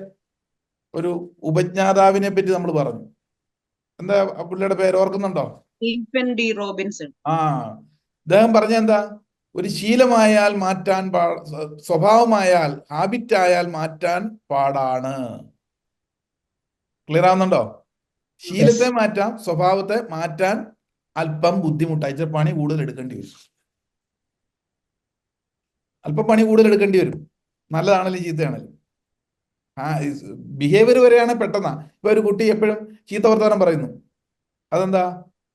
ഒരു ഉപജ്ഞാതാവിനെ പറ്റി നമ്മൾ പറഞ്ഞു. എന്താ പുള്ളിയുടെ പേര് ഓർക്കുന്നുണ്ടോ? Stephen D Robinson. അദ്ദേഹം പറഞ്ഞ എന്താ? ഒരു ശീലമായാൽ മാറ്റാൻ സ്വഭാവമായാൽ, ഹാബിറ്റ് ആയാൽ മാറ്റാൻ പാടാണ്. ക്ലിയർ ആവുന്നുണ്ടോ? ശീലത്തെ മാറ്റാം, സ്വഭാവത്തെ മാറ്റാൻ അല്പം ബുദ്ധിമുട്ടായി. പണി കൂടുതൽ എടുക്കേണ്ടി വരും. അല്പം പണി കൂടുതൽ എടുക്കേണ്ടി വരും. നല്ലതാണല്ലോ ചീത്തയാണല്ലോ. ബിഹേവിയർ വരെയാണ് പെട്ടെന്നാ. ഇപ്പൊ ഒരു കുട്ടി എപ്പോഴും ചീത്ത വർത്തമാനം പറയുന്നു, അതെന്താ?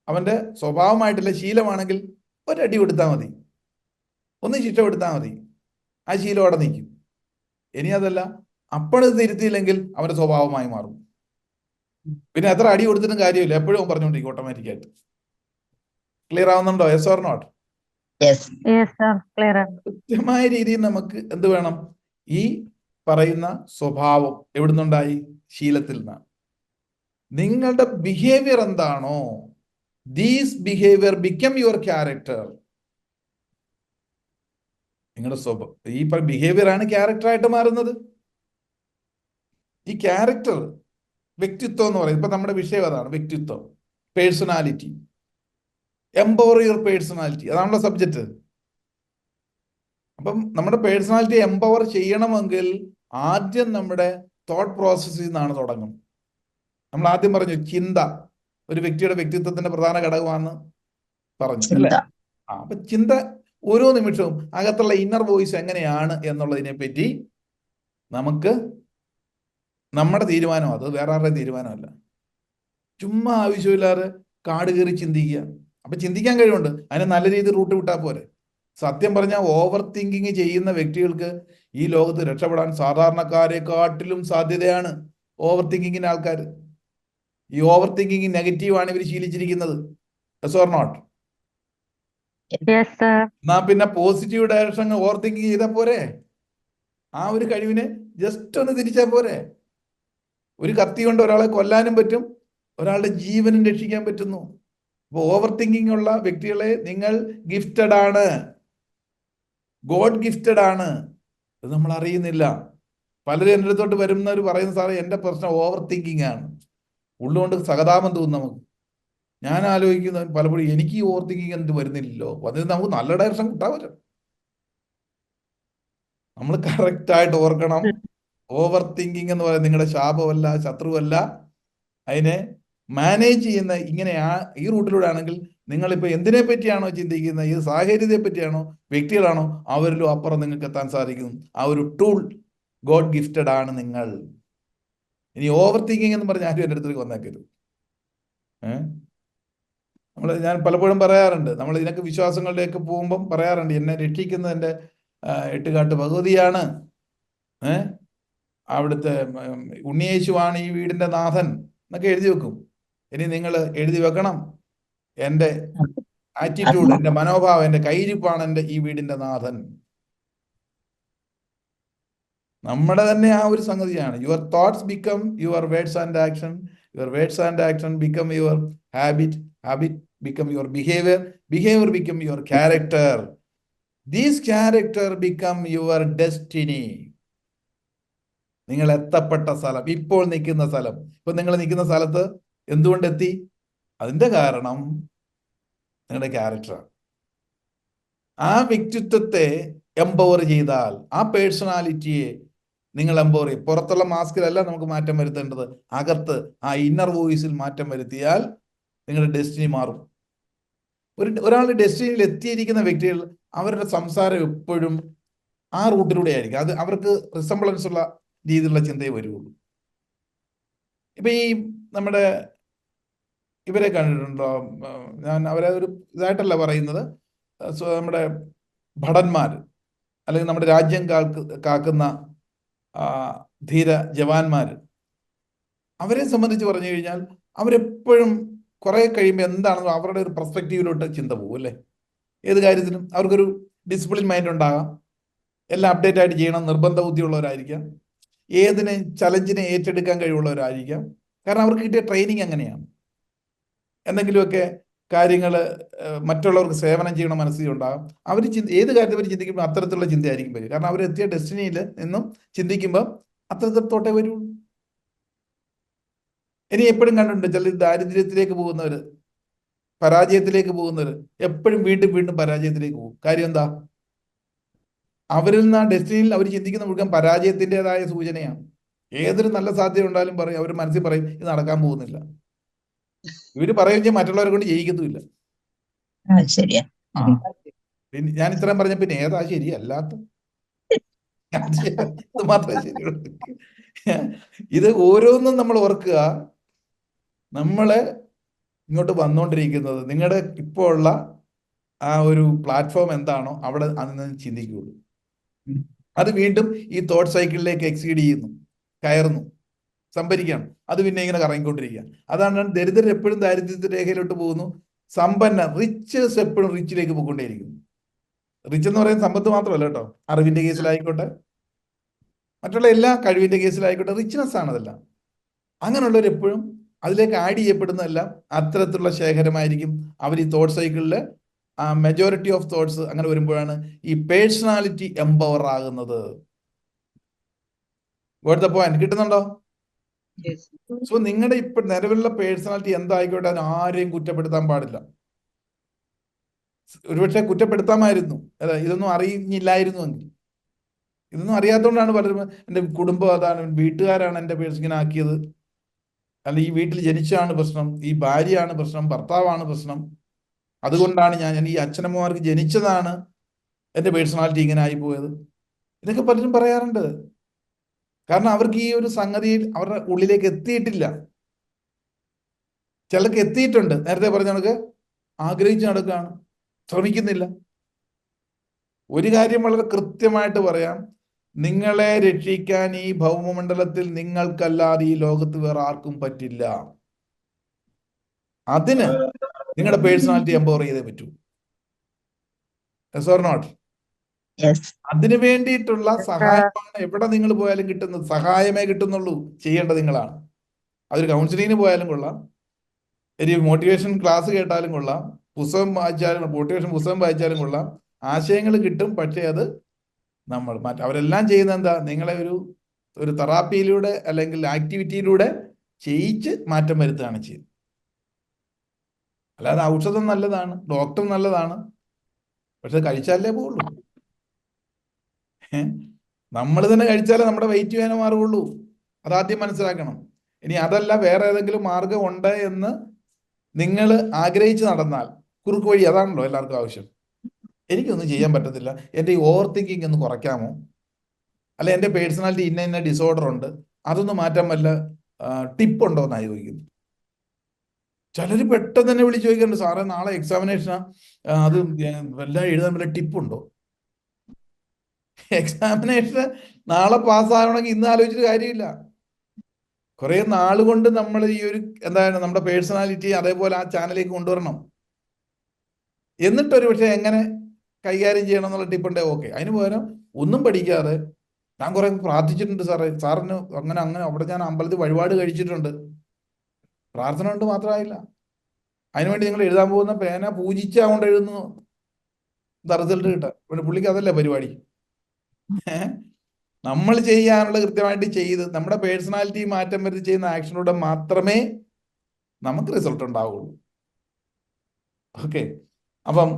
അവന്റെ സ്വഭാവമായിട്ടില്ല, ശീലമാണെങ്കിൽ ഒരടി കൊടുത്താൽ മതി, ഒന്ന് ശിക്ഷ കൊടുത്താൽ മതി, ആ ശീലം അവിടെ നിൽക്കും. ഇനി അതല്ല, അപ്പോഴത് തിരുത്തിയില്ലെങ്കിൽ അവന്റെ സ്വഭാവമായി മാറും. പിന്നെ എത്ര അടി കൊടുത്തിട്ടും കാര്യമില്ല, എപ്പോഴും പറഞ്ഞുകൊണ്ടിരിക്കും ഓട്ടോമാറ്റിക്കായിട്ട്. ക്ലിയർ ആവുന്നുണ്ടോ? Yes or not? കൃത്യമായ രീതിയിൽ നമുക്ക് എന്ത് വേണം? ഈ പറയുന്ന സ്വഭാവം എവിടുന്നുണ്ടായി? ശീലത്തിൽ നിന്നാണ്. നിങ്ങളുടെ ബിഹേവിയർ എന്താണോ, these behaviour become your character. നിങ്ങളുടെ സ്വഭാവം, ഈ ബിഹേവിയർ ആണ് ക്യാരക്ടറായിട്ട് മാറുന്നത്. ഈ ക്യാരക്ടർ, വ്യക്തിത്വം എന്ന് പറയുന്നത്, ഇപ്പൊ നമ്മുടെ വിഷയം അതാണ്, വ്യക്തിത്വം, പേഴ്സണാലിറ്റി. എംപവർ യുവർ പേഴ്സണാലിറ്റി, അതാണല്ലോ സബ്ജക്റ്റ്. അപ്പം നമ്മുടെ പേഴ്സണാലിറ്റി എംപവർ ചെയ്യണമെങ്കിൽ ആദ്യം നമ്മുടെ തോട്ട് പ്രോസസ്സിൽ നിന്നാണ് തുടങ്ങുന്നത്. നമ്മൾ ആദ്യം പറഞ്ഞു ചിന്ത ഒരു വ്യക്തിയുടെ വ്യക്തിത്വത്തിന്റെ പ്രധാന ഘടകമാണെന്ന് പറഞ്ഞു, അല്ലേ? അപ്പൊ ചിന്ത ഓരോ നിമിഷവും അകത്തുള്ള ഇന്നർ വോയിസ് എങ്ങനെയാണ് എന്നുള്ളതിനെ പറ്റി നമുക്ക് നമ്മുടെ തീരുമാനം, അത് വേറെ ആരുടെ തീരുമാനമല്ല. ചുമ്മാ ആവശ്യമില്ലാതെ കാട് കയറി ചിന്തിക്കുക. അപ്പൊ ചിന്തിക്കാൻ കഴിവുണ്ട്, അതിനെ നല്ല രീതിയിൽ റൂട്ട് വിട്ടാൽ പോരെ. സത്യം പറഞ്ഞാൽ ഓവർ തിങ്കിങ് ചെയ്യുന്ന വ്യക്തികൾക്ക് ഈ ലോകത്ത് രക്ഷപ്പെടാൻ സാധാരണക്കാരെക്കാട്ടിലും സാധ്യതയാണ് ഓവർ തിങ്കിങ്ങിന് ആൾക്കാർ. ഈ ഓവർ തിങ്കിങ് നെഗറ്റീവാണ് ഇവർ ശീലിച്ചിരിക്കുന്നത്. Yes or not? എന്നാ പിന്നെ പോസിറ്റീവ് ഡയറക്ഷൻ ഓവർ തിങ്കിങ് ചെയ്താൽ പോരെ? ആ ഒരു കഴിവിനെ ജസ്റ്റ് ഒന്ന് തിരിച്ചാൽ പോരെ? ഒരു കത്തി കൊണ്ട് ഒരാളെ കൊല്ലാനും പറ്റും, ഒരാളുടെ ജീവനും രക്ഷിക്കാൻ പറ്റുന്നു. അപ്പോൾ ഓവർ തിങ്കിങ് ഉള്ള വ്യക്തികളെ നിങ്ങൾ ഗിഫ്റ്റഡ് ആണ്, ഗോഡ് ഗിഫ്റ്റഡ് ആണ്. ഇത് നമ്മൾ അറിയുന്നില്ല. പലരും എൻ്റെ അടുത്തോട്ട് വരുന്നവർ പറയുന്ന, സാറേ എൻ്റെ പ്രശ്നം ഓവർ തിങ്കിങ് ആണ്. ഉള്ളുകൊണ്ട് സഹതാപം തോന്നും നമുക്ക്. ഞാൻ ആലോചിക്കുന്ന പലപ്പോഴും എനിക്ക് ഈ ഓവർ തിങ്കിങ് എന്ത് വരുന്നില്ലല്ലോ, അതിന് നമുക്ക് നല്ല ഡയറക്ഷൻ കിട്ടാൻ പറ്റും. നമ്മൾ കറക്റ്റായിട്ട് ഓർക്കണം, ഓവർ തിങ്കിങ് എന്ന് പറയുന്നത് നിങ്ങളുടെ ശാപമല്ല, ശത്രുവല്ല. അതിനെ മാനേജ് ചെയ്യുന്ന ഈ റൂട്ടിലൂടെ ആണെങ്കിൽ നിങ്ങളിപ്പോൾ എന്തിനെ പറ്റിയാണോ ചിന്തിക്കുന്നത്, ഈ സാഹചര്യത്തെ പറ്റിയാണോ, വ്യക്തികളാണോ, അവരിലും അപ്പുറം നിങ്ങൾക്ക് എത്താൻ സാധിക്കും. ആ ഒരു ടൂൾ ഗോഡ് ഗിഫ്റ്റഡ് ആണ് നിങ്ങൾ. ഇനി ഓവർ തിങ്കിങ് എന്ന് പറഞ്ഞാൽ ആരും എൻ്റെ അടുത്തേക്ക് വന്നേക്കരുത്. ഞാൻ പലപ്പോഴും പറയാറുണ്ട്, നമ്മൾ ഇതിനൊക്കെ വിശ്വാസങ്ങളിലേക്ക് പോകുമ്പം പറയാറുണ്ട്, എന്നെ രക്ഷിക്കുന്നത് എൻ്റെ എട്ടുകാട്ട് ഭഗവതിയാണ്, അവിടുത്തെ ഉണ്ണിയേശുവാണ് ഈ വീടിൻ്റെ നാഥൻ എന്നൊക്കെ എഴുതി വെക്കും. ഇനി നിങ്ങൾ എഴുതി വെക്കണം, എൻ്റെ ആറ്റിറ്റ്യൂഡ്, എൻ്റെ മനോഭാവം, എൻ്റെ കയ്യിരിപ്പാണ് എൻ്റെ ഈ വീടിൻ്റെ നാഥൻ. നമ്മുടെ തന്നെ ആ ഒരു സംഗതിയാണ്. Your thoughts become your words and action, your words and action become your habit, habit become your behaviour, behaviour become your character, these character become your destiny. നിങ്ങൾ എത്തപ്പെട്ട സ്ഥലം, ഇപ്പോൾ നിൽക്കുന്ന സ്ഥലം, ഇപ്പൊ നിങ്ങൾ നിൽക്കുന്ന സ്ഥലത്ത് എന്തുകൊണ്ട് എത്തി? അതിന്റെ കാരണം നിങ്ങളുടെ ക്യാരക്ടറാണ്. ആ വ്യക്തിത്വത്തെ എംപവർ ചെയ്താൽ, ആ പേഴ്സണാലിറ്റിയെ നിങ്ങൾ എംപവർ ചെയ്യും. പുറത്തുള്ള മാസ്കിലല്ല നമുക്ക് മാറ്റം വരുത്തേണ്ടത്, അകത്ത് ആ ഇന്നർ വോയിസിൽ മാറ്റം വരുത്തിയാൽ നിങ്ങളുടെ ഡെസ്റ്റിനി മാറും. ഒരാളുടെ ഡെസ്റ്റിനിയിൽ എത്തിയിരിക്കുന്ന വ്യക്തികൾ, അവരുടെ സംസാരം എപ്പോഴും ആ റൂട്ടിലൂടെ ആയിരിക്കും. അത് അവർക്ക് റിസംബ്ലൻസ് ഉള്ള രീതിയിലുള്ള ചിന്തയെ വരുള്ളൂ. ഇപ്പൊ ഈ നമ്മുടെ ഇവരെ കണ്ടിട്ടുണ്ടോ? ഞാൻ അവരെ ഒരു ഇതായിട്ടല്ല പറയുന്നത്, നമ്മുടെ ഭടന്മാർ അല്ലെങ്കിൽ നമ്മുടെ രാജ്യം കാക്കുന്ന ധീര ജവാന്മാർ, അവരെ സംബന്ധിച്ച് പറഞ്ഞു കഴിഞ്ഞാൽ അവരെപ്പോഴും കുറെ കഴിയുമ്പോൾ എന്താണെന്ന് അവരുടെ ഒരു പെർസ്പെക്റ്റീവിലോട്ട് ചിന്ത പോകും അല്ലേ? ഏത് കാര്യത്തിലും അവർക്കൊരു ഡിസിപ്ലിൻ മൈൻഡ് ഉണ്ടാകാം, എല്ലാം അപ്ഡേറ്റ് ആയിട്ട് ചെയ്യണം നിർബന്ധ ബുദ്ധിയുള്ളവരായിരിക്കാം, ഏതിനെ ചലഞ്ചിനെ ഏറ്റെടുക്കാൻ കഴിവുള്ളവരായിരിക്കാം. കാരണം അവർക്ക് കിട്ടിയ ട്രെയിനിങ് അങ്ങനെയാണ്. എന്തെങ്കിലുമൊക്കെ കാര്യങ്ങൾ മറ്റുള്ളവർക്ക് സേവനം ചെയ്യണം മനസ്സിലുണ്ടാകും. അവർ ഏത് കാര്യത്തിൽ അവർ ചിന്തിക്കുമ്പോൾ അത്തരത്തിലുള്ള ചിന്തയായിരിക്കും വരും. കാരണം അവരെത്തിയ ഡെസ്റ്റിനിയിൽ നിന്നും ചിന്തിക്കുമ്പോൾ അത്തരത്തോട്ടേ വരൂ. ഇനി എപ്പോഴും കണ്ടിട്ടുണ്ട് ചില ദാരിദ്ര്യത്തിലേക്ക് പോകുന്നവർ, പരാജയത്തിലേക്ക് പോകുന്നവർ എപ്പോഴും വീണ്ടും വീണ്ടും പരാജയത്തിലേക്ക് പോകും. കാര്യം എന്താ? അവരിൽ നിന്ന് ആ ഡെസ്റ്റിനിയിൽ അവർ ചിന്തിക്കുന്ന മുഴുവൻ പരാജയത്തിൻ്റെതായ സൂചനയാണ്. ഏതൊരു നല്ല സാധ്യത ഉണ്ടായാലും പറയും, അവർ മനസ്സിൽ പറയും ഇത് നടക്കാൻ പോകുന്നില്ല. ഇവര് പറയുകയും മറ്റുള്ളവരെ കൊണ്ട് ചെയ്യിക്കത്തുമില്ല. ശരിയാ. പിന്നെ ഞാൻ ഇത്രയും പറഞ്ഞ പിന്നെ ഏതാ ശരിയല്ലാത്ത? ഇത് മാത്രമേ ശരിയുള്ളൂ. ഇത് ഓരോന്നും നമ്മൾ ഓർക്കുക. നമ്മളെ ഇങ്ങോട്ട് വന്നുകൊണ്ടിരിക്കുന്നത് നിങ്ങളുടെ ഇപ്പോൾ ഉള്ള ആ ഒരു പ്ലാറ്റ്ഫോം എന്താണോ അവിടെ അന്ന് ചിന്തിക്കുകയുള്ളൂ. അത് വീണ്ടും ഈ തോട്ട് സൈക്കിളിലേക്ക് എക്സീഡ് ചെയ്യുന്നു, കയറുന്നു, സംഭരിക്കണം. അത് പിന്നെ ഇങ്ങനെ കറങ്ങിക്കൊണ്ടിരിക്കുക. അതാണ് ദരിദ്രർ എപ്പോഴും ദാരിദ്ര്യത്തിന്റെ രേഖയിലോട്ട് പോകുന്നു, സമ്പന്ന റിച്ചേഴ്സ് എപ്പോഴും റിച്ചിലേക്ക് പോയിക്കൊണ്ടേയിരിക്കുന്നു. റിച്ച് എന്ന് പറയുന്ന സമ്പത്ത് മാത്രമല്ല കേട്ടോ, അറിവിന്റെ കേസിലായിക്കോട്ടെ, മറ്റുള്ള എല്ലാ കഴിവിന്റെ കേസിലായിക്കോട്ടെ, റിച്ച്നെസ് ആണ് അതെല്ലാം. അങ്ങനെയുള്ളവർ എപ്പോഴും അതിലേക്ക് ആഡ് ചെയ്യപ്പെടുന്നതെല്ലാം അത്തരത്തിലുള്ള ശേഖരമായിരിക്കും. അവർ ഈ തോട്ട് സൈക്കിളിൽ ആ മെജോറിറ്റി ഓഫ് തോട്ട്സ് അങ്ങനെ വരുമ്പോഴാണ് ഈ പേഴ്സണാലിറ്റി എംപവർ ആകുന്നത്. വേർഡ് ദ പോയിന്റ് കിട്ടുന്നുണ്ടോ? സോ നിങ്ങളുടെ ഇപ്പൊ നിലവിലുള്ള പേഴ്സണാലിറ്റി എന്തായിക്കോട്ടെ അതിന് ആരെയും കുറ്റപ്പെടുത്താൻ പാടില്ല. ഒരുപക്ഷെ കുറ്റപ്പെടുത്താമായിരുന്നു, അല്ല ഇതൊന്നും അറിയില്ലായിരുന്നു എങ്കിൽ. ഇതൊന്നും അറിയാത്തതുകൊണ്ടാണ് പലരും എൻ്റെ കുടുംബം അതാണ്, വീട്ടുകാരാണ് എൻ്റെ പേഴ്സിങ്ങനെ ആക്കിയത്, അല്ല ഈ വീട്ടിൽ ജനിച്ചാണ് പ്രശ്നം, ഈ ഭാര്യയാണ് പ്രശ്നം, ഭർത്താവാണ് പ്രശ്നം, അതുകൊണ്ടാണ് ഞാൻ ഈ അച്ഛനമ്മമാർക്ക് ജനിച്ചതാണ് എൻ്റെ പേഴ്സണാലിറ്റി ഇങ്ങനെ ആയിപ്പോയത്. ഇതൊക്കെ പലരും പറയാറുണ്ട്. കാരണം അവർക്ക് ഈ ഒരു സംഗതിയിൽ അവരുടെ ഉള്ളിലേക്ക് എത്തിയിട്ടില്ല. ചിലർക്ക് എത്തിയിട്ടുണ്ട്, നേരത്തെ പറഞ്ഞ കണക്ക് ആഗ്രഹിച്ച് നടക്കുകയാണ്, ശ്രമിക്കുന്നില്ല. ഒരു കാര്യം വളരെ കൃത്യമായിട്ട് പറയാം, നിങ്ങളെ രക്ഷിക്കാൻ ഈ ഭൗമമണ്ഡലത്തിൽ നിങ്ങൾക്കല്ലാതെ ഈ ലോകത്ത് വേറെ ആർക്കും പറ്റില്ല. അതിന് നിങ്ങളുടെ പേഴ്സണാലിറ്റി എംപവർ ചെയ്തേ പറ്റൂ. Yes or not? അതിനു വേണ്ടിയിട്ടുള്ള സഹായമാണ് എവിടെ നിങ്ങൾ പോയാലും കിട്ടുന്നത്. സഹായമേ കിട്ടുന്നുള്ളൂ, ചെയ്യേണ്ടത് നിങ്ങളാണ്. അതൊരു കൗൺസിലിങ്ങിന് പോയാലും കൊള്ളാം, ഒരു മോട്ടിവേഷൻ ക്ലാസ് കേട്ടാലും കൊള്ളാം, പുസ്തകം വായിച്ചാലും മോട്ടിവേഷൻ പുസ്തകം വായിച്ചാലും കൊള്ളാം, ആശയങ്ങൾ കിട്ടും. പക്ഷേ അത് നമ്മൾ അവരെല്ലാം ചെയ്യുന്നത് എന്താ? നിങ്ങളെ ഒരു തെറാപ്പിയിലൂടെ അല്ലെങ്കിൽ ആക്ടിവിറ്റിയിലൂടെ ചെയ്യിച്ച് മാറ്റം വരുത്തുകയാണ് ചെയ്യുന്നത്. അല്ലാതെ ഔഷധം നല്ലതാണ്, ഡോക്ടർ നല്ലതാണ്, പക്ഷെ കഴിച്ചാലേ പോവുള്ളൂ. നമ്മൾ തന്നെ കഴിച്ചാലേ നമ്മുടെ വെയിറ്റ് വേന മാറുകയുള്ളൂ. അതാദ്യം മനസ്സിലാക്കണം. ഇനി അതല്ല വേറെ ഏതെങ്കിലും മാർഗം ഉണ്ട് എന്ന് നിങ്ങൾ ആഗ്രഹിച്ച് നടന്നാൽ കുറുക്ക് വഴി, അതാണല്ലോ എല്ലാവർക്കും ആവശ്യം. എനിക്കൊന്നും ചെയ്യാൻ പറ്റത്തില്ല, എൻ്റെ ഈ ഓവർ തിങ്കിങ് ഒന്ന് കുറയ്ക്കാമോ, അല്ലെ എൻ്റെ പേഴ്സണാലിറ്റി ഇന്ന ഡിസോർഡർ ഉണ്ട്, അതൊന്ന് മാറ്റാൻ വല്ല ടിപ്പുണ്ടോ എന്നാണ് ചോദിക്കുന്നത്. ചിലർ പെട്ടെന്ന് തന്നെ വിളിച്ച് ചോദിക്കുന്നുണ്ട്, സാറേ നാളെ എക്സാമിനേഷനാ, അത് എല്ലാം എഴുതാൻ വല്ല ടിപ്പുണ്ടോ? എക്സാമിനേഷൻ നാളെ പാസ്സാകണമെങ്കിൽ ഇന്ന് ആലോചിച്ചിട്ട് കാര്യമില്ല. കുറെ നാളുകൊണ്ട് നമ്മൾ ഈ ഒരു എന്താണ് നമ്മുടെ പേഴ്സണാലിറ്റി അതേപോലെ ആ ചാനലിലേക്ക് കൊണ്ടുവരണം. എന്നിട്ടൊരു പക്ഷെ എങ്ങനെ കൈകാര്യം ചെയ്യണം എന്നുള്ള ടിപ്പുണ്ടേ ഓക്കെ. അതിന് പകരം ഒന്നും പഠിക്കാതെ ഞാൻ കുറെ പ്രാർത്ഥിച്ചിട്ടുണ്ട് സാറേ, സാറിന് അങ്ങനെ അങ്ങനെ അവിടെ ഞാൻ അമ്പലത്തിൽ വഴിപാട് കഴിച്ചിട്ടുണ്ട്, പ്രാർത്ഥന കൊണ്ട് മാത്രമായില്ല. അതിനുവേണ്ടി നിങ്ങൾ എഴുതാൻ പോകുന്ന പേന പൂജിച്ചാകൊണ്ട് എഴുതുന്നു, റിസൾട്ട് കിട്ടാൻ. പിന്നെ പുള്ളിക്ക് അതല്ലേ പരിപാടി. നമ്മൾ ചെയ്യാനുള്ള കൃത്യമായിട്ട് ചെയ്ത് നമ്മുടെ പേഴ്സണാലിറ്റി മാറ്റം വരുത്തി ചെയ്യുന്ന ആക്ഷനിലൂടെ മാത്രമേ നമുക്ക് റിസൾട്ട് ഉണ്ടാവുള്ളൂ. ഓക്കെ, അപ്പം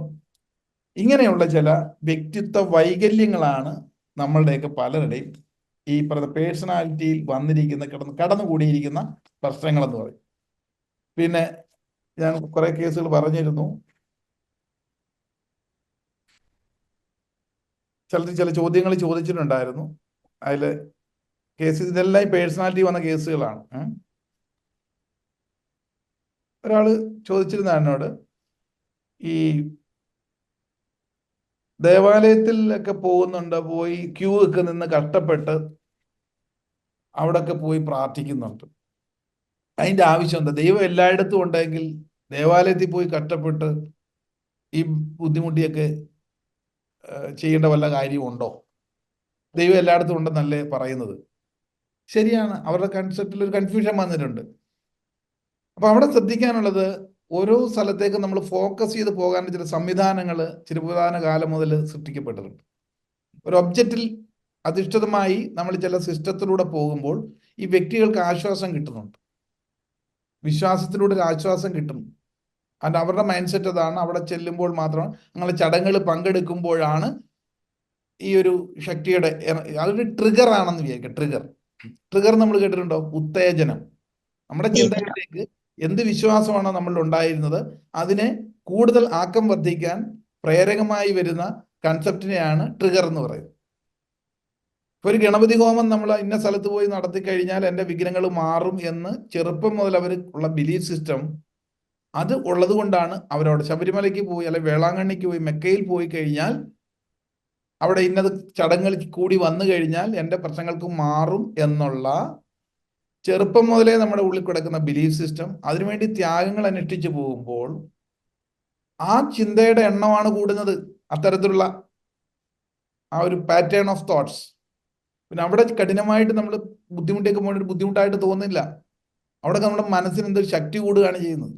ഇങ്ങനെയുള്ള ചില വ്യക്തിത്വ വൈകല്യങ്ങളാണ് നമ്മളുടെയൊക്കെ പലരുടെയും ഈ പറഞ്ഞ പേഴ്സണാലിറ്റിയിൽ വന്നിരിക്കുന്ന കടന്നുകൂടിയിരിക്കുന്ന പ്രശ്നങ്ങളെന്ന് പറയും. പിന്നെ ഞാൻ കുറെ കേസുകൾ പറഞ്ഞിരുന്നു. ചില ചോദ്യങ്ങൾ ചോദിച്ചിട്ടുണ്ടായിരുന്നു. അതിൽ കേസ് ഇതെല്ലാം പേഴ്സണാലിറ്റി വന്ന കേസുകളാണ്. ഒരാള് ചോദിച്ചിരുന്ന എന്നോട്, ഈ ദേവാലയത്തിലൊക്കെ പോകുന്നുണ്ട്, പോയി ക്യൂ ഒക്കെ നിന്ന് കഷ്ടപ്പെട്ട് അവിടെയൊക്കെ പോയി പ്രാർത്ഥിക്കുന്നുണ്ട്. അതിന്റെ ആവശ്യം എന്താ? ദൈവം എല്ലായിടത്തും ഉണ്ടെങ്കിൽ ദേവാലയത്തിൽ പോയി കഷ്ടപ്പെട്ട് ഈ ബുദ്ധിമുട്ടിയൊക്കെ ചെയ്യേണ്ട വല്ല കാര്യമുണ്ടോ? ദൈവം എല്ലായിടത്തും ഉണ്ടെന്നല്ലേ പറയുന്നത്. ശരിയാണ്, അവരുടെ കൺസെപ്റ്റിൽ ഒരു കൺഫ്യൂഷൻ വന്നിട്ടുണ്ട്. അപ്പൊ അവിടെ ശ്രദ്ധിക്കാനുള്ളത്, ഓരോ സ്ഥലത്തേക്ക് നമ്മൾ ഫോക്കസ് ചെയ്ത് പോകാൻ ചില സംവിധാനങ്ങൾ ചിരപുരാതന കാലം മുതൽ സൃഷ്ടിക്കപ്പെട്ടിട്ടുണ്ട്. ഒരു ഒബ്ജക്റ്റിൽ അധിഷ്ഠിതമായി നമ്മൾ ചില സിസ്റ്റത്തിലൂടെ പോകുമ്പോൾ ഈ വ്യക്തികൾക്ക് ആശ്വാസം കിട്ടുന്നുണ്ട്, വിശ്വാസത്തിലൂടെ ഒരു ആശ്വാസം കിട്ടുന്നു. അത് അവരുടെ മൈൻഡ് സെറ്റ് അതാണ്. അവിടെ ചെല്ലുമ്പോൾ മാത്രം അങ്ങനെ ചടങ്ങുകൾ പങ്കെടുക്കുമ്പോഴാണ് ഈ ഒരു ശക്തിയുടെ അതൊരു ട്രിഗർ ആണെന്ന് വിചാരിക്കുക. ട്രിഗർ നമ്മൾ കേട്ടിട്ടുണ്ടോ? ഉത്തേജനം. നമ്മുടെ ചിന്തകളിലേക്ക് എന്ത് വിശ്വാസമാണോ നമ്മളിൽ ഉണ്ടായിരുന്നത് അതിനെ കൂടുതൽ ആക്കം വർദ്ധിക്കാൻ പ്രേരകമായി വരുന്ന കൺസെപ്റ്റിനെയാണ് ട്രിഗർ എന്ന് പറയുന്നത്. ഇപ്പൊ ഒരു ഗണപതി ഹോമം നമ്മൾ ഇന്ന സ്ഥലത്ത് പോയി നടത്തി കഴിഞ്ഞാൽ എൻ്റെ വിഘ്നങ്ങൾ മാറും എന്ന് ചെറുപ്പം മുതൽ അവർ ഉള്ള ബിലീഫ് സിസ്റ്റം, അത് ഉള്ളത് കൊണ്ടാണ് അവരവിടെ ശബരിമലയ്ക്ക് പോയി അല്ലെങ്കിൽ വേളാങ്കണ്ണിക്ക് പോയി മെക്കയിൽ പോയി കഴിഞ്ഞാൽ അവിടെ ഇന്നത് ചടങ്ങുകൾ കൂടി വന്നു കഴിഞ്ഞാൽ എൻ്റെ പ്രശ്നങ്ങൾക്ക് മാറും എന്നുള്ള ചെറുപ്പം മുതലേ നമ്മുടെ ഉള്ളിൽ കിടക്കുന്ന ബിലീഫ് സിസ്റ്റം, അതിനുവേണ്ടി ത്യാഗങ്ങൾ അനുഷ്ഠിച്ചു പോകുമ്പോൾ ആ ചിന്തയുടെ എണ്ണമാണ് കൂടുന്നത്. അത്തരത്തിലുള്ള ആ ഒരു പാറ്റേൺ ഓഫ് തോട്ട്സ്. പിന്നെ അവിടെ കഠിനമായിട്ട് നമ്മൾ ബുദ്ധിമുട്ടേക്ക് പോകേണ്ട ബുദ്ധിമുട്ടായിട്ട് തോന്നില്ല. അവിടെ നമ്മുടെ മനസ്സിന് എന്തൊരു ശക്തി കൂടുകയാണ് ചെയ്യുന്നത്.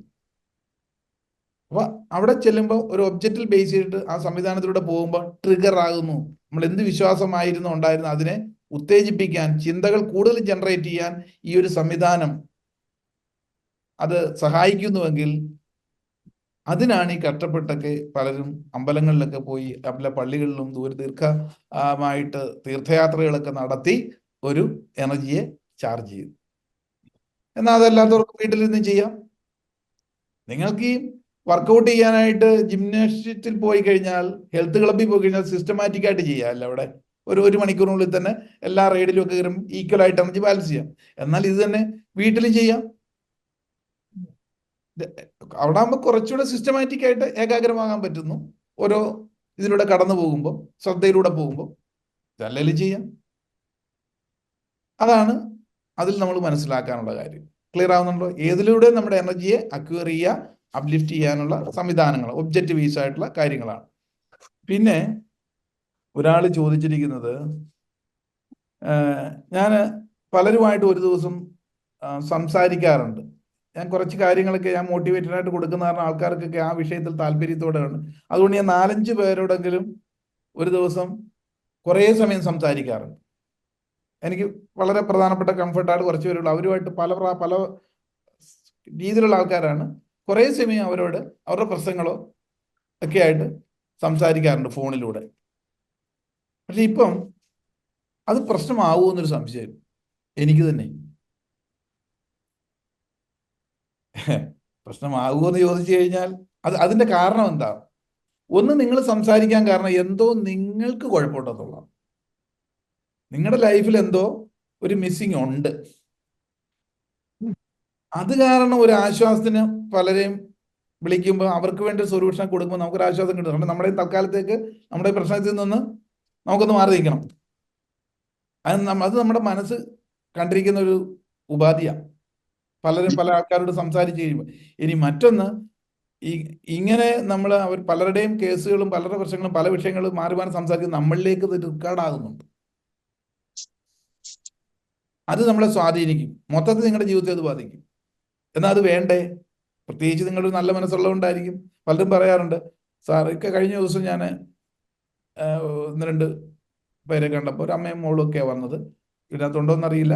അപ്പൊ അവിടെ ചെല്ലുമ്പോൾ ഒരു ഒബ്ജക്റ്റിൽ ബേസ് ചെയ്തിട്ട് ആ സംവിധാനത്തിലൂടെ പോകുമ്പോൾ ട്രിഗർ ആകുന്നു. നമ്മൾ എന്ത് വിശ്വാസമായിരുന്നു ഉണ്ടായിരുന്നു അതിനെ ഉത്തേജിപ്പിക്കാൻ, ചിന്തകൾ കൂടുതൽ ജനറേറ്റ് ചെയ്യാൻ ഈ ഒരു സംവിധാനം അത് സഹായിക്കുന്നുവെങ്കിൽ അതിനാണ് ഈ കഷ്ടപ്പെട്ടൊക്കെ പലരും അമ്പലങ്ങളിലൊക്കെ പോയി പല പള്ളികളിലും ദീർഘമായിട്ട് തീർത്ഥയാത്രകളൊക്കെ നടത്തി ഒരു എനർജിയെ ചാർജ് ചെയ്തു. എന്നാൽ അതല്ലാത്തവർക്ക് വീട്ടിലിരുന്ന് ചെയ്യാം. നിങ്ങൾക്ക് ഈ വർക്കൗട്ട് ചെയ്യാനായിട്ട് ജിംനാസ്റ്റിക്സിൽ പോയി കഴിഞ്ഞാൽ, ഹെൽത്ത് ക്ലബ്ബിൽ പോയി കഴിഞ്ഞാൽ സിസ്റ്റമാറ്റിക് ആയിട്ട് ചെയ്യാം. അല്ല, അവിടെ ഒരു മണിക്കൂറിനുള്ളിൽ തന്നെ എല്ലാ റൈഡിലും ഒക്കെ കയറും ഈക്വൽ ആയിട്ട് എനർജി ബാലൻസ് ചെയ്യാം. എന്നാൽ ഇത് തന്നെ വീട്ടിലും ചെയ്യാം. അവിടെ ആകുമ്പോൾ കുറച്ചുകൂടെ സിസ്റ്റമാറ്റിക് ആയിട്ട് ഏകാഗ്രമാകാൻ പറ്റുന്നു. ഓരോ ഇതിലൂടെ കടന്നു പോകുമ്പോൾ, ശ്രദ്ധയിലൂടെ പോകുമ്പോൾ ഇതല്ലേലും ചെയ്യാം. അതാണ് അതിൽ നമ്മൾ മനസ്സിലാക്കാനുള്ള കാര്യം. ക്ലിയർ ആവുന്നുണ്ടോ? ഏതിലൂടെ നമ്മുടെ എനർജിയെ അക്വയർ ചെയ്യുക, അപ്ലിഫ്റ്റ് ചെയ്യാനുള്ള സംവിധാനങ്ങൾ, ഒബ്ജക്റ്റീവ്സ് ആയിട്ടുള്ള കാര്യങ്ങളാണ്. പിന്നെ ഒരാൾ ചോദിച്ചിരിക്കുന്നത്, ഞാൻ പലരുമായിട്ട് ഒരു ദിവസം സംസാരിക്കാറുണ്ട്. ഞാൻ കുറച്ച് കാര്യങ്ങളൊക്കെ ഞാൻ മോട്ടിവേറ്റഡ് ആയിട്ട് കൊടുക്കുന്ന കാരണം ആൾക്കാർക്കൊക്കെ ആ വിഷയത്തിൽ താല്പര്യത്തോടെയാണ്. അതുകൊണ്ട് ഞാൻ 4-5 പേരോടെങ്കിലും ഒരു ദിവസം കുറേ സമയം സംസാരിക്കാറുണ്ട്. എനിക്ക് വളരെ പ്രധാനപ്പെട്ട കംഫർട്ടായിട്ട് കുറച്ച് പേരുള്ളൂ. അവരുമായിട്ട് പല രീതിയിലുള്ള ആൾക്കാരാണ്. കുറേ സമയം അവരോട് അവരുടെ പ്രശ്നങ്ങളോ ഒക്കെ ആയിട്ട് സംസാരിക്കാറുണ്ട് ഫോണിലൂടെ. പക്ഷെ ഇപ്പം അത് പ്രശ്നമാവുമോ എന്നൊരു സംശയം എനിക്ക് തന്നെ. പ്രശ്നമാകുമോ എന്ന് ചോദിച്ചു കഴിഞ്ഞാൽ അതിന്റെ കാരണം എന്താ? ഒന്ന്, നിങ്ങൾ സംസാരിക്കാൻ കാരണം എന്തോ നിങ്ങൾക്ക് കുഴപ്പമുണ്ടെന്നുള്ളതാണ്. നിങ്ങളുടെ ലൈഫിൽ എന്തോ ഒരു മിസ്സിങ് ഉണ്ട്. അത് കാരണം ഒരു ആശ്വാസത്തിന് പലരെയും വിളിക്കുമ്പോൾ അവർക്ക് വേണ്ടി സൊല്യൂഷൻ കൊടുക്കുമ്പോൾ നമുക്കൊരു ആശ്വാസം കിട്ടും. അതുകൊണ്ട് നമ്മുടെ തൽക്കാലത്തേക്ക് നമ്മുടെ പ്രശ്നത്തിൽ നിന്ന് നമുക്കൊന്ന് മാറി നിൽക്കണം. അത് നമ്മുടെ മനസ്സ് കണ്ടിരിക്കുന്ന ഒരു ഉപാധിയാണ്. പല ആൾക്കാരോട് സംസാരിച്ച് കഴിയുമ്പോൾ. ഇനി മറ്റൊന്ന്, ഇങ്ങനെ നമ്മൾ പലരുടെയും കേസുകളും പലരുടെ പ്രശ്നങ്ങളും പല വിഷയങ്ങളും മാറി സംസാരിക്കുന്നത് നമ്മളിലേക്ക് ഇത് റെക്കോർഡാകുന്നുണ്ട്. അത് നമ്മളെ സ്വാധീനിക്കും. മൊത്തത്തിൽ നിങ്ങളുടെ ജീവിതത്തെ അത് ബാധിക്കും. എന്നാൽ അത് വേണ്ടേ? പ്രത്യേകിച്ച് നിങ്ങളൊരു നല്ല മനസ്സുള്ളതുകൊണ്ടായിരിക്കും. പലരും പറയാറുണ്ട്, സാർ ഒക്കെ കഴിഞ്ഞ ദിവസം ഞാൻ ഒന്ന് രണ്ട് പേരെ കണ്ടപ്പോൾ ഒരു അമ്മയും മോളും ഒക്കെയാണ് വന്നത്. ഇതിനകത്തുണ്ടോയെന്നറിയില്ല.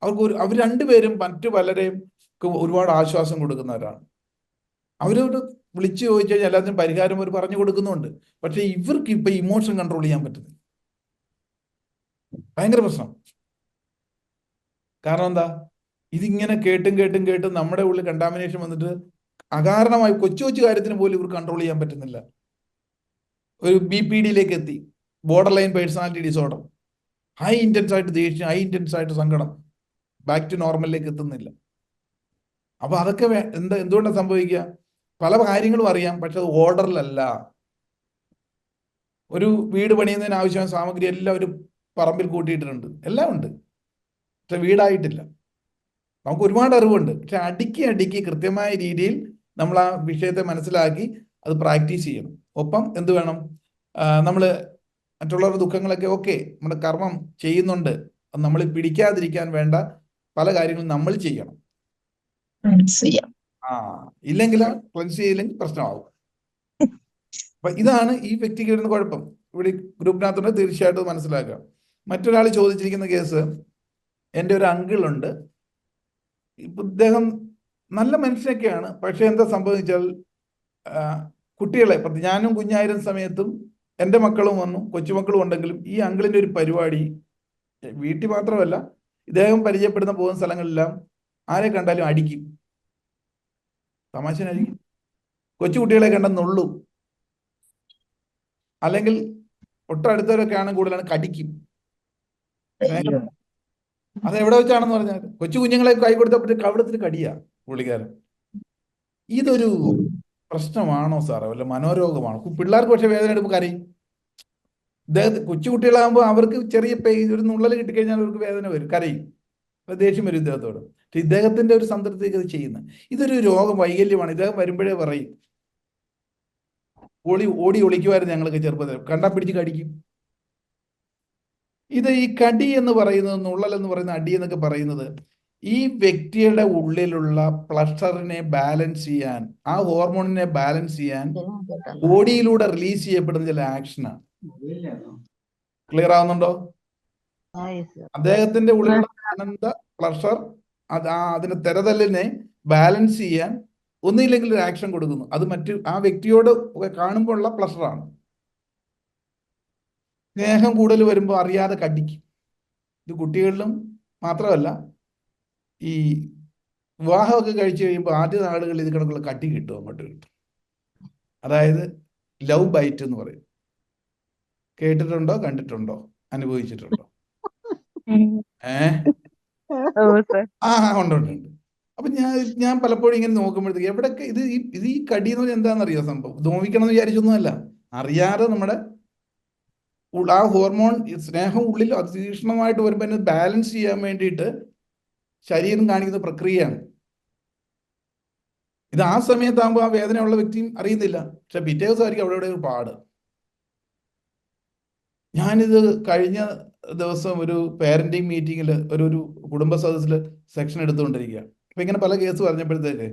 അവർ രണ്ടുപേരും മറ്റു പലരെയും ഒരുപാട് ആശ്വാസം കൊടുക്കുന്നവരാണ്. അവരോട് വിളിച്ചു ചോദിച്ചു കഴിഞ്ഞാൽ എല്ലാത്തിനും പരിഹാരം അവർ പറഞ്ഞു കൊടുക്കുന്നുണ്ട്. പക്ഷെ ഇവർക്ക് ഇപ്പൊ ഇമോഷൻ കൺട്രോൾ ചെയ്യാൻ പറ്റുന്നില്ല. ഭയങ്കര പ്രശ്നം. കാരണം എന്താ? ഇതിങ്ങനെ കേട്ടും നമ്മുടെ ഉള്ളിൽ കണ്ടാമിനേഷൻ വന്നിട്ട് അകാരണമായി കൊച്ചു കൊച്ചു കാര്യത്തിന് പോലും ഇവർ കൺട്രോൾ ചെയ്യാൻ പറ്റുന്നില്ല. ഒരു BPD-യിലേക്ക് എത്തി, border line personality disorder. High intense ആയിട്ട് ദേഷ്യം, ഹൈ ഇന്റൻസ് ആയിട്ട് സങ്കടം, ബാക്ക് ടു നോർമലിലേക്ക് എത്തുന്നില്ല. അപ്പൊ അതൊക്കെ എന്തുകൊണ്ടാണ് സംഭവിക്കുക? പല കാര്യങ്ങളും അറിയാം, പക്ഷെ അത് ഓർഡറിലല്ല. ഒരു വീട് പണിയുന്നതിന് ആവശ്യമായ സാമഗ്രി എല്ലാം ഒരു പറമ്പിൽ കൂട്ടിയിട്ടുണ്ട്, എല്ലാം ഉണ്ട്, പക്ഷെ വീടായിട്ടില്ല. നമുക്ക് ഒരുപാട് അറിവുണ്ട്, പക്ഷെ അടുക്കി കൃത്യമായ രീതിയിൽ നമ്മൾ ആ വിഷയത്തെ മനസ്സിലാക്കി അത് പ്രാക്ടീസ് ചെയ്യണം. ഒപ്പം എന്ത് വേണം? നമ്മൾ മറ്റുള്ളവരുടെ ദുഃഖങ്ങളൊക്കെ നമ്മുടെ കർമ്മം ചെയ്യുന്നുണ്ട്, അത് നമ്മൾ പിടിക്കാതിരിക്കാൻ വേണ്ട പല കാര്യങ്ങളും നമ്മൾ ചെയ്യണം. ഇല്ലെങ്കിൽ ക്ലെൻസ് ചെയ്യില്ലെങ്കിൽ പ്രശ്നമാവും. അപ്പൊ ഇതാണ് ഈ വ്യക്തിക്ക് വരുന്ന കുഴപ്പം. ഇവിടെ ഗ്രൂപ്പിനകത്തുണ്ട്, തീർച്ചയായിട്ടും മനസ്സിലാക്കുക. മറ്റൊരാൾ ചോദിച്ചിരിക്കുന്ന കേസ്, എൻ്റെ ഒരു അങ്കിളുണ്ട്. ഇപ്പൊ ഇദ്ദേഹം നല്ല മനുഷ്യനൊക്കെയാണ്, പക്ഷെ എന്താ സംഭവിച്ചാൽ കുട്ടികളെ, ഞാനും കുഞ്ഞായിരുന്ന സമയത്തും എൻ്റെ മക്കളും വന്നു, കൊച്ചുമക്കളും ഉണ്ടെങ്കിലും ഈ അങ്കിളിൻ്റെ ഒരു പരിപാടി വീട്ടിൽ മാത്രമല്ല, ഇദ്ദേഹം പരിചയപ്പെടുന്ന പോകുന്ന സ്ഥലങ്ങളിലെല്ലാം ആരെ കണ്ടാലും അടിക്കും, തമാശനായിരിക്കും. കൊച്ചുകുട്ടികളെ കണ്ട നുള്ളും, അല്ലെങ്കിൽ ഒട്ടടുത്തവരൊക്കെ ആണെങ്കിൽ കൂടുതലാണ് കടിക്കും. അത് എവിടെ വെച്ചാണെന്ന് പറഞ്ഞാൽ കൊച്ചു കുഞ്ഞുങ്ങളെ കൈ കൊടുത്തപ്പോഴത്തെ കവിടത്തിന് കടിയാ പുള്ളിക്കാരൻ. ഇതൊരു പ്രശ്നമാണോ സാറേ? വല്ല മനോരോഗമാണോ? പിള്ളേർക്ക് പക്ഷെ വേദന എടുക്കുമ്പോൾ കരയും. കൊച്ചുകുട്ടികളാകുമ്പോൾ അവർക്ക് ചെറിയ ഒരു നുള്ളൽ കിട്ടിക്കഴിഞ്ഞാൽ അവർക്ക് വേദന വരും, കരയും, ദേഷ്യം വരും ഇദ്ദേഹത്തോട്. പക്ഷെ ഇദ്ദേഹത്തിന്റെ ഒരു സംതൃപ്തിക്ക് അത് ചെയ്യുന്നത്. ഇതൊരു രോഗം, വൈകല്യമാണ്. ഇദ്ദേഹം വരുമ്പോഴേ പറയും, ഓടി ഒളിക്കുമായിരുന്നു ഞങ്ങൾക്ക് ചെറുപ്പത്തിൽ, കണ്ടാ പിടിച്ച് കടിക്കും. ഇത് ഈ കടി എന്ന് പറയുന്നത്, നുള്ളൽ എന്ന് പറയുന്ന, അടി എന്നൊക്കെ പറയുന്നത് ഈ വ്യക്തിയുടെ ഉള്ളിലുള്ള പ്ലഷറിനെ ബാലൻസ് ചെയ്യാൻ, ആ ഹോർമോണിനെ ബാലൻസ് ചെയ്യാൻ ബോഡിയിലൂടെ റിലീസ് ചെയ്യപ്പെടുന്ന ചില ആക്ഷനാണ്. ക്ലിയർ ആവുന്നുണ്ടോ? അദ്ദേഹത്തിന്റെ ഉള്ളിലുള്ള ആനന്ദ പ്ലഷർ, അതിന്റെ തെരതല്ലിനെ ബാലൻസ് ചെയ്യാൻ ഒന്നുമില്ലെങ്കിൽ ഒരു ആക്ഷൻ കൊടുക്കുന്നു. അത് ആ വ്യക്തിയോട് കാണുമ്പോൾ ഉള്ള പ്ലഷറാണ്. സ്നേഹം കൂടുതൽ വരുമ്പോൾ അറിയാതെ കടിക്കും. ഇത് കുട്ടികളിലും മാത്രമല്ല, ഈ വിവാഹമൊക്കെ കഴിച്ചു കഴിയുമ്പോൾ ആദ്യ നാളുകളിൽ ഇത് കണക്കുള്ള കടി കിട്ടും, അങ്ങോട്ട് കിട്ടും. അതായത് ലവ് ബൈറ്റ് എന്ന് പറയും. കേട്ടിട്ടുണ്ടോ? കണ്ടിട്ടുണ്ടോ? അനുഭവിച്ചിട്ടുണ്ടോ? ഉണ്ട്. അപ്പൊ ഞാൻ പലപ്പോഴും ഇങ്ങനെ നോക്കുമ്പോഴത്തേക്ക് എവിടെയൊക്കെ ഇത് ഈ കടി എന്ന് പറഞ്ഞാൽ എന്താണെന്നറിയോ? സംഭവം നോവിക്കണം എന്ന് വിചാരിച്ചൊന്നുമല്ല, അറിയാതെ നമ്മുടെ ആ ഹോർമോൺ സ്നേഹം ഉള്ളിൽ അതീക്ഷണമായിട്ട് വരുമ്പോൾ അതിനെ ബാലൻസ് ചെയ്യാൻ വേണ്ടിയിട്ട് ശരീരം കാണിക്കുന്ന പ്രക്രിയയാണ് ഇത്. ആ സമയത്താകുമ്പോൾ ആ വേദനയുള്ള വ്യക്തിയും അറിയുന്നില്ല, പക്ഷെ പിറ്റേ ദിവസമായിരിക്കും അവിടെ ഒരു പാട്. ഞാനിത് കഴിഞ്ഞ ദിവസം ഒരു പേരന്റിങ് മീറ്റിങ്ങിൽ ഒരു കുടുംബ സദസ്സിൽ സെക്ഷൻ എടുത്തുകൊണ്ടിരിക്കുക. അപ്പൊ ഇങ്ങനെ പല കേസ് പറഞ്ഞപ്പോഴത്തേക്ക്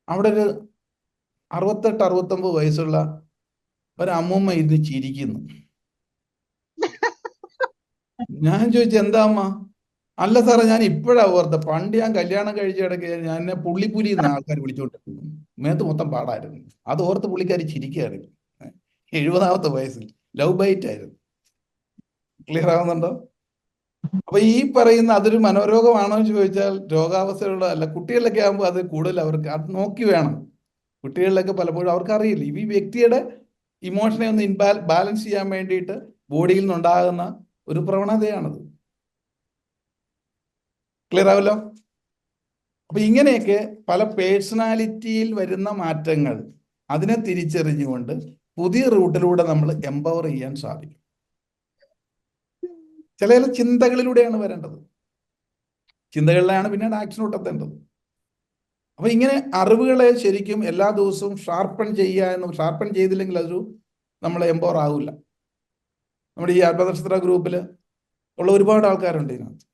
അവിടെ ഒരു 68-69 വയസ്സുള്ള ഒരു അമ്മൂമ്മ ഇരുന്ന് ചിരിക്കുന്നു. ഞാൻ ചോദിച്ചു, എന്താ അമ്മ? അല്ല സാറേ, ഞാൻ ഇപ്പോഴാ ഓർത്ത, പണ്ട് ഞാൻ കല്യാണം കഴിച്ച ഇടയ്ക്ക് ഞാൻ എന്നെ പുള്ളിപ്പുലി എന്ന ആൾക്കാർ വിളിച്ചോണ്ടിരുന്നു, മേത്ത് മൊത്തം പാടായിരുന്നു. അത് ഓർത്ത് പുള്ളിക്കാരി ചിരിക്കുകയായിരുന്നു. 70ാമത്തെ വയസ്സിൽ ലവ് ബൈറ്റ് ആയിരുന്നു. ക്ലിയർ ആവുന്നുണ്ടോ? അപ്പൊ ഈ പറയുന്ന അതൊരു മനോരോഗമാണോ എന്ന് ചോദിച്ചാൽ രോഗാവസ്ഥയുള്ള അല്ല. കുട്ടികളിലൊക്കെ ആകുമ്പോൾ അത് കൂടുതൽ അവർക്ക് അത് നോക്കി വേണം. കുട്ടികളിലൊക്കെ പലപ്പോഴും അവർക്ക് അറിയില്ല. ഈ വ്യക്തിയുടെ ഇമോഷനെ ഒന്ന് ബാലൻസ് ചെയ്യാൻ വേണ്ടിയിട്ട് ബോഡിയിൽ നിന്നുണ്ടാകുന്ന ഒരു പ്രവണതയാണത്. ക്ലിയർ ആവല്ലോ? അപ്പൊ ഇങ്ങനെയൊക്കെ പല പേഴ്സണാലിറ്റിയിൽ വരുന്ന മാറ്റങ്ങൾ, അതിനെ തിരിച്ചറിഞ്ഞുകൊണ്ട് പുതിയ റൂട്ടിലൂടെ നമ്മൾ എംപവർ ചെയ്യാൻ സാധിക്കും. ചില ചിന്തകളിലൂടെയാണ് വരേണ്ടത്, ചിന്തകളിലാണ് പിന്നീട് ആക്ഷനോട്ട് എത്തേണ്ടത്. അപ്പൊ ഇങ്ങനെ അറിവുകളെ ശരിക്കും എല്ലാ ദിവസവും ഷാർപ്പൺ ഷാർപ്പൺ ചെയ്തില്ലെങ്കിൽ അതൊരു നമ്മൾ എംപവർ ആകില്ല. നമ്മുടെ ഈ ആത്മനക്ഷത്ര ഗ്രൂപ്പിൽ ഉള്ള ഒരുപാട് ആൾക്കാരുണ്ട് ഇതിനകത്ത്.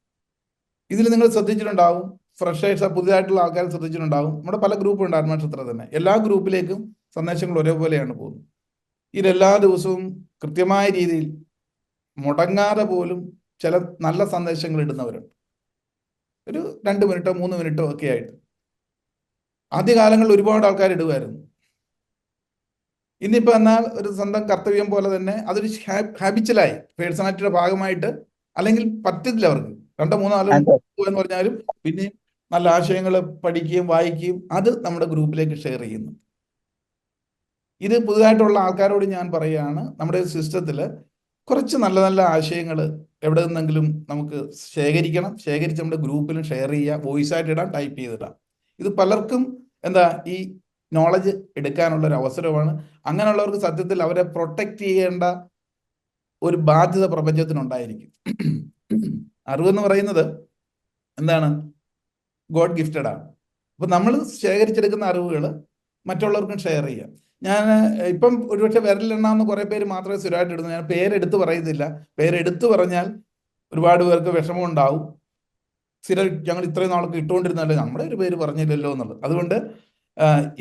ഇതിൽ നിങ്ങൾ ശ്രദ്ധിച്ചിട്ടുണ്ടാവും, ഫ്രഷേഴ്സ് പുതിയതായിട്ടുള്ള ആൾക്കാർ ശ്രദ്ധിച്ചിട്ടുണ്ടാവും. നമ്മുടെ പല ഗ്രൂപ്പുണ്ട് ആത്മനക്ഷത്രത്തിൽ തന്നെ. എല്ലാ ഗ്രൂപ്പിലേക്കും സന്ദേശങ്ങൾ ഒരേപോലെയാണ് പോകുന്നത്. ഇതിലെല്ലാ ദിവസവും കൃത്യമായ രീതിയിൽ മുടങ്ങാതെ പോലും ചില നല്ല സന്ദേശങ്ങൾ ഇടുന്നവരുണ്ട്. ഒരു 2 മിനിറ്റോ 3 മിനിറ്റോ ഒക്കെ ആയിട്ട്. ആദ്യകാലങ്ങളിൽ ഒരുപാട് ആൾക്കാർ ഇടുമായിരുന്നു. ഇന്നിപ്പോൾ എന്നാൽ ഒരു സ്വന്തം കർത്തവ്യം പോലെ തന്നെ അതൊരു ഹാബിച്വലായി, പേഴ്സണാലിറ്റിയുടെ ഭാഗമായിട്ട്. അല്ലെങ്കിൽ പറ്റത്തില്ല അവർക്ക് 2-3 നാളും എന്ന് പറഞ്ഞാലും പിന്നെയും നല്ല ആശയങ്ങൾ പഠിക്കുകയും വായിക്കുകയും അത് നമ്മുടെ ഗ്രൂപ്പിലേക്ക് ഷെയർ ചെയ്യുന്നു. ഇത് പുതുതായിട്ടുള്ള ആൾക്കാരോട് ഞാൻ പറയുകയാണ്, നമ്മുടെ സിസ്റ്റത്തിൽ കുറച്ച് നല്ല നല്ല ആശയങ്ങൾ എവിടെ നിന്നെങ്കിലും നമുക്ക് ശേഖരിക്കണം. ശേഖരിച്ച് നമ്മുടെ ഗ്രൂപ്പിലും ഷെയർ ചെയ്യുക, വോയിസ് ആയിട്ട് ഇടാം, ടൈപ്പ് ചെയ്തിടാം. ഇത് പലർക്കും ഈ നോളജ് എടുക്കാനുള്ള ഒരു അവസരമാണ്. അങ്ങനെയുള്ളവർക്ക് സത്യത്തിൽ അവരെ പ്രൊട്ടക്റ്റ് ചെയ്യേണ്ട ഒരു ബാധ്യത പ്രപഞ്ചത്തിനുണ്ടായിരിക്കും. അറിവെന്ന് പറയുന്നത് എന്താണ്? ഗോഡ് ഗിഫ്റ്റഡ് ആണ്. അപ്പം നമ്മൾ ശേഖരിച്ചെടുക്കുന്ന അറിവുകൾ മറ്റുള്ളവർക്കും ഷെയർ ചെയ്യാം. ഞാൻ ഇപ്പം ഒരുപക്ഷെ വിരലിലെണ്ണാവുന്ന കുറേ പേര് മാത്രമേ സ്ഥിരമായിട്ട് ഇടുന്നു. ഞാൻ പേരെടുത്ത് പറയുന്നില്ല. പേരെടുത്ത് പറഞ്ഞാൽ ഒരുപാട് പേർക്ക് വിഷമം ഉണ്ടാവും. സ്ഥിരം ഞങ്ങൾ ഇത്രയും നാൾക്ക് ഇട്ടുകൊണ്ടിരുന്നല്ലോ, നമ്മുടെ ഒരു പേര് പറഞ്ഞില്ലല്ലോ എന്നുള്ളത്. അതുകൊണ്ട്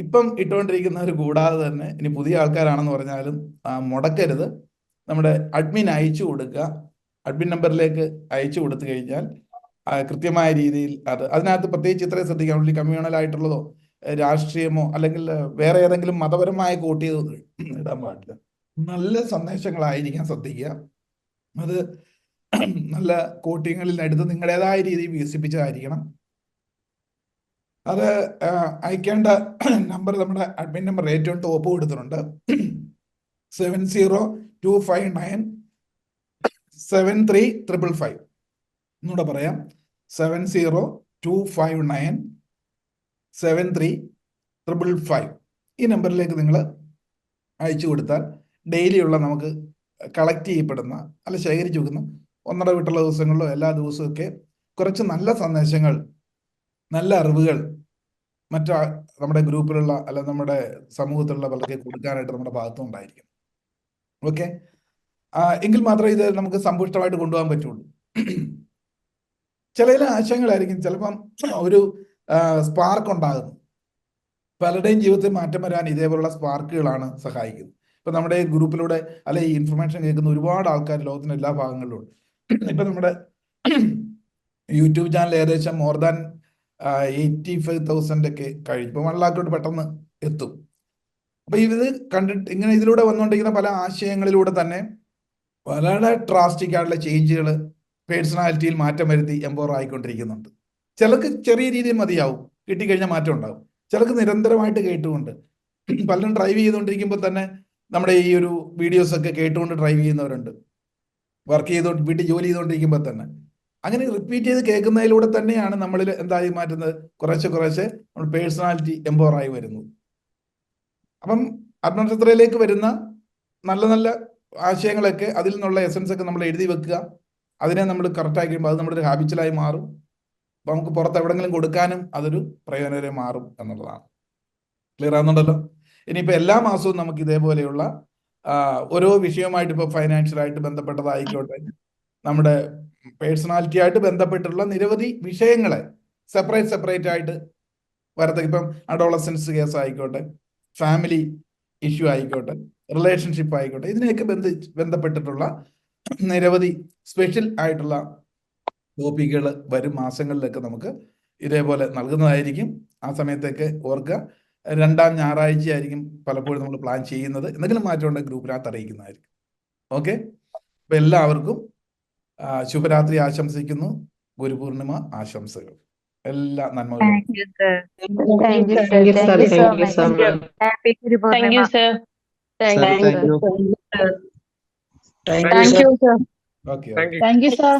ഇപ്പം ഇട്ടുകൊണ്ടിരിക്കുന്നവർ കൂടാതെ തന്നെ ഇനി പുതിയ ആൾക്കാരാണെന്ന് പറഞ്ഞാലും മുടക്കരുത്. നമ്മുടെ അഡ്മിൻ അയച്ചു കൊടുക്കുക. അഡ്മിൻ നമ്പറിലേക്ക് അയച്ചു കൊടുത്തു കഴിഞ്ഞാൽ കൃത്യമായ രീതിയിൽ അതിനകത്ത് പ്രത്യേകിച്ച് ഇത്രയും ശ്രദ്ധിക്കാം. ഉള്ളി കമ്മ്യൂണൽ ആയിട്ടുള്ളതോ രാഷ്ട്രീയമോ അല്ലെങ്കിൽ വേറെ ഏതെങ്കിലും മതപരമായ കോട്ട് ചെയ്ത് ഇടാൻ പാടില്ല. നല്ല സന്ദേശങ്ങളായിരിക്കാൻ ശ്രദ്ധിക്കുക. അത് നല്ല കോട്ടിങ്ങളിൽ എടുത്ത് നിങ്ങളുടേതായ രീതിയിൽ വികസിപ്പിച്ചതായിരിക്കണം. അത് അയക്കേണ്ട നമ്പർ നമ്മുടെ അഡ്മിൻ നമ്പർ ഏറ്റവും ടോപ്പ് കൊടുത്തിട്ടുണ്ട്. 7025973555. എന്നൂടെ പറയാം, 7025973555. ഈ നമ്പറിലേക്ക് നിങ്ങൾ അയച്ചു കൊടുത്താൽ ഡെയിലിയുള്ള നമുക്ക് കളക്ട് ചെയ്യപ്പെടുന്ന അല്ല ശേഖരിച്ചു വെക്കുന്ന 1.5 വിട്ടുള്ള ദിവസങ്ങളിലോ എല്ലാ ദിവസവും ഒക്കെ കുറച്ച് നല്ല സന്ദേശങ്ങൾ, നല്ല അറിവുകൾ നമ്മുടെ ഗ്രൂപ്പിലുള്ള അല്ല നമ്മുടെ സമൂഹത്തിലുള്ള പലർക്ക് കൊടുക്കാനായിട്ട് നമ്മുടെ ഭാഗത്തും ഉണ്ടായിരിക്കും. ഓക്കെ, എങ്കിൽ മാത്രമേ ഇത് നമുക്ക് സമ്പുഷ്ടമായിട്ട് കൊണ്ടുപോകാൻ പറ്റുള്ളൂ. ചില ആശയങ്ങളായിരിക്കും ചിലപ്പം ഒരു സ്പാർക്ക് ഉണ്ടാകുന്നു. പലരുടെയും ജീവിതത്തിൽ മാറ്റം വരാൻ ഇതേപോലുള്ള സ്പാർക്കുകളാണ് സഹായിക്കുന്നത്. ഇപ്പം നമ്മുടെ ഗ്രൂപ്പിലൂടെ അല്ലെ ഈ ഇൻഫർമേഷൻ കേൾക്കുന്ന ഒരുപാട് ആൾക്കാർ ലോകത്തിന്റെ എല്ലാ ഭാഗങ്ങളിലും ഉണ്ട്. ഇപ്പം നമ്മുടെ യൂട്യൂബ് ചാനൽ ഏകദേശം മോർ ദാൻ 85,000 ഒക്കെ കഴിഞ്ഞു. ഇപ്പം 1 lakh പെട്ടെന്ന് എത്തും. അപ്പൊ ഇത് കണ്ടിട്ട് ഇങ്ങനെ ഇതിലൂടെ വന്നുകൊണ്ടിരിക്കുന്ന പല ആശയങ്ങളിലൂടെ തന്നെ വളരെ ഡ്രാസ്റ്റിക് ആയിട്ടുള്ള ചേഞ്ചുകൾ പേഴ്സണാലിറ്റിയിൽ മാറ്റം വരുത്തി എംപവർ ആയിക്കൊണ്ടിരിക്കുന്നുണ്ട്. ചിലർക്ക് ചെറിയ രീതിയിൽ മതിയാവും, കിട്ടിക്കഴിഞ്ഞാൽ മാറ്റം ഉണ്ടാവും. ചിലർക്ക് നിരന്തരമായിട്ട് കേട്ടുകൊണ്ട് പലരും ഡ്രൈവ് ചെയ്തുകൊണ്ടിരിക്കുമ്പോൾ തന്നെ നമ്മുടെ ഈ ഒരു വീഡിയോസ് ഒക്കെ കേട്ടുകൊണ്ട് ഡ്രൈവ് ചെയ്യുന്നവരുണ്ട്. വർക്ക് ചെയ്തുകൊണ്ട് വീട്ടിൽ ജോലി ചെയ്തുകൊണ്ടിരിക്കുമ്പോൾ തന്നെ അങ്ങനെ റിപ്പീറ്റ് ചെയ്ത് കേൾക്കുന്നതിലൂടെ തന്നെയാണ് നമ്മളിൽ എന്തായി മാറ്റുന്നത്, കുറേശ്ശെ നമ്മൾ പേഴ്സണാലിറ്റി എംപവർ ആയി വരുന്നത്. അപ്പം ആത്മനക്ഷത്രയിലേക്ക് വരുന്ന നല്ല നല്ല ആശയങ്ങളൊക്കെ അതിൽ നിന്നുള്ള എസൻസ് ഒക്കെ നമ്മൾ എഴുതി വെക്കുക. അതിനെ നമ്മൾ കറക്റ്റായി കഴിയുമ്പോൾ അത് നമ്മുടെ ഒരു ഹാബിച്വലായി മാറും. അപ്പം നമുക്ക് പുറത്ത് എവിടെങ്കിലും കൊടുക്കാനും അതൊരു പ്രയോജനകരമായി മാറും എന്നുള്ളതാണ്. ക്ലിയർ ആകുന്നുണ്ടല്ലോ? ഇനിയിപ്പോൾ എല്ലാ മാസവും നമുക്ക് ഇതേപോലെയുള്ള ഓരോ വിഷയവുമായിട്ട് ഇപ്പോൾ ഫൈനാൻഷ്യലായിട്ട് ബന്ധപ്പെട്ടതായിക്കോട്ടെ, നമ്മുടെ പേഴ്സണാലിറ്റി ആയിട്ട് ബന്ധപ്പെട്ടുള്ള നിരവധി വിഷയങ്ങളെ സെപ്പറേറ്റ് ആയിട്ട് വരത്തക്ക, ഇപ്പം അഡോളസൻസ് കേസ് ആയിക്കോട്ടെ, ഫാമിലി ഇഷ്യൂ ആയിക്കോട്ടെ, റിലേഷൻഷിപ്പ് ആയിക്കോട്ടെ, ഇതിനെയൊക്കെ ബന്ധപ്പെട്ടിട്ടുള്ള നിരവധി സ്പെഷ്യൽ ആയിട്ടുള്ള ടോപ്പിക്കുകൾ വരും മാസങ്ങളിലൊക്കെ നമുക്ക് ഇതേപോലെ നൽകുന്നതായിരിക്കും. ആ സമയത്തൊക്കെ ഓർക്കുക, 2ാം ഞായറാഴ്ച ആയിരിക്കും പലപ്പോഴും നമ്മൾ പ്ലാൻ ചെയ്യുന്നത്. എന്തെങ്കിലും മാറ്റം ഉണ്ടെങ്കിൽ ഗ്രൂപ്പിനകത്ത് അറിയിക്കുന്നതായിരിക്കും. ഓക്കെ, അപ്പം എല്ലാവർക്കും ശുഭരാത്രി ആശംസിക്കുന്നു. ഗുരുപൂർണിമ ആശംസകൾ. എല്ലാ നന്മകളും. Thank you, sir. Okay. Thank you, sir.